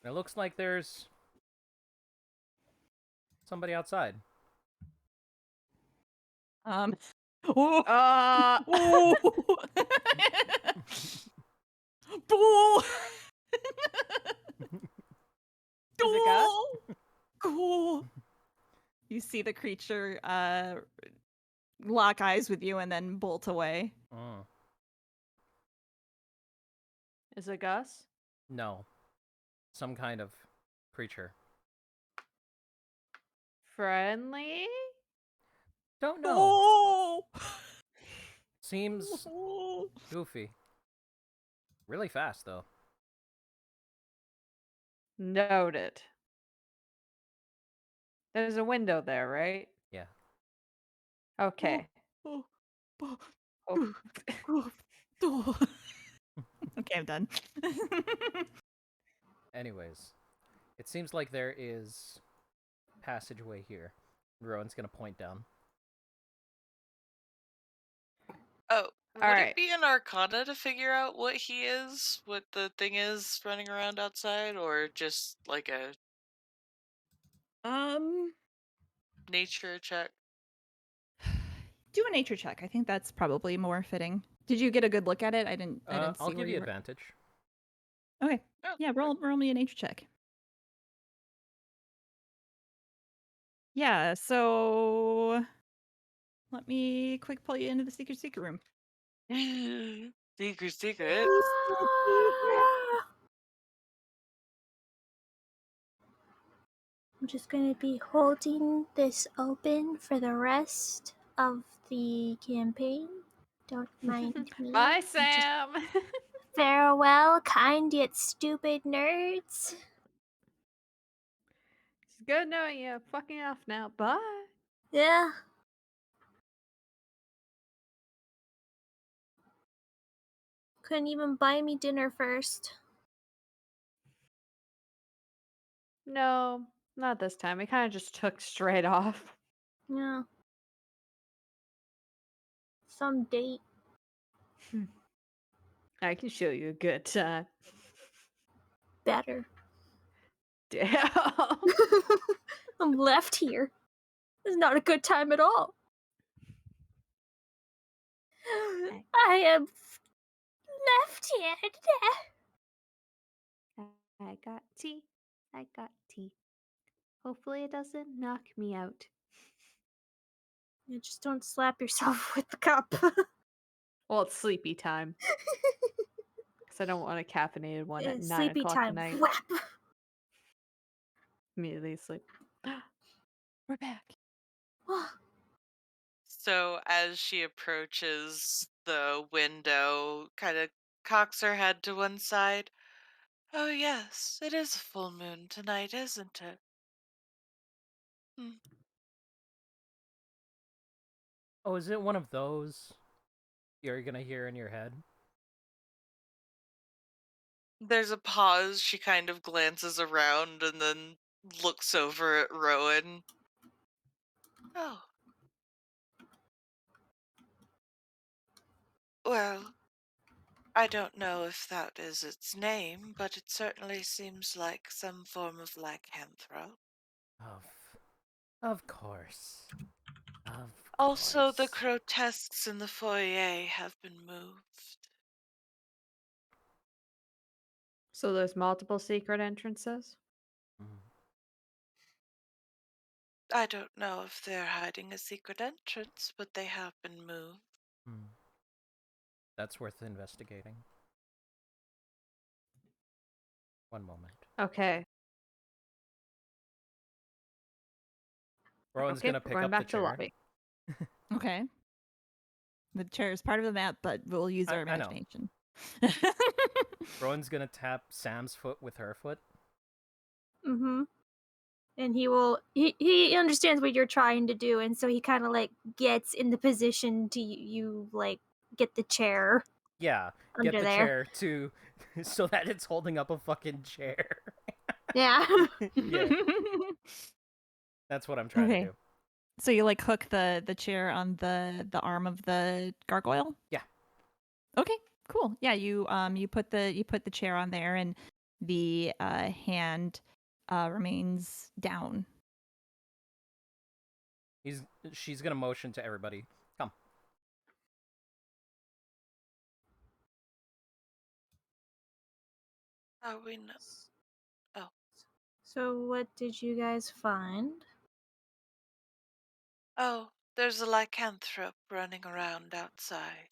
Speaker 2: And it looks like there's somebody outside.
Speaker 1: Oh,
Speaker 3: Uh,
Speaker 1: Bull!
Speaker 3: Is it Gus?
Speaker 1: Cool. You see the creature lock eyes with you and then bolt away.
Speaker 2: Oh.
Speaker 3: Is it Gus?
Speaker 2: No. Some kind of creature.
Speaker 3: Friendly?
Speaker 2: Don't know.
Speaker 1: Oh!
Speaker 2: Seems goofy. Really fast, though.
Speaker 3: Noted. There's a window there, right?
Speaker 2: Yeah.
Speaker 3: Okay.
Speaker 1: Oh.
Speaker 3: Oh.
Speaker 1: Okay, I'm done.
Speaker 2: Anyways, it seems like there is passageway here. Rowan's gonna point down.
Speaker 5: Oh, would
Speaker 3: Alright.
Speaker 5: it be an arcana to figure out what he is, what the thing is running around outside, or just like a nature check?
Speaker 1: Do a nature check. I think that's probably more fitting. Did you get a good look at it? I didn't see
Speaker 2: I'll
Speaker 1: where
Speaker 2: give you
Speaker 1: you were.
Speaker 2: advantage.
Speaker 1: Okay.
Speaker 5: Oh,
Speaker 1: Yeah, roll me a nature check. Yeah, so let me quick pull you into the secret room.
Speaker 5: secret.
Speaker 6: I'm just going to be holding this open for the rest of the campaign. Don't mind me.
Speaker 3: Bye,
Speaker 6: I'm just-
Speaker 3: Sam.
Speaker 6: Farewell, kind yet stupid nerds.
Speaker 3: It's good knowing you. Fucking off now. Bye.
Speaker 6: Yeah. Couldn't even buy me dinner first.
Speaker 3: No, not this time. It kind of just took straight off.
Speaker 6: Yeah. Some date.
Speaker 3: I can show you a good time.
Speaker 6: Better.
Speaker 3: Damn.
Speaker 6: I'm left here. It's not a good time at all. I am left here.
Speaker 3: I got tea. I got tea. Hopefully it doesn't knock me out.
Speaker 6: You just don't slap yourself with the cup.
Speaker 3: Well, it's sleepy time. Because I don't want a caffeinated one at 9
Speaker 6: Sleepy
Speaker 3: o'clock
Speaker 6: time.
Speaker 3: at night.
Speaker 6: Whap.
Speaker 3: Immediately sleep.
Speaker 1: We're back.
Speaker 5: So as she approaches the window, kind of cocks her head to one side. Oh yes, it is a full moon tonight, isn't it?
Speaker 2: Oh, is it one of those you're gonna hear in your head?
Speaker 5: There's a pause. She kind of glances around and then looks over at Rowan. Oh. Well, I don't know if that is its name, but it certainly seems like some form of lycanthrope.
Speaker 2: Of course.
Speaker 5: Also, the
Speaker 2: course.
Speaker 5: grotesques in the foyer have been moved.
Speaker 3: So there's multiple secret entrances?
Speaker 5: I don't know if they're hiding a secret entrance, but they have been moved.
Speaker 2: That's worth investigating. One moment.
Speaker 3: Okay.
Speaker 2: Rowan's
Speaker 3: Okay,
Speaker 2: gonna
Speaker 3: we're
Speaker 2: pick
Speaker 3: going
Speaker 2: up
Speaker 3: back
Speaker 2: the
Speaker 3: to
Speaker 2: chair.
Speaker 3: lobby.
Speaker 1: Okay. The chair is part of the map, but we'll use our
Speaker 2: I know.
Speaker 1: imagination.
Speaker 2: Rowan's gonna tap Sam's foot with her foot.
Speaker 6: Mm-hmm. And he understands what you're trying to do, and so he kind of like gets in the position to you like get the chair
Speaker 2: Yeah,
Speaker 6: under
Speaker 2: get the
Speaker 6: there.
Speaker 2: chair to so that it's holding up a fucking chair.
Speaker 6: Yeah.
Speaker 2: Yeah, that's what I'm trying to
Speaker 1: Okay.
Speaker 2: do.
Speaker 1: So you like hook the chair on the arm of the gargoyle?
Speaker 2: Yeah.
Speaker 1: Okay, cool. Yeah, you put the chair on there, and the hand remains down.
Speaker 2: She's gonna motion to everybody. Come.
Speaker 5: Oh, we know. Oh.
Speaker 6: So what did you guys find?
Speaker 5: Oh, there's a lycanthrope running around outside.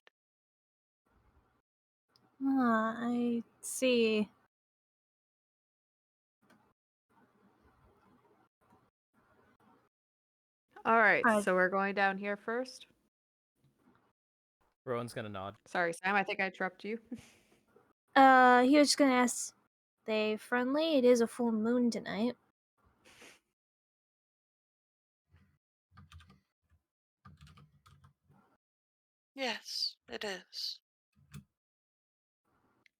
Speaker 6: Ah, I see.
Speaker 3: All right,
Speaker 6: Right.
Speaker 3: so we're going down here first.
Speaker 2: Rowan's gonna nod.
Speaker 3: Sorry, Sam, I think I interrupted you.
Speaker 6: He was just gonna ask, they friendly? It is a full moon tonight.
Speaker 5: Yes, it is.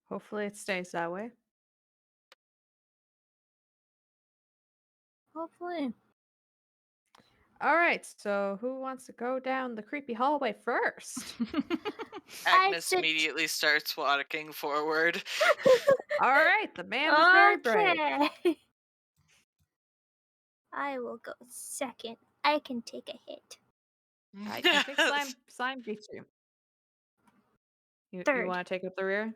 Speaker 3: Hopefully it stays that way.
Speaker 6: Hopefully.
Speaker 3: All right, so who wants to go down the creepy hallway first?
Speaker 5: Agnes
Speaker 6: said-
Speaker 5: immediately starts walking forward.
Speaker 3: All right, the man is very brave.
Speaker 6: Okay. I will go second. I can take a hit.
Speaker 3: I can take slime beats you. You
Speaker 6: Third.
Speaker 3: want to take up the rear,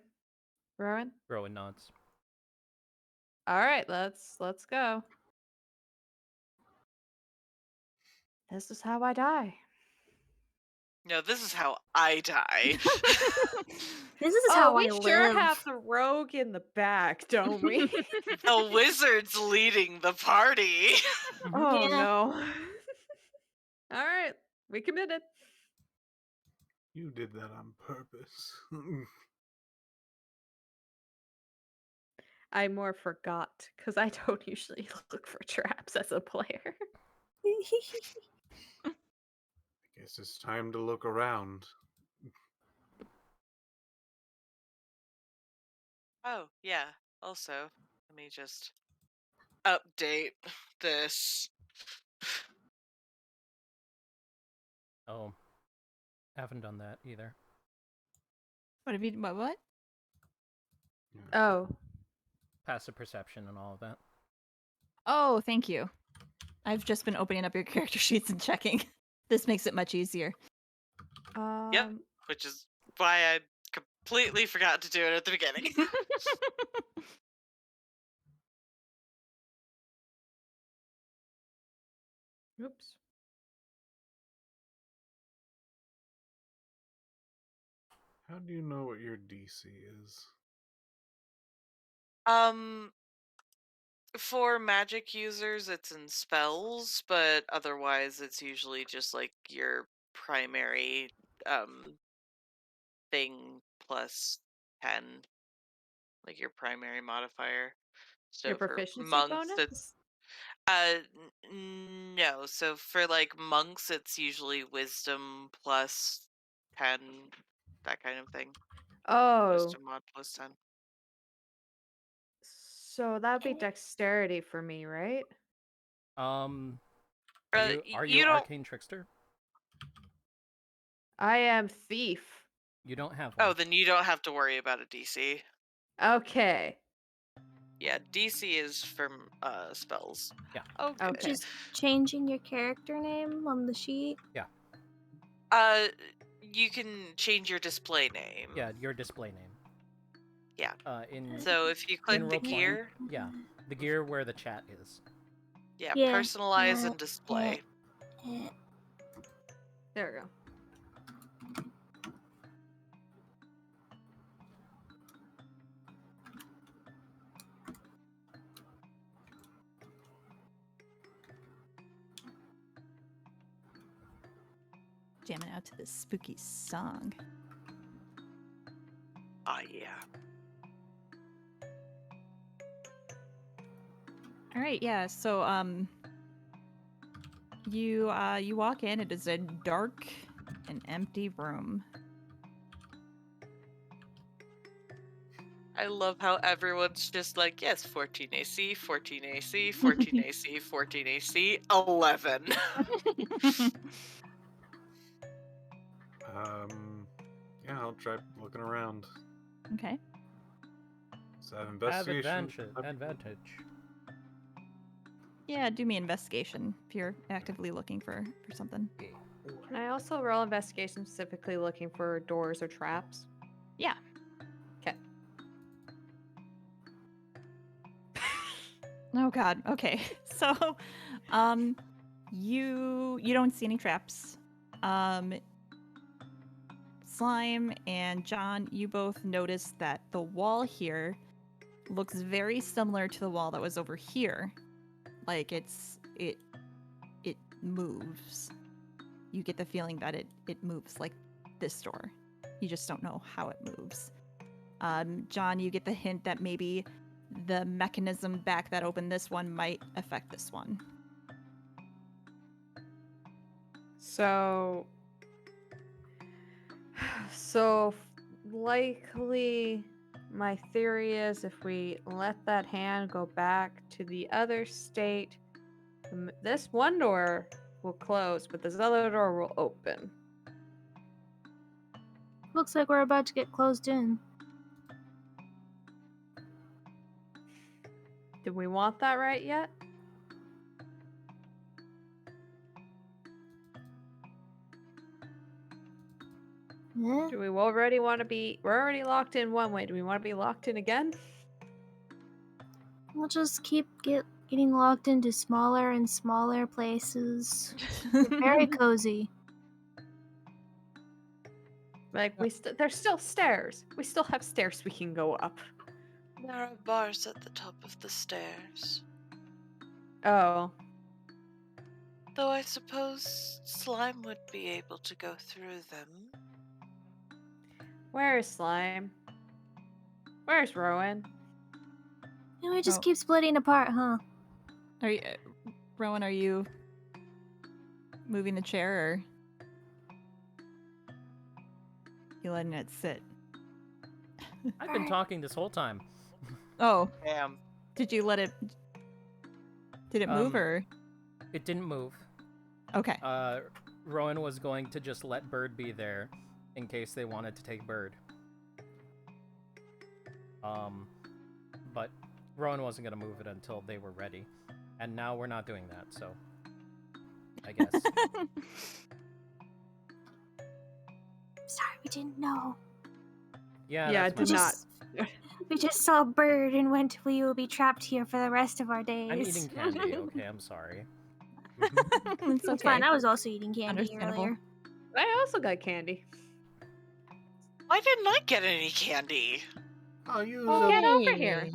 Speaker 3: Rowan?
Speaker 2: Rowan nods.
Speaker 3: All right, let's go. This is how I die.
Speaker 5: No, this is how I die.
Speaker 6: This is how
Speaker 3: we
Speaker 6: I live.
Speaker 3: sure have the rogue in the back, don't we?
Speaker 5: The wizard's leading the party.
Speaker 3: Oh
Speaker 6: Yeah.
Speaker 3: no. All right, we committed.
Speaker 7: You did that on purpose.
Speaker 3: I more forgot because I don't usually look for traps as a player.
Speaker 7: I guess it's time to look around.
Speaker 5: Oh, yeah. Also, let me just update this.
Speaker 2: Oh, haven't done that either.
Speaker 1: What have you? What?
Speaker 3: Oh.
Speaker 2: Passive perception and all of that.
Speaker 1: Oh, thank you. I've just been opening up your character sheets and checking. This makes it much easier.
Speaker 5: Yep, which is why I completely forgot to do it at the beginning.
Speaker 3: Oops.
Speaker 7: How do you know what your DC is?
Speaker 5: For magic users, it's in spells, but otherwise, it's usually just like your primary thing plus 10, like your primary modifier. So
Speaker 3: Your
Speaker 5: for
Speaker 3: proficiency
Speaker 5: monks,
Speaker 3: bonus?
Speaker 5: it's no. So for like monks, it's usually wisdom plus 10, that kind of thing.
Speaker 3: Oh.
Speaker 5: Wisdom mod plus 10.
Speaker 3: So that'd be dexterity for me, right?
Speaker 2: Are
Speaker 5: You
Speaker 2: you
Speaker 5: don't.
Speaker 2: arcane trickster?
Speaker 3: I am thief.
Speaker 2: You don't have one.
Speaker 5: Oh, then you don't have to worry about a DC.
Speaker 3: Okay.
Speaker 5: Yeah, DC is from spells.
Speaker 2: Yeah.
Speaker 5: Okay.
Speaker 3: Okay.
Speaker 6: Just changing your character name on the sheet.
Speaker 2: Yeah.
Speaker 5: You can change your display name.
Speaker 2: Yeah, your display name.
Speaker 5: Yeah.
Speaker 2: In
Speaker 5: So if you click the
Speaker 2: role-playing,
Speaker 5: gear,
Speaker 2: yeah, the gear where the chat is.
Speaker 5: yeah,
Speaker 6: Yeah,
Speaker 5: personalize and display.
Speaker 3: There we go.
Speaker 1: jamming out to this spooky song.
Speaker 5: Ah, yeah.
Speaker 1: All right, yeah. So you walk in. It is a dark and empty room.
Speaker 5: I love how everyone's just like, yes, 14 AC, 14 AC, 14 AC, 14 AC, 11.
Speaker 7: Yeah, I'll try looking around.
Speaker 1: Okay.
Speaker 7: Is that
Speaker 2: Have
Speaker 7: investigation?
Speaker 2: advantage.
Speaker 1: Yeah, do me investigation if you're actively looking for something.
Speaker 3: Can I also roll investigation specifically looking for doors or traps?
Speaker 1: Yeah.
Speaker 3: Okay.
Speaker 1: Oh God. Okay. So, you don't see any traps. Slime and John, you both notice that the wall here looks very similar to the wall that was over here. Like it moves. You get the feeling that it moves like this door. You just don't know how it moves. John, you get the hint that maybe the mechanism back that opened this one might affect this one.
Speaker 3: So likely my theory is if we let that hand go back to the other state, this one door will close, but this other door will open.
Speaker 6: Looks like we're about to get closed in.
Speaker 3: Do we want that right yet?
Speaker 6: Eh?
Speaker 3: Do we already want to be... We're already locked in one way. Do we want to be locked in again?
Speaker 6: We'll just keep getting locked into smaller and smaller places. Very cozy.
Speaker 3: Like, there's still stairs. We still have stairs we can go up.
Speaker 5: There are bars at the top of the stairs.
Speaker 3: Oh.
Speaker 5: Though I suppose Slime would be able to go through them.
Speaker 3: Where is Slime? Where's Rowan?
Speaker 6: And we just
Speaker 1: Oh.
Speaker 6: keep splitting apart, huh?
Speaker 1: Are you, Rowan? Are you moving the chair, or you letting it sit?
Speaker 2: I've been talking this whole time.
Speaker 1: Oh,
Speaker 5: Damn.
Speaker 1: did you let it? Did it move, or?
Speaker 2: It didn't move.
Speaker 1: Okay.
Speaker 2: Rowan was going to just let Bird be there in case they wanted to take Bird. But Rowan wasn't gonna move it until they were ready. And now we're not doing that, so I guess.
Speaker 6: Sorry, we didn't know.
Speaker 2: Yeah,
Speaker 3: Yeah, I
Speaker 2: that's
Speaker 3: did
Speaker 2: my
Speaker 3: not.
Speaker 2: bad.
Speaker 6: We just saw Bird and went, we will be trapped here for the rest of our days.
Speaker 2: I'm eating candy, okay, I'm sorry.
Speaker 1: It's
Speaker 6: It's fine,
Speaker 1: okay.
Speaker 6: I was also eating candy
Speaker 1: Understandable.
Speaker 6: earlier.
Speaker 3: I also got candy.
Speaker 5: Why didn't I get any candy?
Speaker 7: I'll use
Speaker 3: Well, get over here.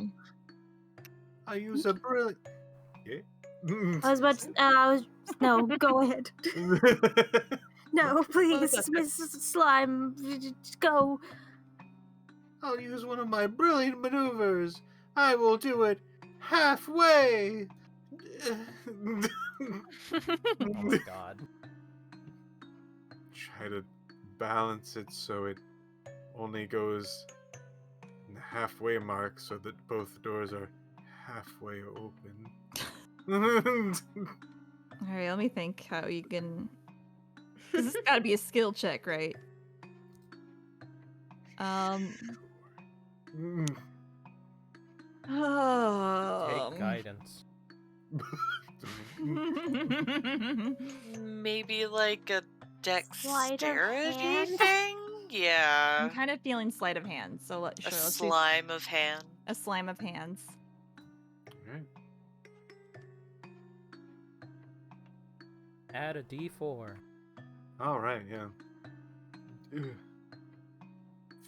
Speaker 7: a brilliant. Yeah.
Speaker 6: I was about to, no, go ahead. No, please,
Speaker 3: that's
Speaker 6: Miss Slime, go.
Speaker 7: I'll use one of my brilliant maneuvers. I will do it halfway.
Speaker 2: Oh god.
Speaker 7: Try to balance it so it only goes in the halfway mark so that both doors are halfway open.
Speaker 1: All right, let me think how you can. Because this has got to be a skill check, right? Oh.
Speaker 2: Take guidance.
Speaker 5: Maybe like a
Speaker 6: Sleight of
Speaker 5: dexterity
Speaker 6: hand?
Speaker 5: thing?
Speaker 1: I'm
Speaker 5: Yeah.
Speaker 1: kind of feeling sleight of hand, so
Speaker 5: A
Speaker 1: let's do
Speaker 5: slime of hand.
Speaker 1: a slime of hands.
Speaker 7: Alright.
Speaker 2: Add a d4.
Speaker 7: All right, yeah. Ugh.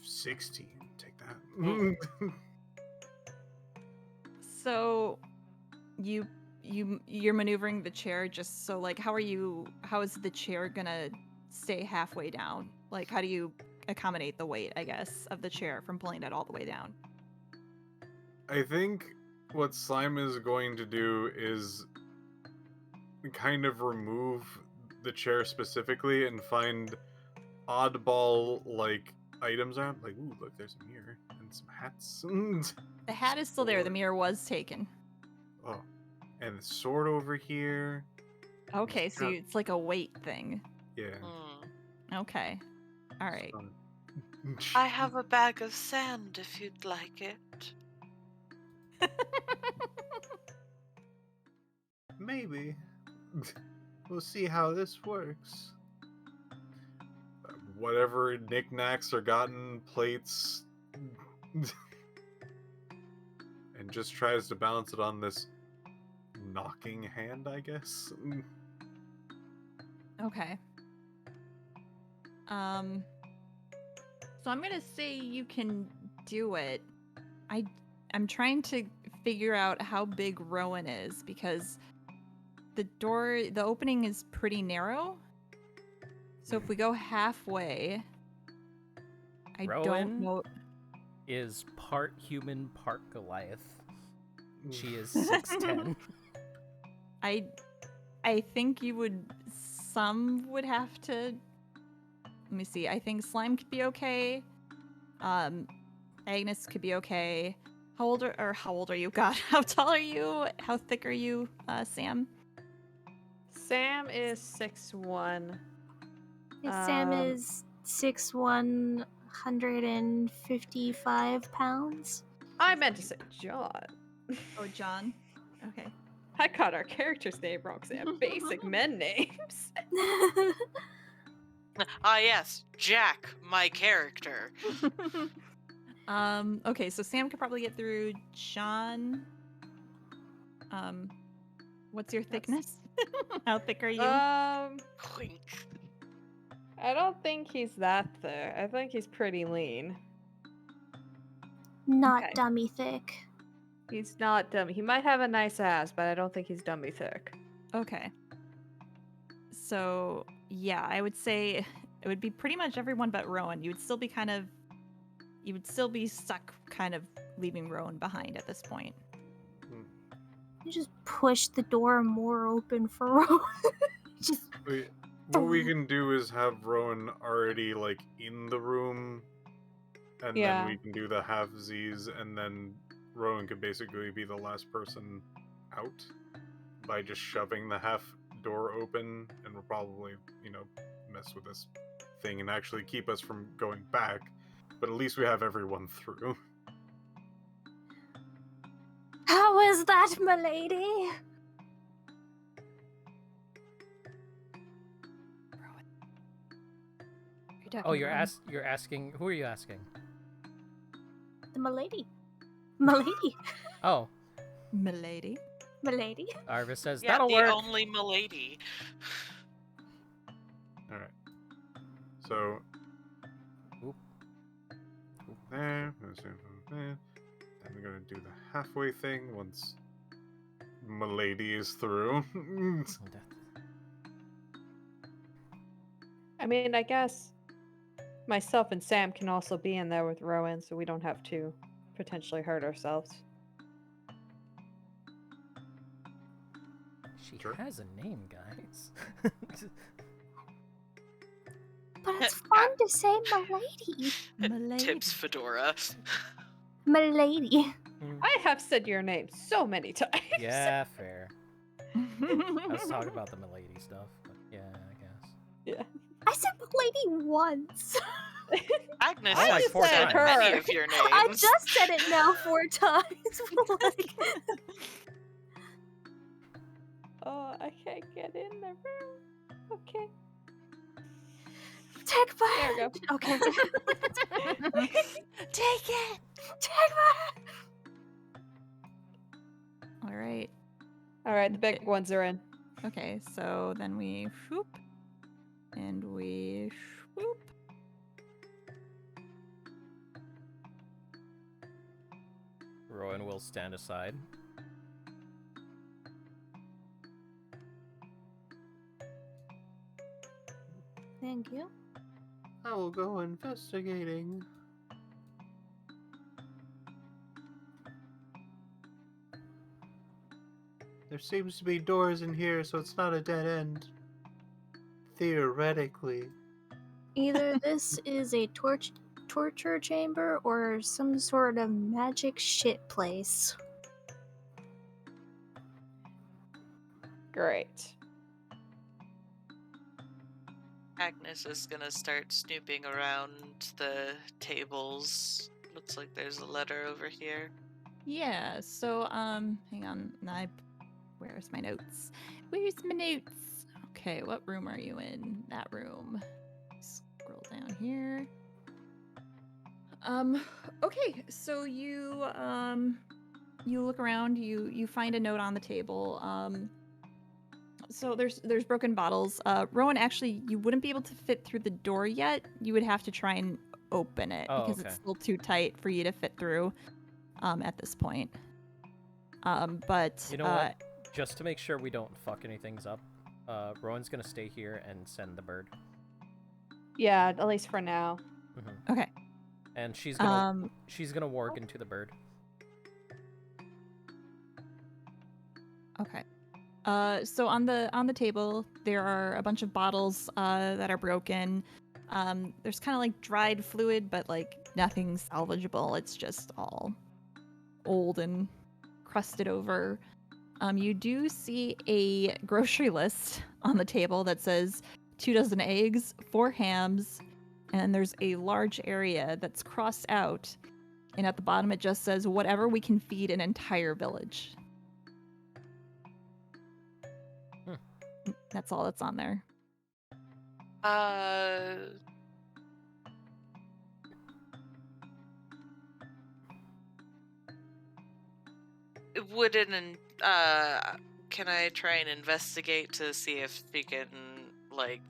Speaker 7: 16. Take that.
Speaker 1: So, you're maneuvering the chair just so like how is the chair gonna stay halfway down? Like, how do you accommodate the weight, I guess, of the chair from pulling it all the way down?
Speaker 7: I think what Slime is going to do is kind of remove the chair specifically and find oddball like items around. Like, ooh, look, there's a mirror and some hats.
Speaker 1: The hat is still there. The
Speaker 7: Sword.
Speaker 1: mirror was taken.
Speaker 7: Oh, and the sword over here.
Speaker 1: Okay, so
Speaker 7: Yeah.
Speaker 1: it's like a weight thing.
Speaker 7: Yeah.
Speaker 1: Okay. All right.
Speaker 5: I have a bag of sand if you'd like it.
Speaker 7: Maybe. We'll see how this works. Whatever knickknacks are gotten, plates, and just tries to balance it on this knocking hand, I guess.
Speaker 1: Okay. So I'm gonna say you can do it. I'm trying to figure out how big Rowan is because the opening is pretty narrow. So if we go halfway, I don't
Speaker 2: Rowan?
Speaker 1: know.
Speaker 2: Is part human, part Goliath. She is 6'10".
Speaker 1: I think some would have to. Let me see. I think Slime could be okay. Agnes could be okay. How old are you? God, how tall are you? How thick are you, Sam?
Speaker 3: Sam is 6'1".
Speaker 6: Sam is 6'1", 155 pounds.
Speaker 3: I meant to say John.
Speaker 1: Oh, John. Okay.
Speaker 3: I got our character's name wrong because they have basic men names.
Speaker 5: Ah, yes, Jack, my character.
Speaker 1: Okay, so Sam could probably get through. John, what's your thickness? How thick are you?
Speaker 5: Wink.
Speaker 3: I don't think he's that thick. I think he's pretty lean.
Speaker 6: Not
Speaker 1: Okay.
Speaker 6: dummy thick.
Speaker 3: He's not dummy. He might have a nice ass, but I don't think he's dummy thick.
Speaker 1: Okay. So, yeah, I would say it would be pretty much everyone but Rowan. You would still be stuck kind of leaving Rowan behind at this point.
Speaker 6: You just push the door more open for Rowan. Just
Speaker 7: What we can do is have Rowan already like in the room, and
Speaker 3: Yeah.
Speaker 7: then we can do the halfsies, and then Rowan could basically be the last person out by just shoving the half door open, and we'll probably, mess with this thing and actually keep us from going back. But at least we have everyone through.
Speaker 6: How is that, milady?
Speaker 2: Oh, you're asking. Who are you asking?
Speaker 6: The milady. Milady.
Speaker 2: Oh,
Speaker 1: Milady.
Speaker 6: Milady.
Speaker 2: Arvis says
Speaker 5: Yeah,
Speaker 2: that'll
Speaker 5: the
Speaker 2: work.
Speaker 5: only milady.
Speaker 7: All right. So.
Speaker 2: Oop.
Speaker 7: There. Then we're gonna do the halfway thing once Milady is through.
Speaker 3: I mean, I guess myself and Sam can also be in there with Rowan, so we don't have to potentially hurt ourselves.
Speaker 2: She
Speaker 7: Sure.
Speaker 2: has a name, guys.
Speaker 6: But it's fun to say milady.
Speaker 1: Milady.
Speaker 5: Tips Fedora.
Speaker 6: Milady.
Speaker 3: I have said your name so many times.
Speaker 2: Yeah, fair. I was talking about the milady stuff, but yeah, I guess.
Speaker 3: Yeah.
Speaker 6: I said milady once.
Speaker 5: Agnes
Speaker 2: I like
Speaker 5: has
Speaker 2: 4
Speaker 5: said
Speaker 2: times.
Speaker 5: many of your names.
Speaker 6: I just said it now 4 times. Like,
Speaker 3: Oh, I can't get in the room. Okay.
Speaker 6: take my
Speaker 3: There we go.
Speaker 6: hand. Okay.
Speaker 1: Take it.
Speaker 6: Take my hand.
Speaker 1: All right.
Speaker 3: All right, the big ones are in.
Speaker 1: Okay, so then we swoop and we swoop.
Speaker 2: Rowan will stand aside.
Speaker 6: Then Thank you.
Speaker 4: I will go investigating. There seems to be doors in here, so it's not a dead end. Theoretically.
Speaker 6: Either this is a torture chamber or some sort of magic shit place.
Speaker 3: Great.
Speaker 5: Agnes is gonna start snooping around the tables. Looks like there's a letter over here.
Speaker 1: Yeah, so hang on. Where's my notes? Where's my notes? Okay, what room are you in? That room. Scroll down here. Okay, so you look around, you find a note on the table. So there's broken bottles. Rowan, actually, you wouldn't be able to fit through the door yet. You would have to try and open it
Speaker 2: Oh,
Speaker 1: because
Speaker 2: okay.
Speaker 1: it's still too tight for you to fit through at this point. But
Speaker 2: You know what? Just to make sure we don't fuck anything up, Rowan's gonna stay here and send the bird.
Speaker 3: Yeah, at least for now.
Speaker 2: Mm-hmm.
Speaker 1: Okay.
Speaker 2: And she's gonna warg into the bird.
Speaker 1: Okay. So on the table there are a bunch of bottles that are broken. There's kind of like dried fluid, but like nothing salvageable. It's just all old and crusted over. You do see a grocery list on the table that says 2 dozen eggs, 4 hams, and there's a large area that's crossed out. And at the bottom it just says whatever we can feed an entire village. That's all that's on there.
Speaker 5: Can I try and investigate to see if she can like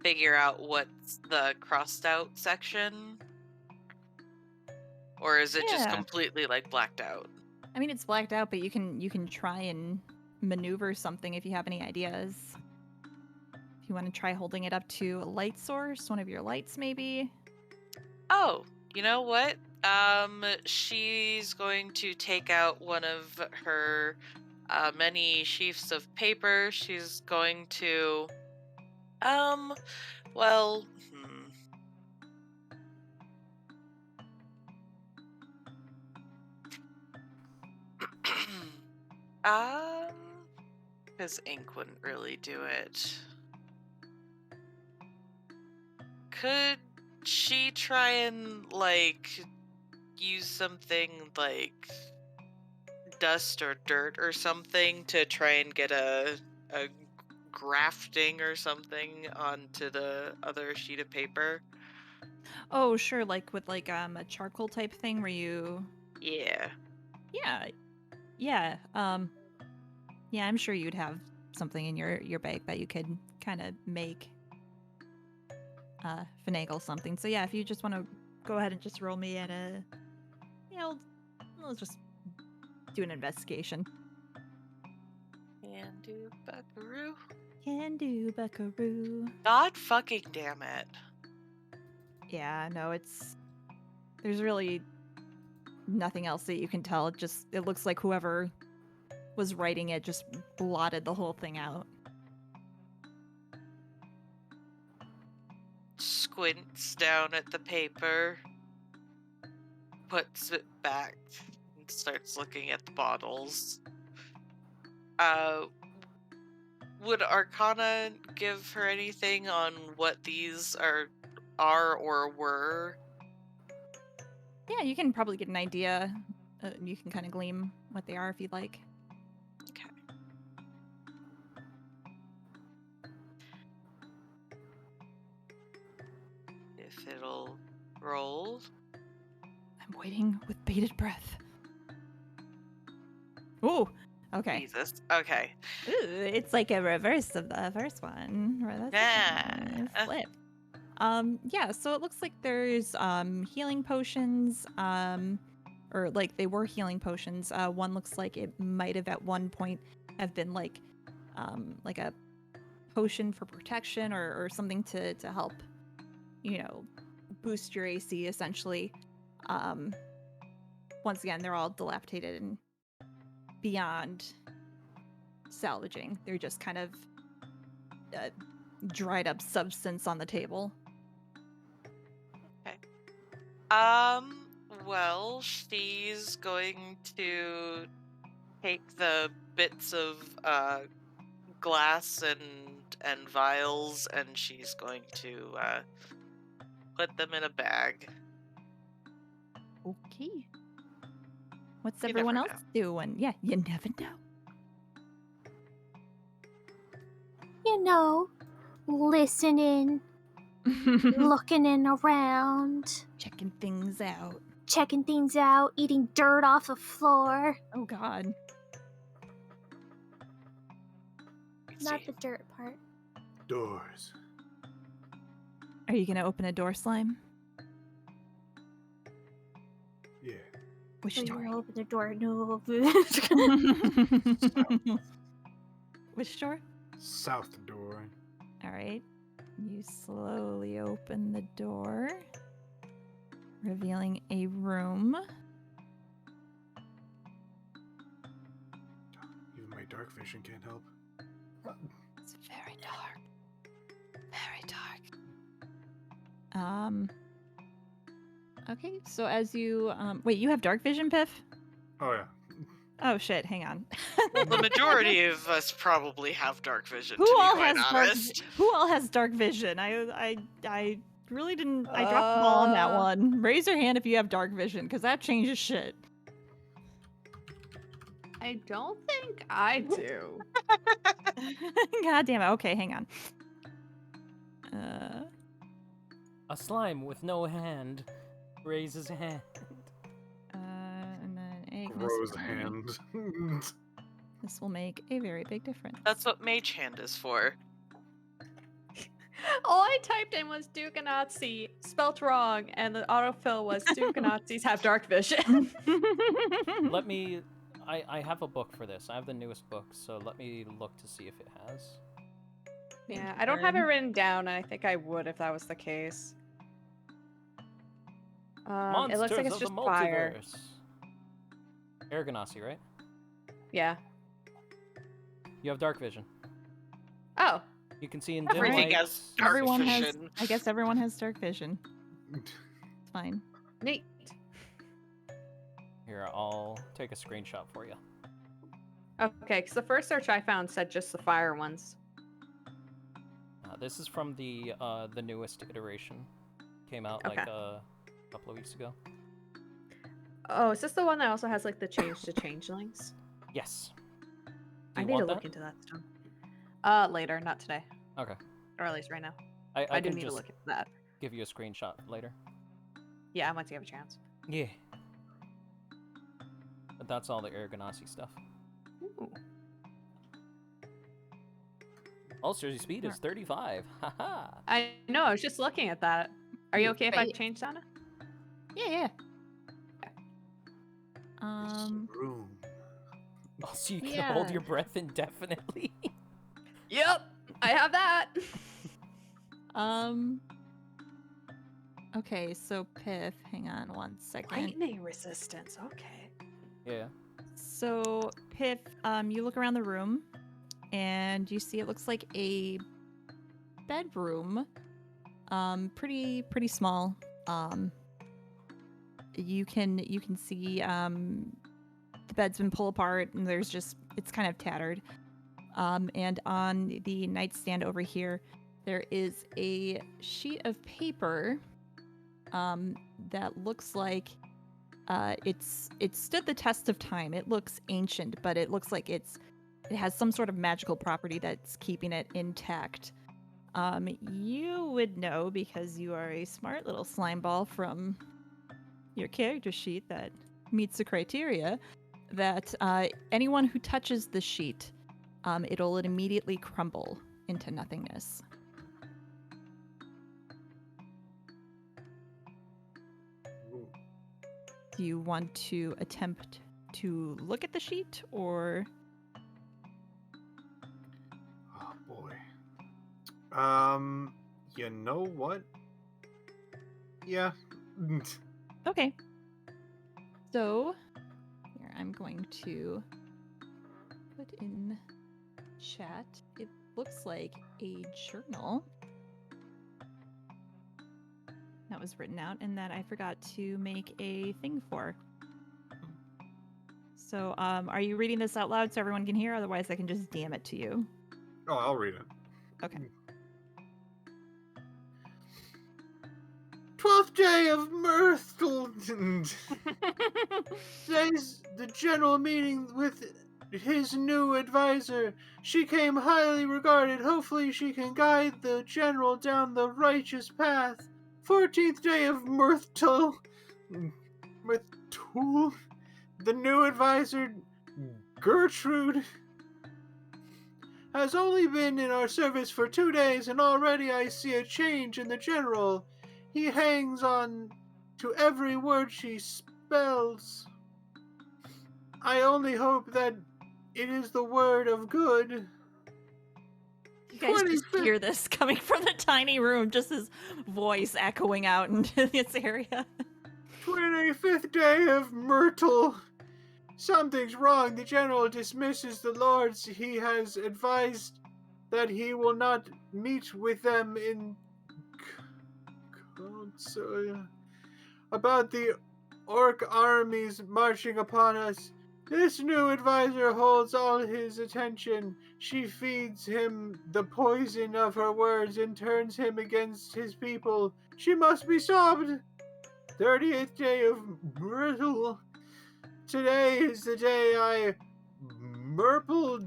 Speaker 5: figure out what's the crossed out section? Or is it just
Speaker 1: Yeah.
Speaker 5: completely like blacked out?
Speaker 1: I mean, it's blacked out, but you can try and maneuver something if you have any ideas. If you want to try holding it up to a light source, one of your lights maybe.
Speaker 5: Oh, you know what? She's going to take out one of her many sheafs of paper. She's going to well, because ink wouldn't really do it. Could she try and like use something like dust or dirt or something to try and get a grafting or something onto the other sheet of paper?
Speaker 1: Oh, sure, like with like a charcoal type thing where you
Speaker 5: Yeah.
Speaker 1: Yeah. Yeah, I'm sure you'd have something in your bag that you could kind of make finagle something. So yeah, if you just want to go ahead and just roll me at a we'll just do an investigation.
Speaker 5: Can do buckaroo.
Speaker 1: Can do, buckaroo.
Speaker 5: God fucking damn it.
Speaker 1: Yeah, no, there's really nothing else that you can tell. It looks like whoever was writing it just blotted the whole thing out.
Speaker 5: Squints down at the paper, puts it back, and starts looking at the bottles. Would Arcana give her anything on what these are or were?
Speaker 1: Yeah, you can probably get an idea. You can kind of glean what they are if you'd like.
Speaker 5: Okay. If it'll roll.
Speaker 1: I'm waiting with bated breath. Ooh, okay.
Speaker 5: Jesus. Okay.
Speaker 1: Ooh, it's like a reverse of the first one. Or the second one.
Speaker 5: Yeah.
Speaker 1: Flip. Yeah, so it looks like there's healing potions, or like they were healing potions. One looks like it might have at one point have been like a potion for protection or something to help, boost your AC essentially. Once again, they're all dilapidated and beyond salvaging. They're just kind of dried up substance on the table.
Speaker 5: Well, she's going to take the bits of glass and vials, and she's going to put them in a bag.
Speaker 1: Okay. What's
Speaker 5: You
Speaker 1: everyone
Speaker 5: never
Speaker 1: else doing? Yeah, you never know.
Speaker 6: Listening, looking in around,
Speaker 1: Checking things out.
Speaker 6: checking things out, eating dirt off the floor.
Speaker 1: Oh God.
Speaker 5: Let's
Speaker 6: Not
Speaker 5: see.
Speaker 6: the dirt part.
Speaker 7: Doors.
Speaker 1: Are you gonna open a door, Slime?
Speaker 7: Yeah.
Speaker 1: Which
Speaker 6: So
Speaker 1: door?
Speaker 6: you open the door. No.
Speaker 1: Which door?
Speaker 7: South door.
Speaker 1: All right. You slowly open the door, revealing a room.
Speaker 7: Even my dark vision can't help.
Speaker 1: It's very dark. Very dark. Okay, so as you wait, you have dark vision, Piph?
Speaker 7: Oh yeah.
Speaker 1: Oh shit, hang on.
Speaker 5: Well, the majority of us probably have dark vision,
Speaker 1: Who
Speaker 5: to be
Speaker 1: all
Speaker 5: quite
Speaker 1: has
Speaker 5: honest.
Speaker 1: Who all has dark vision? I really didn't. I dropped the ball on that one. Raise your hand if you have dark vision, because that changes shit.
Speaker 3: I don't think I do.
Speaker 1: God damn it. Okay, hang on.
Speaker 2: A slime with no hand raises a hand.
Speaker 1: And then Agnes.
Speaker 7: Grows
Speaker 1: will
Speaker 7: hand.
Speaker 1: make- This will make a very big difference.
Speaker 5: That's what mage hand is for.
Speaker 3: All I typed in was Duganazzi, spelt wrong, and the autofill was Duganazis have dark vision.
Speaker 2: Let me. I have a book for this. I have the newest book, so let me look to see if it has.
Speaker 3: Yeah, I don't have it written down, and I think I would if that was the case.
Speaker 2: Monsters
Speaker 3: It looks like it's
Speaker 2: of
Speaker 3: just
Speaker 2: the
Speaker 3: fire.
Speaker 2: multiverse. Aragonasi, right?
Speaker 3: Yeah.
Speaker 2: You have dark vision.
Speaker 3: Oh.
Speaker 2: You can see in dim
Speaker 5: Everything
Speaker 2: light.
Speaker 5: has dark
Speaker 1: Everyone has.
Speaker 5: vision.
Speaker 1: I guess everyone has dark vision. It's fine.
Speaker 3: Neat.
Speaker 2: Here, I'll take a screenshot for you.
Speaker 3: Okay, because the first search I found said just the fire ones.
Speaker 2: This is from the newest iteration. Came out like
Speaker 3: Okay.
Speaker 2: a couple of weeks ago.
Speaker 3: Oh, is this the one that also has like the change to changelings?
Speaker 2: Yes.
Speaker 3: I
Speaker 2: you
Speaker 3: need to
Speaker 2: want
Speaker 3: look
Speaker 2: that?
Speaker 3: into that stuff. Later, not today.
Speaker 2: Okay.
Speaker 3: Or at least right now.
Speaker 2: I
Speaker 3: I do
Speaker 2: can
Speaker 3: need to
Speaker 2: just
Speaker 3: look into that.
Speaker 2: give you a screenshot later.
Speaker 3: Yeah, once you have a chance.
Speaker 2: Yeah. But that's all the Aragonasi stuff.
Speaker 3: Ooh.
Speaker 2: Ulcer speed is 35. Haha.
Speaker 3: I know, I was just looking at that. Are you okay if I
Speaker 1: Right.
Speaker 3: change Sana?
Speaker 1: Yeah.
Speaker 7: Room.
Speaker 2: Oh, so you can hold your
Speaker 1: Yeah.
Speaker 2: breath indefinitely.
Speaker 3: Yep, I have that.
Speaker 1: Okay, so Piph, hang on one second.
Speaker 3: Lightning resistance. Okay.
Speaker 2: Yeah.
Speaker 1: So Piph, you look around the room, and you see it looks like a bedroom. Pretty small. You can see the bed's been pulled apart, and it's kind of tattered. And on the nightstand over here, there is a sheet of paper that looks like it stood the test of time. It looks ancient, but it looks like it has some sort of magical property that's keeping it intact. You would know because you are a smart little slime ball from your character sheet that meets the criteria that anyone who touches the sheet, it'll immediately crumble into nothingness.
Speaker 7: Ooh.
Speaker 1: Do you want to attempt to look at the sheet, or
Speaker 7: Oh boy. You know what? Yeah.
Speaker 1: Okay. So, here, I'm going to put in chat. It looks like a journal that was written out and that I forgot to make a thing for. So, are you reading this out loud so everyone can hear? Otherwise, I can just DM it to you.
Speaker 7: Oh, I'll read it.
Speaker 1: Okay.
Speaker 4: 12th day of Myrtle. Today's the general meeting with his new advisor. She came highly regarded. Hopefully she can guide the general down the righteous path. 14th day of Myrtle. Myrtle. The new advisor, Gertrude, has only been in our service for 2 days, and already I see a change in the general. He hangs on to every word she spells. I only hope that it is the word of good.
Speaker 1: You guys just
Speaker 4: 25th
Speaker 1: hear this coming from the tiny room, just his voice echoing out into this area.
Speaker 4: 25th day of Myrtle. Something's wrong. The general dismisses the lords. He has advised that he will not meet with them in council about the orc armies marching upon us. This new advisor holds all his attention. She feeds him the poison of her words and turns him against his people. She must be stopped. 30th day of Myrtle. Today is the day I Marple.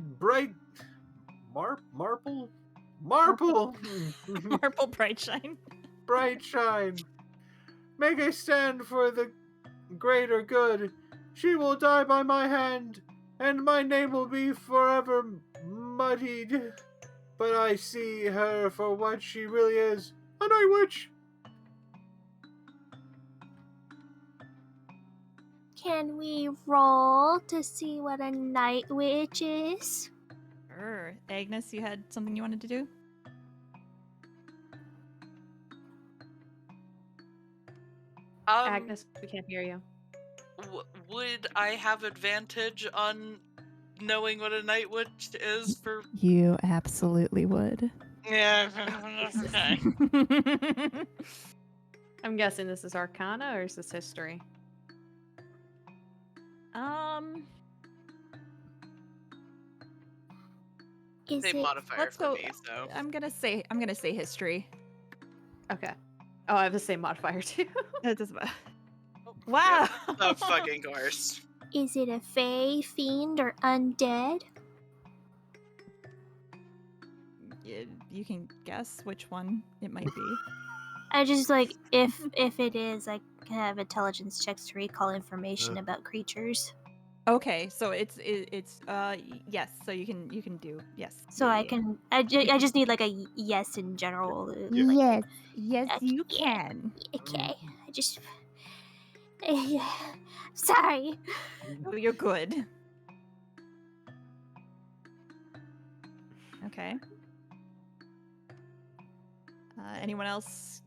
Speaker 1: Marple Brightshine.
Speaker 4: Bright shine. Make a stand for the greater good. She will die by my hand, and my name will be forever muddied. But I see her for what she really is, a night witch.
Speaker 6: Can we roll to see what a night witch is?
Speaker 1: Sure. Agnes, you had something you wanted to do?
Speaker 3: Agnes, we can't hear you.
Speaker 5: Would I have advantage on knowing what a night witch is for?
Speaker 1: You absolutely would.
Speaker 5: Yeah. Okay.
Speaker 3: I'm guessing this is Arcana or is this history?
Speaker 6: Is
Speaker 5: Same
Speaker 6: it?
Speaker 5: modifier
Speaker 1: Let's
Speaker 5: for
Speaker 1: go.
Speaker 5: me, so.
Speaker 1: I'm gonna say history.
Speaker 3: Okay. Oh, I have the same modifier too.
Speaker 1: It doesn't.
Speaker 5: Oh,
Speaker 1: Wow.
Speaker 5: yep, of fucking course.
Speaker 6: Is it a fae, fiend, or undead?
Speaker 1: You can guess which one it might be.
Speaker 6: I just like if it is, I can have intelligence checks to recall information about creatures.
Speaker 1: Okay, so it's yes. So you can do yes.
Speaker 6: So
Speaker 1: Yeah,
Speaker 6: I
Speaker 1: yeah.
Speaker 6: can. I just need like a yes in general. Like,
Speaker 1: Yes,
Speaker 6: okay,
Speaker 1: you
Speaker 6: yeah.
Speaker 1: can.
Speaker 6: Okay, I just. Sorry.
Speaker 1: Oh, you're good. Okay. Anyone else?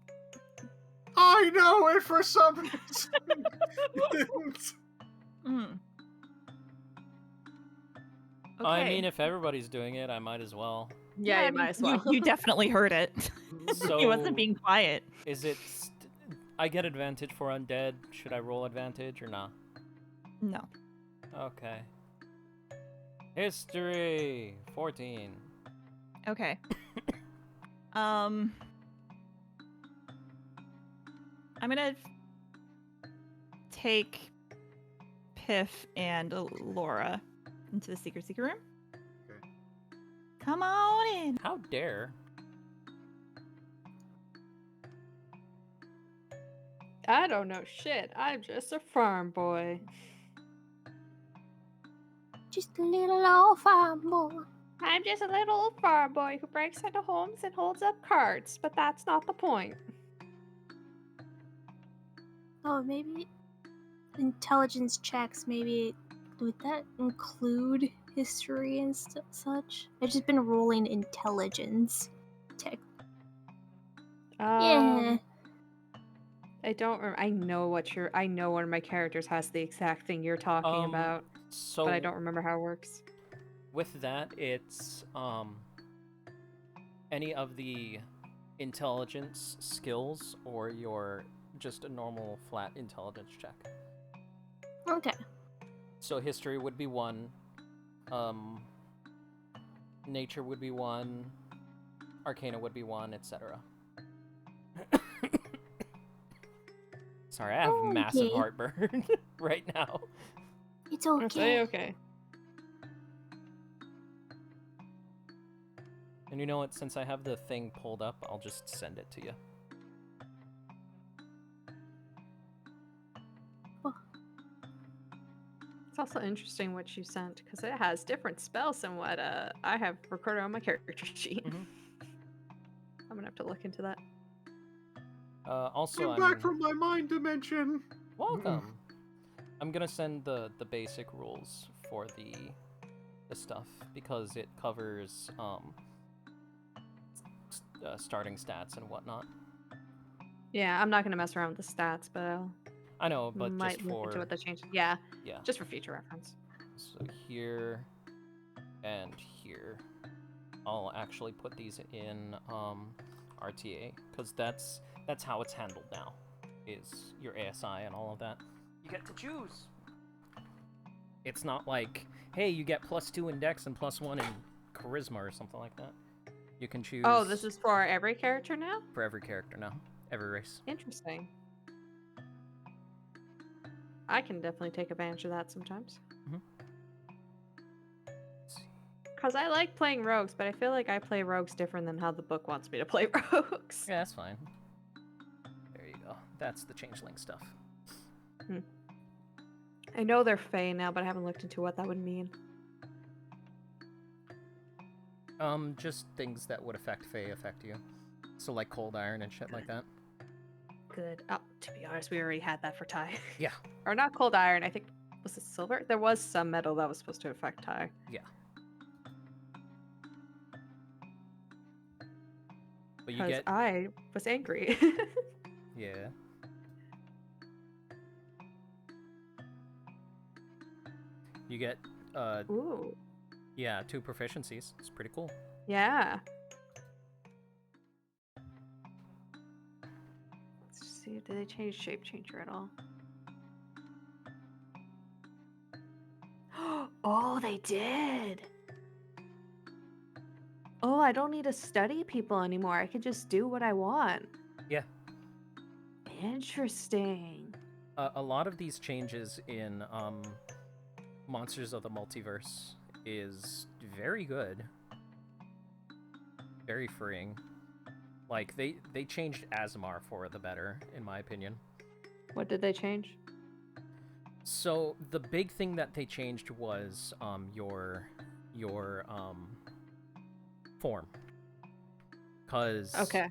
Speaker 4: I know it for some reason.
Speaker 1: Mm. Okay.
Speaker 2: I mean, if everybody's doing it, I might as well.
Speaker 3: Yeah,
Speaker 1: I
Speaker 3: you
Speaker 1: mean,
Speaker 3: might as well.
Speaker 1: You definitely heard it.
Speaker 2: So
Speaker 1: He wasn't being quiet.
Speaker 2: Is it? I get advantage for undead. Should I roll advantage or not?
Speaker 1: No.
Speaker 2: Okay. History 14.
Speaker 1: Okay. I'm gonna take Piph and Elora into the secret room.
Speaker 7: Okay.
Speaker 1: Come on in.
Speaker 2: How dare?
Speaker 3: I don't know shit. I'm just a farm boy.
Speaker 6: Just a little old farm boy.
Speaker 3: I'm just a little old farm boy who breaks into homes and holds up cards, but that's not the point.
Speaker 6: Oh, maybe intelligence checks. Maybe would that include history and such? I've just been rolling intelligence Yeah.
Speaker 3: I don't. I know what you're. I know one of my characters has the exact thing you're talking about,
Speaker 2: So
Speaker 3: but I don't remember how it works.
Speaker 2: with that, it's any of the intelligence skills or your just a normal flat intelligence check.
Speaker 6: Okay.
Speaker 2: So history would be 1, nature would be 1, arcana would be 1, etc. Sorry, I have massive
Speaker 6: Okay.
Speaker 2: heartburn right now.
Speaker 6: It's
Speaker 3: Okay.
Speaker 6: okay.
Speaker 3: Okay.
Speaker 2: And you know what? Since I have the thing pulled up, I'll just send it to you.
Speaker 3: It's also interesting what you sent because it has different spells than what I have recorded on my character sheet.
Speaker 2: Mhm.
Speaker 3: I'm gonna have to look into that.
Speaker 2: Also,
Speaker 4: I'm back from my mind dimension.
Speaker 2: welcome. I'm gonna send the basic rules for the stuff because it covers starting stats and whatnot.
Speaker 3: Yeah, I'm not gonna mess around with the stats, but
Speaker 2: I know, but
Speaker 3: might
Speaker 2: just
Speaker 3: look into
Speaker 2: for
Speaker 3: what that changed. Yeah,
Speaker 2: yeah.
Speaker 3: just for future reference.
Speaker 2: So here and here, I'll actually put these in RTA because that's how it's handled now. Is your ASI and all of that. You get to choose. It's not like, hey, you get +2 in Dex and +1 in Charisma or something like that. You can choose.
Speaker 3: Oh, this is for every character now?
Speaker 2: for every character now, every race.
Speaker 3: Interesting. I can definitely take advantage of that sometimes.
Speaker 2: Mhm.
Speaker 3: Because I like playing rogues, but I feel like I play rogues different than how the book wants me to play rogues.
Speaker 2: Yeah, that's fine. There you go. That's the changeling stuff.
Speaker 3: I know they're Fae now, but I haven't looked into what that would mean.
Speaker 2: Just things that would affect Fae affect you. So like cold iron and shit like that.
Speaker 3: Good. Oh, to be honest, we already had that for Ty.
Speaker 2: Yeah.
Speaker 3: Or not cold iron, I think, was it silver? There was some metal that was supposed to affect Ty.
Speaker 2: Yeah. But you
Speaker 3: Because
Speaker 2: get
Speaker 3: I was angry.
Speaker 2: yeah. You get
Speaker 3: Ooh.
Speaker 2: yeah, 2 proficiencies. It's pretty cool.
Speaker 3: Yeah. Let's see, did they change Shape Changer at all? Oh, they did. Oh, I don't need to study people anymore. I can just do what I want.
Speaker 2: Yeah.
Speaker 3: Interesting.
Speaker 2: A lot of these changes in Monsters of the Multiverse is very good. Very freeing. Like they changed Asmar for the better, in my opinion.
Speaker 3: What did they change?
Speaker 2: So the big thing that they changed was your form. Cause
Speaker 3: Okay.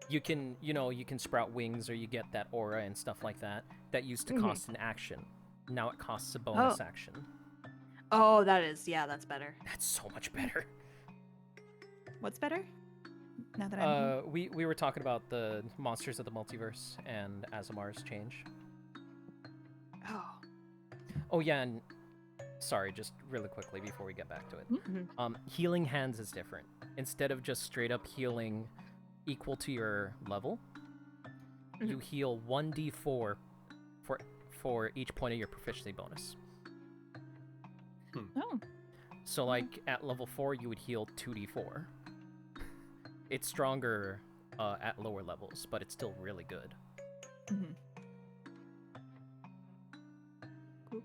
Speaker 2: you can sprout wings or you get that aura and stuff like that used to cost an action. Now it costs a bonus action.
Speaker 3: Oh, that's better.
Speaker 2: That's so much better.
Speaker 1: What's better? Now that I'm here.
Speaker 2: We were talking about the Monsters of the Multiverse and Azamar's change. Oh yeah, and sorry, just really quickly before we get back to it. Healing hands is different. Instead of just straight up healing equal to your level, you heal 1d4 for each point of your proficiency bonus.
Speaker 1: Oh.
Speaker 2: So like at level 4 you would heal 2d4. It's stronger at lower levels, but it's still really good.
Speaker 1: Mm-hmm. Cool.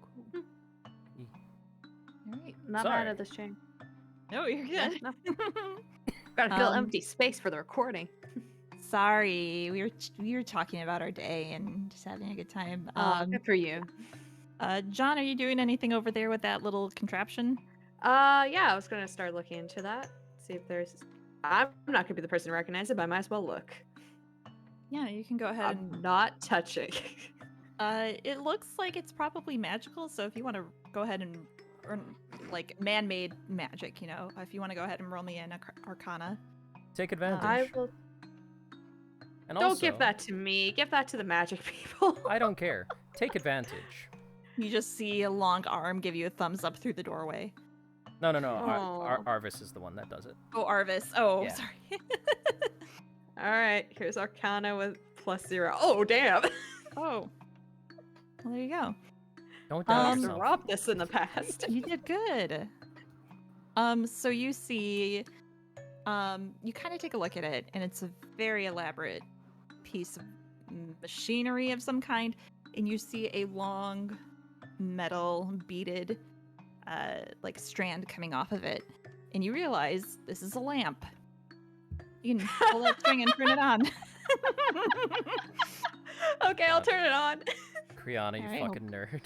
Speaker 1: All right.
Speaker 3: Not mad at this change.
Speaker 1: No, you're good.
Speaker 3: No. Gotta fill empty space for the recording.
Speaker 1: Sorry, we were talking about our day and just having a good time.
Speaker 3: Good for you.
Speaker 1: John, are you doing anything over there with that little contraption?
Speaker 3: Yeah, I was gonna start looking into that. See if there's. I'm not gonna be the person to recognize it, but I might as well look.
Speaker 1: Yeah, you can go ahead and.
Speaker 3: I'm not touching.
Speaker 1: It looks like it's probably magical, so if you want to go ahead and, or like man-made magic, if you want to go ahead and roll me an Arcana.
Speaker 2: Take advantage.
Speaker 3: I will.
Speaker 2: And
Speaker 3: Don't
Speaker 2: also,
Speaker 3: give that to me. Give that to the magic people.
Speaker 2: I don't care. Take advantage.
Speaker 1: You just see a long arm give you a thumbs up through the doorway.
Speaker 2: No.
Speaker 3: Aw.
Speaker 2: Arvis is the one that does it.
Speaker 1: Oh, Arvis. Oh,
Speaker 2: Yeah.
Speaker 1: sorry.
Speaker 3: All right, here's Arcana with +0. Oh, damn.
Speaker 1: Oh. Well, there you go.
Speaker 2: Don't doubt
Speaker 3: I used to
Speaker 2: yourself.
Speaker 3: rob this in the past.
Speaker 1: You did good. So you see, you kind of take a look at it, and it's a very elaborate piece of machinery of some kind, and you see a long metal beaded like strand coming off of it, and you realize this is a lamp. You can pull that string and turn it on.
Speaker 3: Okay, I'll turn it on.
Speaker 2: Criana, you
Speaker 1: Alright.
Speaker 2: fucking nerd.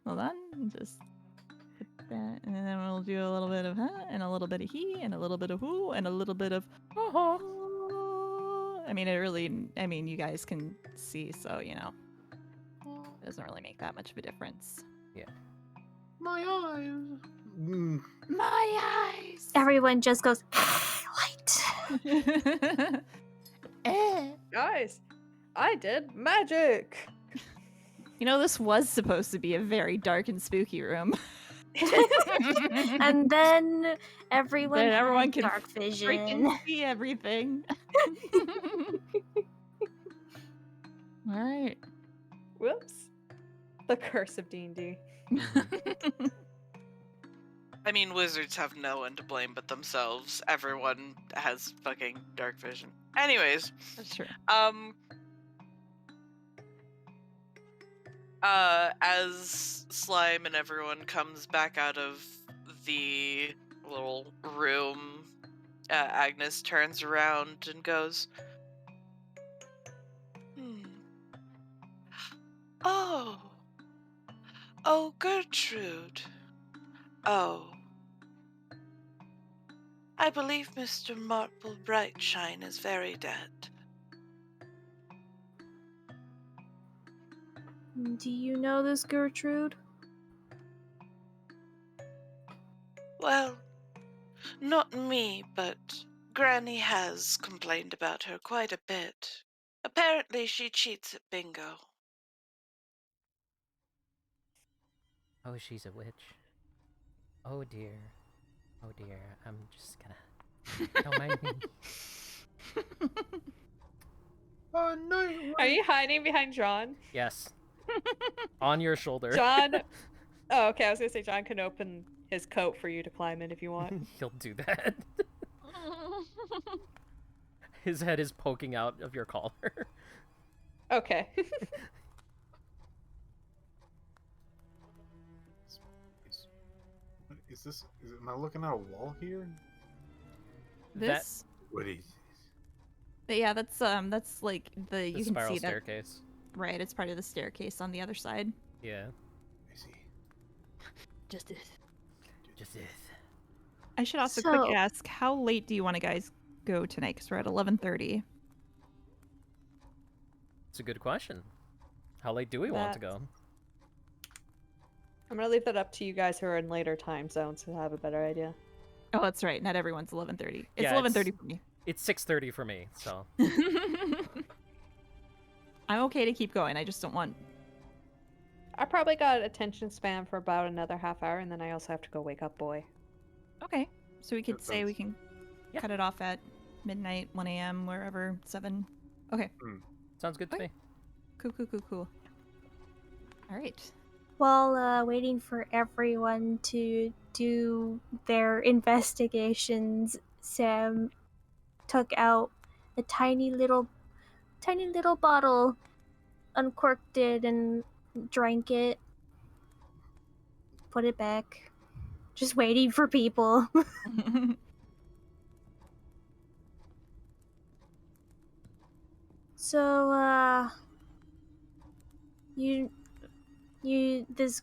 Speaker 1: Hold on, just put that, and then we'll do a little bit of and a little bit of he, and a little bit of who, and a little bit of I mean, you guys can see, so you know, it doesn't really make that much of a difference.
Speaker 4: My eyes.
Speaker 1: My eyes.
Speaker 6: Everyone just goes, light.
Speaker 3: Guys, I did magic.
Speaker 1: You know, this was supposed to be a very dark and spooky room.
Speaker 6: And then everyone,
Speaker 1: Then everyone
Speaker 6: had
Speaker 1: can
Speaker 6: dark vision.
Speaker 1: Freaking see everything. All right.
Speaker 3: Whoops. The curse of D&D.
Speaker 5: I mean, wizards have no one to blame but themselves. Everyone has fucking dark vision. Anyways,
Speaker 1: That's true.
Speaker 5: As Slime and everyone comes back out of the little room, Agnes turns around and goes, Oh. Oh, Gertrude. Oh. I believe Mr. Marple Brightshine is very dead.
Speaker 6: Do you know this Gertrude?
Speaker 5: Well, not me, but Granny has complained about her quite a bit. Apparently she cheats at bingo.
Speaker 2: Oh, she's a witch. Oh dear. Oh dear. I'm just gonna. Don't mind me.
Speaker 4: No.
Speaker 3: Are you hiding behind John?
Speaker 2: Yes. On your shoulder.
Speaker 3: John. Oh, okay. I was gonna say John can open his coat for you to climb in if you want.
Speaker 2: He'll do that. His head is poking out of your collar.
Speaker 3: Okay.
Speaker 7: What is this? Am I looking at a wall here?
Speaker 1: This.
Speaker 7: What is
Speaker 1: Yeah, that's like the
Speaker 2: The
Speaker 1: you can
Speaker 2: spiral
Speaker 1: see that.
Speaker 2: staircase.
Speaker 1: Right, it's part of the staircase on the other side.
Speaker 2: Yeah.
Speaker 7: I see.
Speaker 1: Just this.
Speaker 2: Just this.
Speaker 1: I should also
Speaker 6: So-
Speaker 1: quick ask, how late do you want to guys go tonight? Because we're at 11:30.
Speaker 2: It's a good question. How late do we want to go?
Speaker 3: I'm gonna leave that up to you guys who are in later time zones to have a better idea.
Speaker 1: Oh, that's right. Not everyone's 11:30. It's
Speaker 2: Yeah,
Speaker 1: 11:30 for me.
Speaker 2: It's 6:30 for me, so.
Speaker 1: I'm okay to keep going. I just don't want.
Speaker 3: I probably got attention span for about another half hour, and then I also have to go wake up boy.
Speaker 1: Okay, so we could
Speaker 7: That
Speaker 1: say we
Speaker 7: sounds-
Speaker 1: can cut it off at midnight, 1 a.m., wherever, 7. Okay,
Speaker 2: Sounds good to me.
Speaker 1: cool. All right.
Speaker 6: While waiting for everyone to do their investigations, Sam took out a tiny little bottle, uncorked it, and drank it. Put it back. Just waiting for people. So, this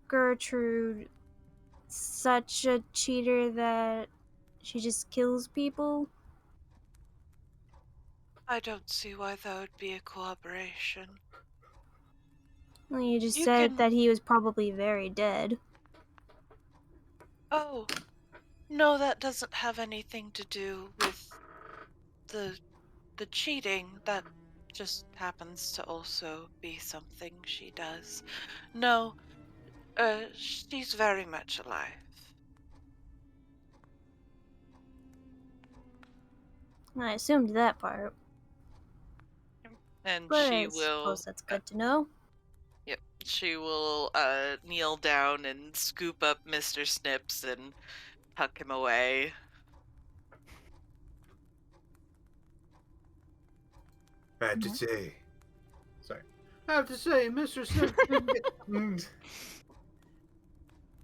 Speaker 6: Gertrude, such a cheater that she just kills people?
Speaker 5: I don't see why that would be a cooperation.
Speaker 6: Well, you just
Speaker 5: You
Speaker 6: said
Speaker 5: can-
Speaker 6: that he was probably very dead.
Speaker 5: Oh, no, that doesn't have anything to do with the cheating, that just happens to also be something she does. No, she's very much alive.
Speaker 6: I assumed that part,
Speaker 5: And
Speaker 6: but
Speaker 5: she
Speaker 6: I
Speaker 5: will,
Speaker 6: suppose that's good to know.
Speaker 5: yep, she will kneel down and scoop up Mr. Snips and tuck him away.
Speaker 4: I have to say. Sorry. I have to say, Mr. Simpson.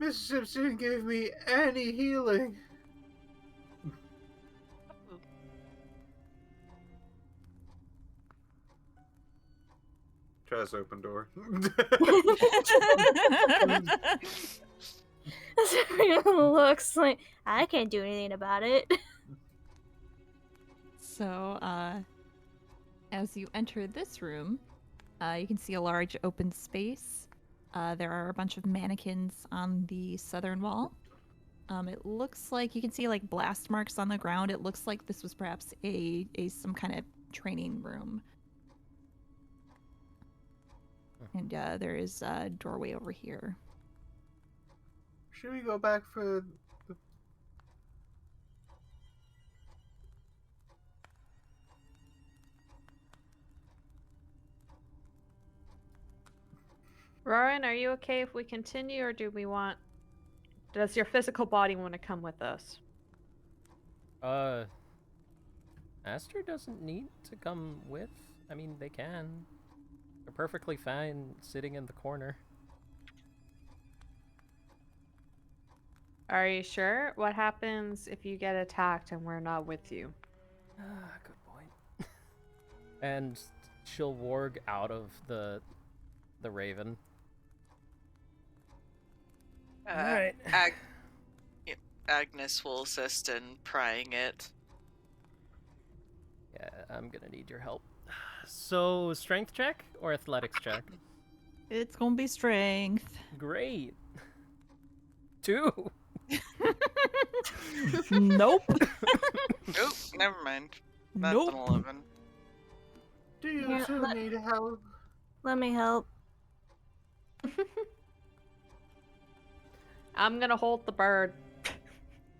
Speaker 4: Mr. Simpson gave me any healing.
Speaker 7: Tries to open door.
Speaker 6: Looks like I can't do anything about it.
Speaker 1: So, as you enter this room, you can see a large open space. There are a bunch of mannequins on the southern wall. It looks like you can see like blast marks on the ground. It looks like this was perhaps a some kind of training room. And there is a doorway over here.
Speaker 4: Should we go back for the...
Speaker 3: Rowan, are you okay if we continue, or do we want... Does your physical body want to come with us?
Speaker 2: Aster doesn't need to come with. I mean, they can. They're perfectly fine sitting in the corner.
Speaker 3: Are you sure? What happens if you get attacked and we're not with you?
Speaker 2: Good point. And she'll warg out of the raven. Alright.
Speaker 5: Agnes will assist in prying it.
Speaker 2: Yeah, I'm gonna need your help. So, strength check or athletics check?
Speaker 1: It's gonna be strength.
Speaker 2: Great. 2.
Speaker 1: Nope.
Speaker 5: Oh, never mind. That's
Speaker 1: Nope.
Speaker 5: an 11.
Speaker 4: Do you
Speaker 6: Yeah,
Speaker 4: two need help?
Speaker 6: Let me help.
Speaker 3: I'm gonna hold the bird.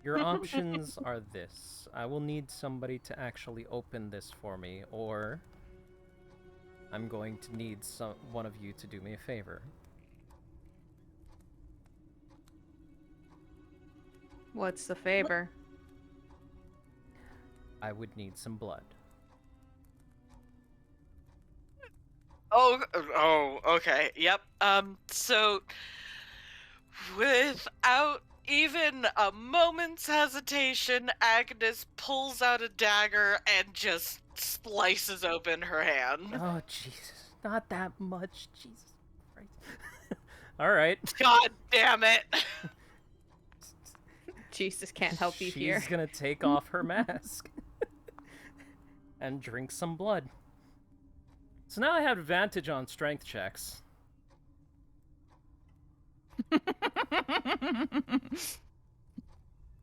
Speaker 2: Your options are this. I will need somebody to actually open this for me, or I'm going to need one of you to do me a favor.
Speaker 3: What's the favor?
Speaker 2: I would need some blood.
Speaker 5: Oh, okay. Yep. So without even a moment's hesitation, Agnes pulls out a dagger and just slices open her hand.
Speaker 2: Oh, Jesus. Not that much. Jesus Christ. Alright.
Speaker 5: God damn it.
Speaker 3: Jesus can't help you
Speaker 2: She's
Speaker 3: here.
Speaker 2: gonna take off her mask and drink some blood. So now I have advantage on strength checks.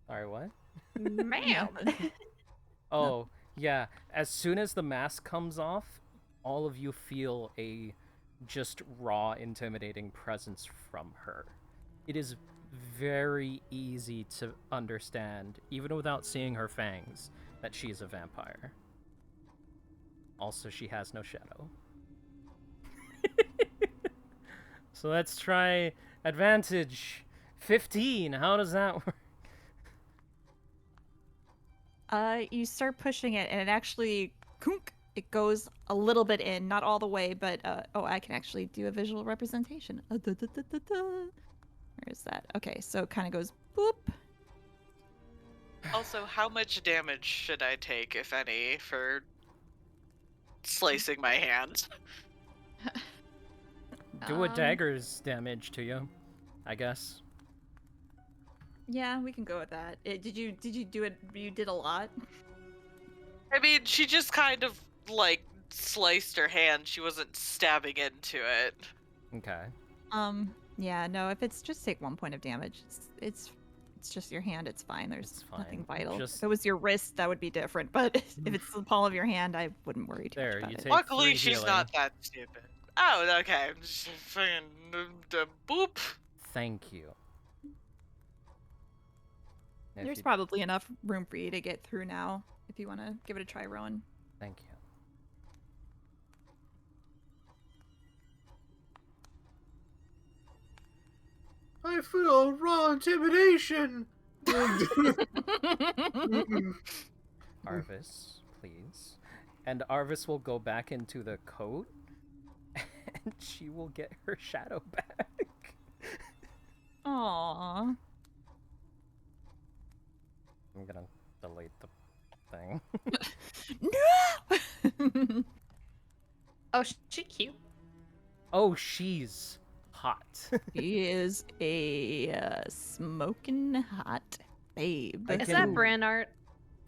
Speaker 2: Sorry, what?
Speaker 3: Ma'am.
Speaker 2: Oh, yeah. As soon as the mask comes off, all of you feel a just raw, intimidating presence from her. It is very easy to understand, even without seeing her fangs, that she is a vampire. Also, she has no shadow. So let's try advantage. 15. How does that work?
Speaker 1: You start pushing it, and it actually, it goes a little bit in, not all the way, but oh, I can actually do a visual representation. Where is that? Okay, so it kind of goes boop.
Speaker 5: Also, how much damage should I take, if any, for slicing my hand?
Speaker 2: Do a dagger's damage to you, I guess.
Speaker 1: Yeah, we can go with that. Did you do it? You did a lot.
Speaker 5: I mean, she just kind of, like, sliced her hand. She wasn't stabbing into it.
Speaker 2: Okay.
Speaker 1: Yeah, no, if it's just take 1 point of damage, it's it's just your hand, it's fine. There's
Speaker 2: It's
Speaker 1: nothing
Speaker 2: fine.
Speaker 1: vital.
Speaker 2: Just-
Speaker 1: If it was your wrist, that would be different. But if it's the palm of your hand, I wouldn't worry too
Speaker 2: There,
Speaker 1: much about
Speaker 2: you
Speaker 1: it.
Speaker 2: take
Speaker 5: Luckily,
Speaker 2: 3
Speaker 5: she's
Speaker 2: healing.
Speaker 5: not that stupid. Oh, okay. Just fucking boop.
Speaker 2: Thank you. If
Speaker 1: There's
Speaker 2: you-
Speaker 1: probably enough room for you to get through now if you want to give it a try, Rowan.
Speaker 2: Thank you.
Speaker 4: I feel raw intimidation.
Speaker 2: Arvis, please. And Arvis will go back into the coat, and she will get her shadow back.
Speaker 1: Aww.
Speaker 2: I'm gonna delete the thing.
Speaker 1: No!
Speaker 3: Oh, she cute.
Speaker 2: Oh, she's hot.
Speaker 1: He is a smoking hot babe.
Speaker 2: I
Speaker 3: Is
Speaker 2: can-
Speaker 3: that brand art?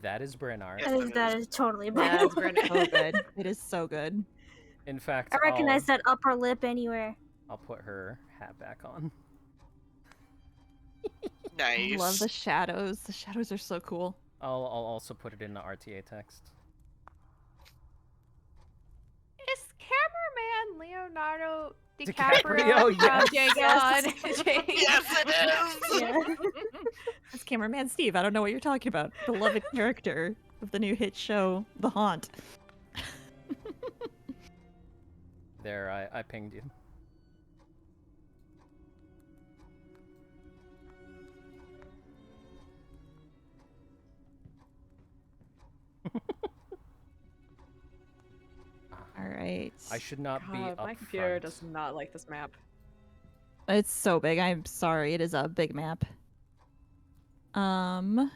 Speaker 2: That is Bernard.
Speaker 5: Yes.
Speaker 6: That is totally
Speaker 3: Yeah,
Speaker 6: bad.
Speaker 3: it's brand art.
Speaker 1: So good. It is so good.
Speaker 2: In fact,
Speaker 6: I recognize that upper lip anywhere.
Speaker 2: I'll put her hat back on.
Speaker 5: Nice.
Speaker 1: I love the shadows. The shadows are so cool.
Speaker 2: I'll also put it in the RTA text.
Speaker 3: Is cameraman Leonardo
Speaker 2: DiCaprio,
Speaker 3: DiCaprio?
Speaker 2: yes.
Speaker 3: James
Speaker 6: Yes.
Speaker 3: Bond?
Speaker 5: Yes, it is.
Speaker 6: Yeah.
Speaker 1: That's cameraman Steve. I don't know what you're talking about. Beloved character of the new hit show, The Haunt.
Speaker 2: There, I pinged you.
Speaker 1: All right.
Speaker 2: I should not be
Speaker 3: God,
Speaker 2: up
Speaker 3: my computer
Speaker 2: front.
Speaker 3: does not like this map.
Speaker 1: It's so big. I'm sorry. It is a big map. Sam.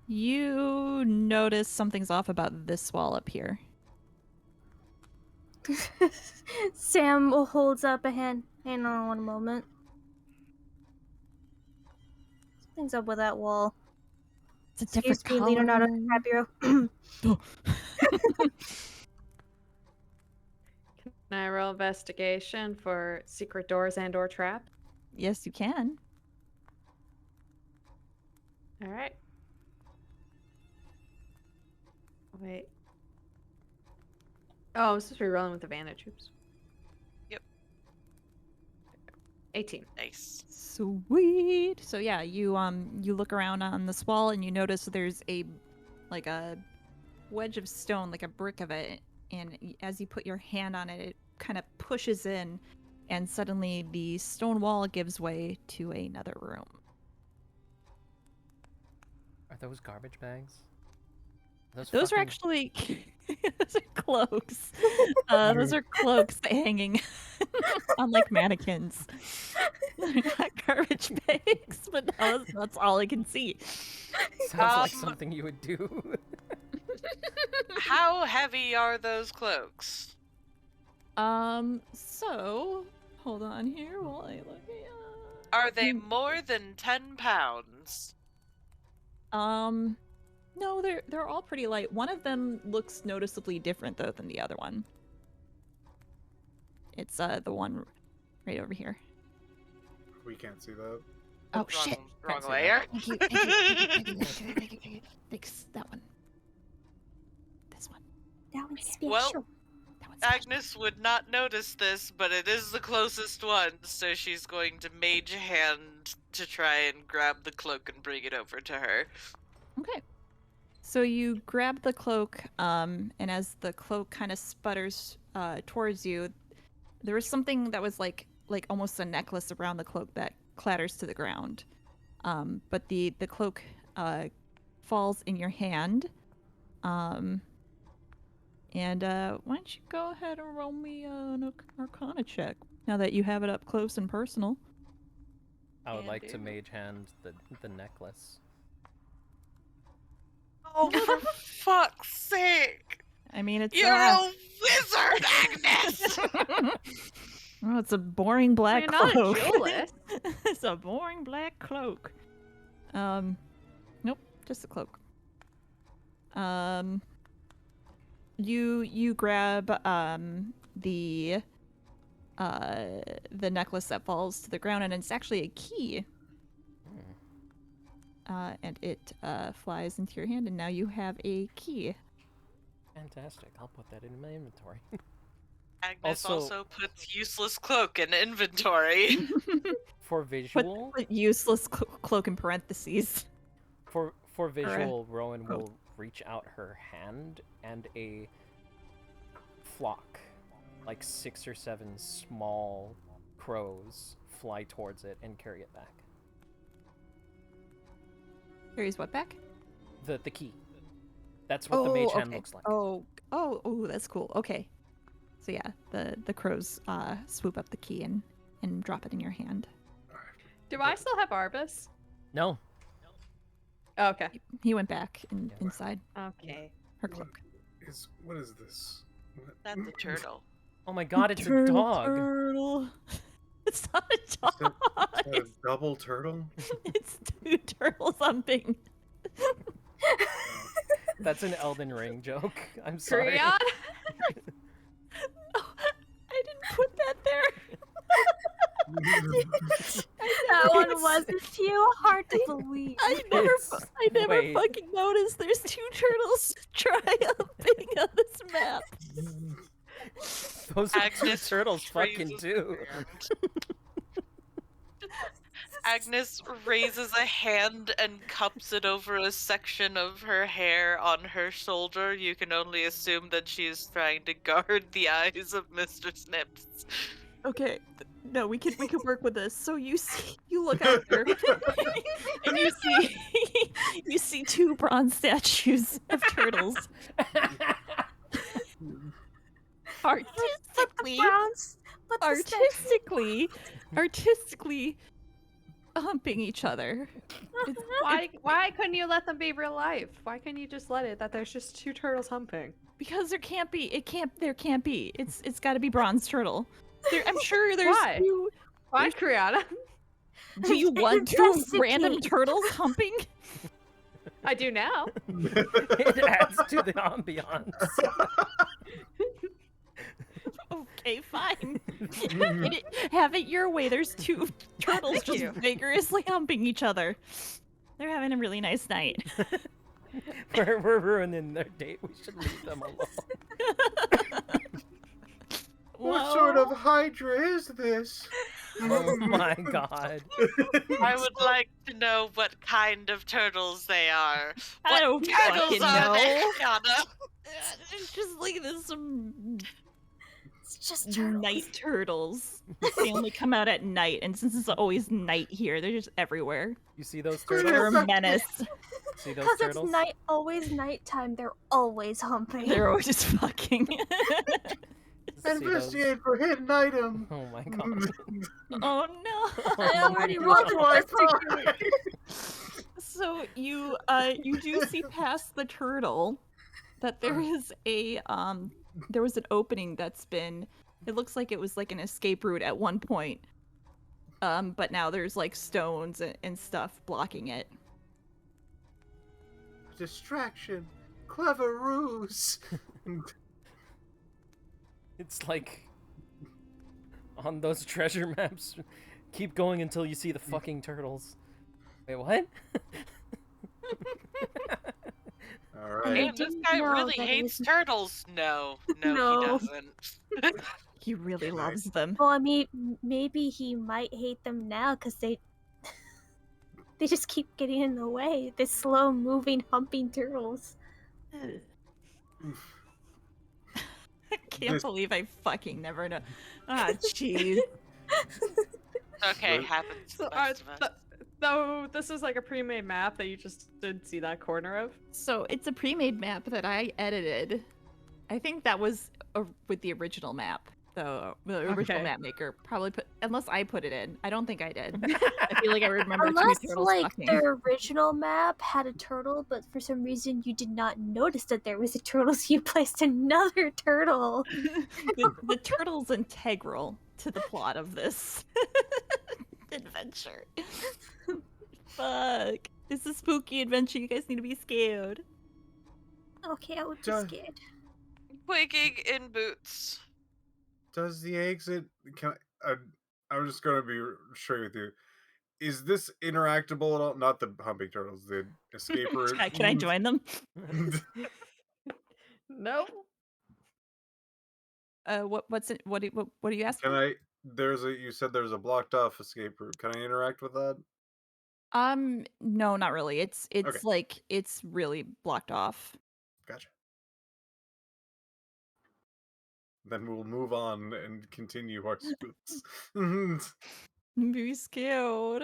Speaker 1: You notice something's off about this wall up here.
Speaker 6: Sam holds up a hand. Hang on one moment. Something's up with that wall.
Speaker 1: It's a different
Speaker 6: Excuse me,
Speaker 1: color.
Speaker 6: Leonardo DiCaprio.
Speaker 3: Can I roll investigation for secret doors and/or trap?
Speaker 1: Yes, you can.
Speaker 3: All right. Wait. Oh, I'm supposed to be rolling with advantage. Oops.
Speaker 5: Yep.
Speaker 3: 18.
Speaker 5: Nice.
Speaker 1: Sweet. So yeah, you look around on this wall and you notice there's a wedge of stone, like a brick of it, and as you put your hand on it, it kind of pushes in, and suddenly the stone wall gives way to another room.
Speaker 2: Are those garbage bags?
Speaker 1: Those
Speaker 2: fucking-
Speaker 1: are actually those are cloaks. Those are cloaks hanging on like mannequins. They're not garbage bags, but that's all I can see.
Speaker 2: Sounds like
Speaker 5: Um,
Speaker 2: something you would do.
Speaker 5: How heavy are those cloaks?
Speaker 1: So hold on here while I look at.
Speaker 5: Are they more than 10 pounds?
Speaker 1: No, they're all pretty light. One of them looks noticeably different though than the other one. It's the one right over here.
Speaker 7: We can't see that.
Speaker 1: Oh
Speaker 5: Wrong,
Speaker 1: shit!
Speaker 5: Wrong
Speaker 2: see
Speaker 5: layer.
Speaker 1: Thank you, thank you, thank you, thank you. Thanks, that one. This one.
Speaker 6: That one's special.
Speaker 5: Well,
Speaker 1: That one's special.
Speaker 5: Agnes would not notice this, but it is the closest one, so she's going to mage hand to try and grab the cloak and bring it over to her.
Speaker 1: Okay. So you grab the cloak, and as the cloak kind of sputters towards you, there was something that was like almost a necklace around the cloak that clatters to the ground. But the cloak falls in your hand. And why don't you go ahead and roll me an Arcana check now that you have it up close and personal.
Speaker 2: I would
Speaker 5: Can
Speaker 2: like to
Speaker 5: do.
Speaker 2: mage hand the necklace.
Speaker 5: Oh, for fuck's sake!
Speaker 1: I mean, it's
Speaker 5: You're a wizard, Agnes!
Speaker 1: oh, it's a boring black
Speaker 3: You're not a
Speaker 1: cloak.
Speaker 3: duelist.
Speaker 1: It's a boring black cloak. Nope, just a cloak. You grab the necklace that falls to the ground, and it's actually a key. And it flies into your hand, and now you have a key.
Speaker 2: Fantastic. I'll put that in my inventory.
Speaker 5: Agnes
Speaker 2: Also-
Speaker 5: also puts useless cloak in inventory.
Speaker 2: For visual,
Speaker 1: Put useless cloak in parentheses.
Speaker 2: for visual, Rowan will reach out her hand, and a flock, like 6 or 7 small crows, fly towards it and carry it back.
Speaker 1: Carries what back?
Speaker 2: The key. That's what the mage hand
Speaker 1: okay.
Speaker 2: looks like.
Speaker 1: Oh, that's cool. Okay. So yeah, the crows swoop up the key and drop it in your hand.
Speaker 3: Do I still have Arbus?
Speaker 2: No.
Speaker 3: Oh, okay.
Speaker 1: He went back inside
Speaker 3: Okay.
Speaker 1: her cloak.
Speaker 7: What is this? What?
Speaker 5: That's a turtle.
Speaker 2: Oh my god, it's a dog.
Speaker 1: Turtle. It's not a
Speaker 7: Is
Speaker 1: dog.
Speaker 7: that a double turtle?
Speaker 1: It's 2 turtles humping.
Speaker 2: That's an Elden Ring joke. I'm sorry.
Speaker 3: Criana?
Speaker 1: Oh, I didn't put that there.
Speaker 6: That one wasn't too hard to believe.
Speaker 1: I never
Speaker 2: Wait.
Speaker 1: fucking noticed there's 2 turtles triumphing on this map.
Speaker 2: Those are 2
Speaker 5: Agnes
Speaker 2: turtles fucking
Speaker 5: raises
Speaker 2: too.
Speaker 5: her hand. Agnes raises a hand and cups it over a section of her hair on her shoulder. You can only assume that she is trying to guard the eyes of Mr. Snips.
Speaker 1: Okay, no, we could work with this. So you look out there, and you see 2 bronze statues of turtles. Artistically,
Speaker 6: Browns, but the
Speaker 1: artistically humping each other.
Speaker 3: Why couldn't you let them be real life? Why couldn't you just let it that there's just 2 turtles humping?
Speaker 1: Because there can't be. It's got to be bronze turtle. I'm sure there's
Speaker 3: Why?
Speaker 1: 2.
Speaker 3: Why, Criana?
Speaker 1: Do you want 2 random
Speaker 6: Investigate.
Speaker 1: turtles humping?
Speaker 3: I do now.
Speaker 2: It adds to the ambiance.
Speaker 1: Okay, fine. Have it your way. There's 2 turtles
Speaker 3: Thank
Speaker 1: just
Speaker 3: you.
Speaker 1: vigorously humping each other. They're having a really nice night.
Speaker 2: We're ruining their date. We should leave them alone.
Speaker 4: What sort of hydra is this?
Speaker 2: Oh my god.
Speaker 5: I would like to know what kind of turtles they are.
Speaker 1: I
Speaker 5: What
Speaker 1: don't
Speaker 5: turtles
Speaker 1: fucking
Speaker 5: are they,
Speaker 1: know.
Speaker 5: Criana?
Speaker 1: It's just like there's some
Speaker 6: It's just turtles.
Speaker 1: night turtles. They only come out at night, and since it's always night here, they're just everywhere.
Speaker 2: You see those
Speaker 1: They're
Speaker 2: turtles?
Speaker 1: a menace.
Speaker 2: See those
Speaker 6: Because
Speaker 2: turtles?
Speaker 6: it's always nighttime, they're always humping.
Speaker 1: They're always just fucking.
Speaker 2: See those?
Speaker 4: Investigate for hidden item.
Speaker 2: Oh my god.
Speaker 1: Oh no.
Speaker 6: I already
Speaker 2: my
Speaker 6: rolled
Speaker 2: God.
Speaker 6: an
Speaker 1: So you do see past the turtle that there is there was an opening that's been, it looks like it was like an escape route at one point. But now there's like stones and stuff blocking it.
Speaker 4: Distraction. Clever ruse.
Speaker 2: It's like on those treasure maps. Keep going until you see the fucking turtles. Wait, what?
Speaker 4: All
Speaker 6: I
Speaker 4: right.
Speaker 5: Man, this
Speaker 6: didn't
Speaker 5: guy
Speaker 6: know
Speaker 5: really
Speaker 6: that it
Speaker 5: hates
Speaker 6: was-
Speaker 5: turtles. No,
Speaker 6: No.
Speaker 5: he doesn't.
Speaker 1: He really loves them.
Speaker 6: Well, I mean, maybe he might hate them now because they just keep getting in the way. The slow moving, humping turtles.
Speaker 1: I can't
Speaker 4: This-
Speaker 1: believe I fucking never know. Ah, jeez.
Speaker 5: Okay,
Speaker 7: Right.
Speaker 5: happens to
Speaker 3: So,
Speaker 5: the best of us.
Speaker 3: so this is like a pre-made map that you just didn't see that corner of.
Speaker 1: So it's a pre-made map that I edited. I think that was with the original map. The original
Speaker 3: Okay.
Speaker 1: map maker probably put, unless I put it in. I don't think I did. I feel like I remember
Speaker 6: Unless,
Speaker 1: 2 turtles
Speaker 6: like,
Speaker 1: fucking.
Speaker 6: their original map had a turtle, but for some reason you did not notice that there was a turtle, so you placed another turtle.
Speaker 1: the turtle's integral to the plot of this adventure. Fuck. It's a spooky adventure. You guys need to be scared.
Speaker 6: Okay, I would be
Speaker 4: Done.
Speaker 6: scared.
Speaker 5: Quaking in boots.
Speaker 7: Does the exit? I'm just gonna be straight with you. Is this interactable at all? Not the humping turtles, the escape route.
Speaker 1: Can I join them?
Speaker 3: Nope.
Speaker 1: What's it? What do you ask?
Speaker 7: Can I? You said there's a blocked off escape route. Can I interact with that?
Speaker 1: No, not really. It's
Speaker 7: Okay.
Speaker 1: like it's really blocked off.
Speaker 7: Gotcha. Then we'll move on and continue our spooks.
Speaker 1: Be scared.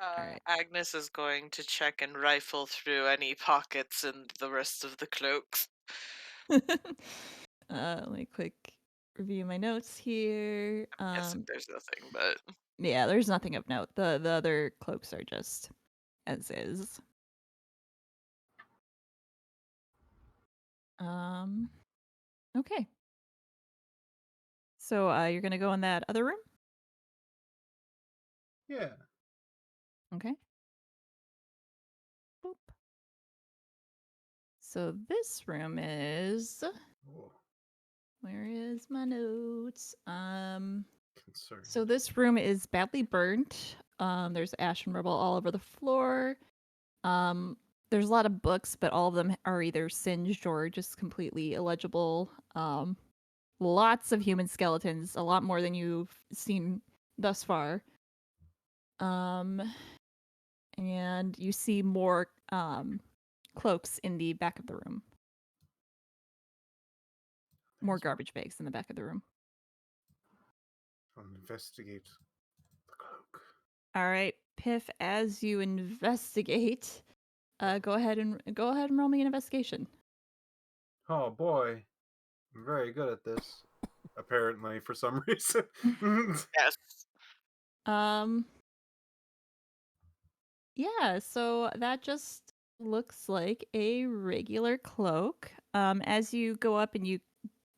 Speaker 1: Alright.
Speaker 5: Agnes is going to check and rifle through any pockets in the rest of the cloaks.
Speaker 1: Let me quick review my notes here.
Speaker 5: Guessing there's nothing, but
Speaker 1: Yeah, there's nothing of note. The other cloaks are just as is. Okay. So you're gonna go in that other room?
Speaker 7: Yeah.
Speaker 1: Okay. Boop. So this room is.
Speaker 7: Whoa.
Speaker 1: Where is my notes?
Speaker 7: Concerned.
Speaker 1: So this room is badly burnt. There's ash and rubble all over the floor. There's a lot of books, but all of them are either singed or just completely illegible. Lots of human skeletons, a lot more than you've seen thus far. And you see more cloaks in the back of the room. More garbage bags in the back of the room.
Speaker 7: I'll investigate the cloak.
Speaker 1: All right, Piph, as you investigate, go ahead and roll me an investigation.
Speaker 7: Oh boy, I'm very good at this. Apparently, for some reason.
Speaker 5: yes.
Speaker 1: Yeah, so that just looks like a regular cloak. As you go up and you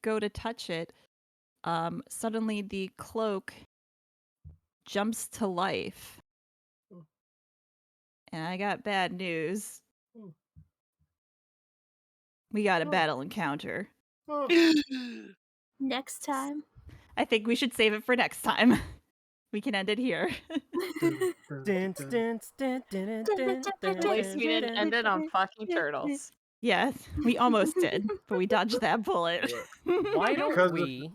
Speaker 1: go to touch it, suddenly the cloak jumps to life. And I got bad news. We got a battle encounter.
Speaker 6: Next time.
Speaker 1: I think we should save it for next time. We can end it here.
Speaker 3: At least we didn't end it on fucking turtles.
Speaker 1: Yes, we almost did, but we dodged that bullet.
Speaker 2: Why don't
Speaker 7: Because
Speaker 2: we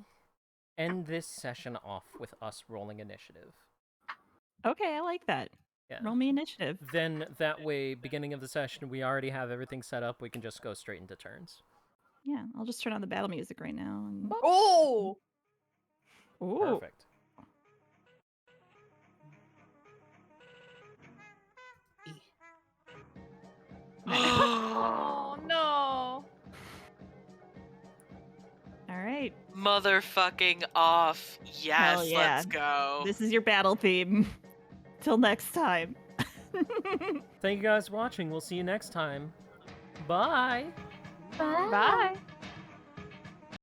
Speaker 2: end this session off with us rolling initiative?
Speaker 1: Okay, I like that.
Speaker 2: Yeah.
Speaker 1: Roll me initiative.
Speaker 2: Then that way, beginning of the session, we already have everything set up. We can just go straight into turns.
Speaker 1: Yeah, I'll just turn on the battle music right now. And...
Speaker 3: Oh!
Speaker 1: Ooh.
Speaker 2: Perfect.
Speaker 3: Oh no!
Speaker 1: All right.
Speaker 5: Motherfucking off. Yes,
Speaker 1: Hell yeah.
Speaker 5: let's go.
Speaker 1: This is your battle theme. Till next time.
Speaker 2: Thank you guys for watching. We'll see you next time. Bye.
Speaker 6: Bye.
Speaker 3: Bye!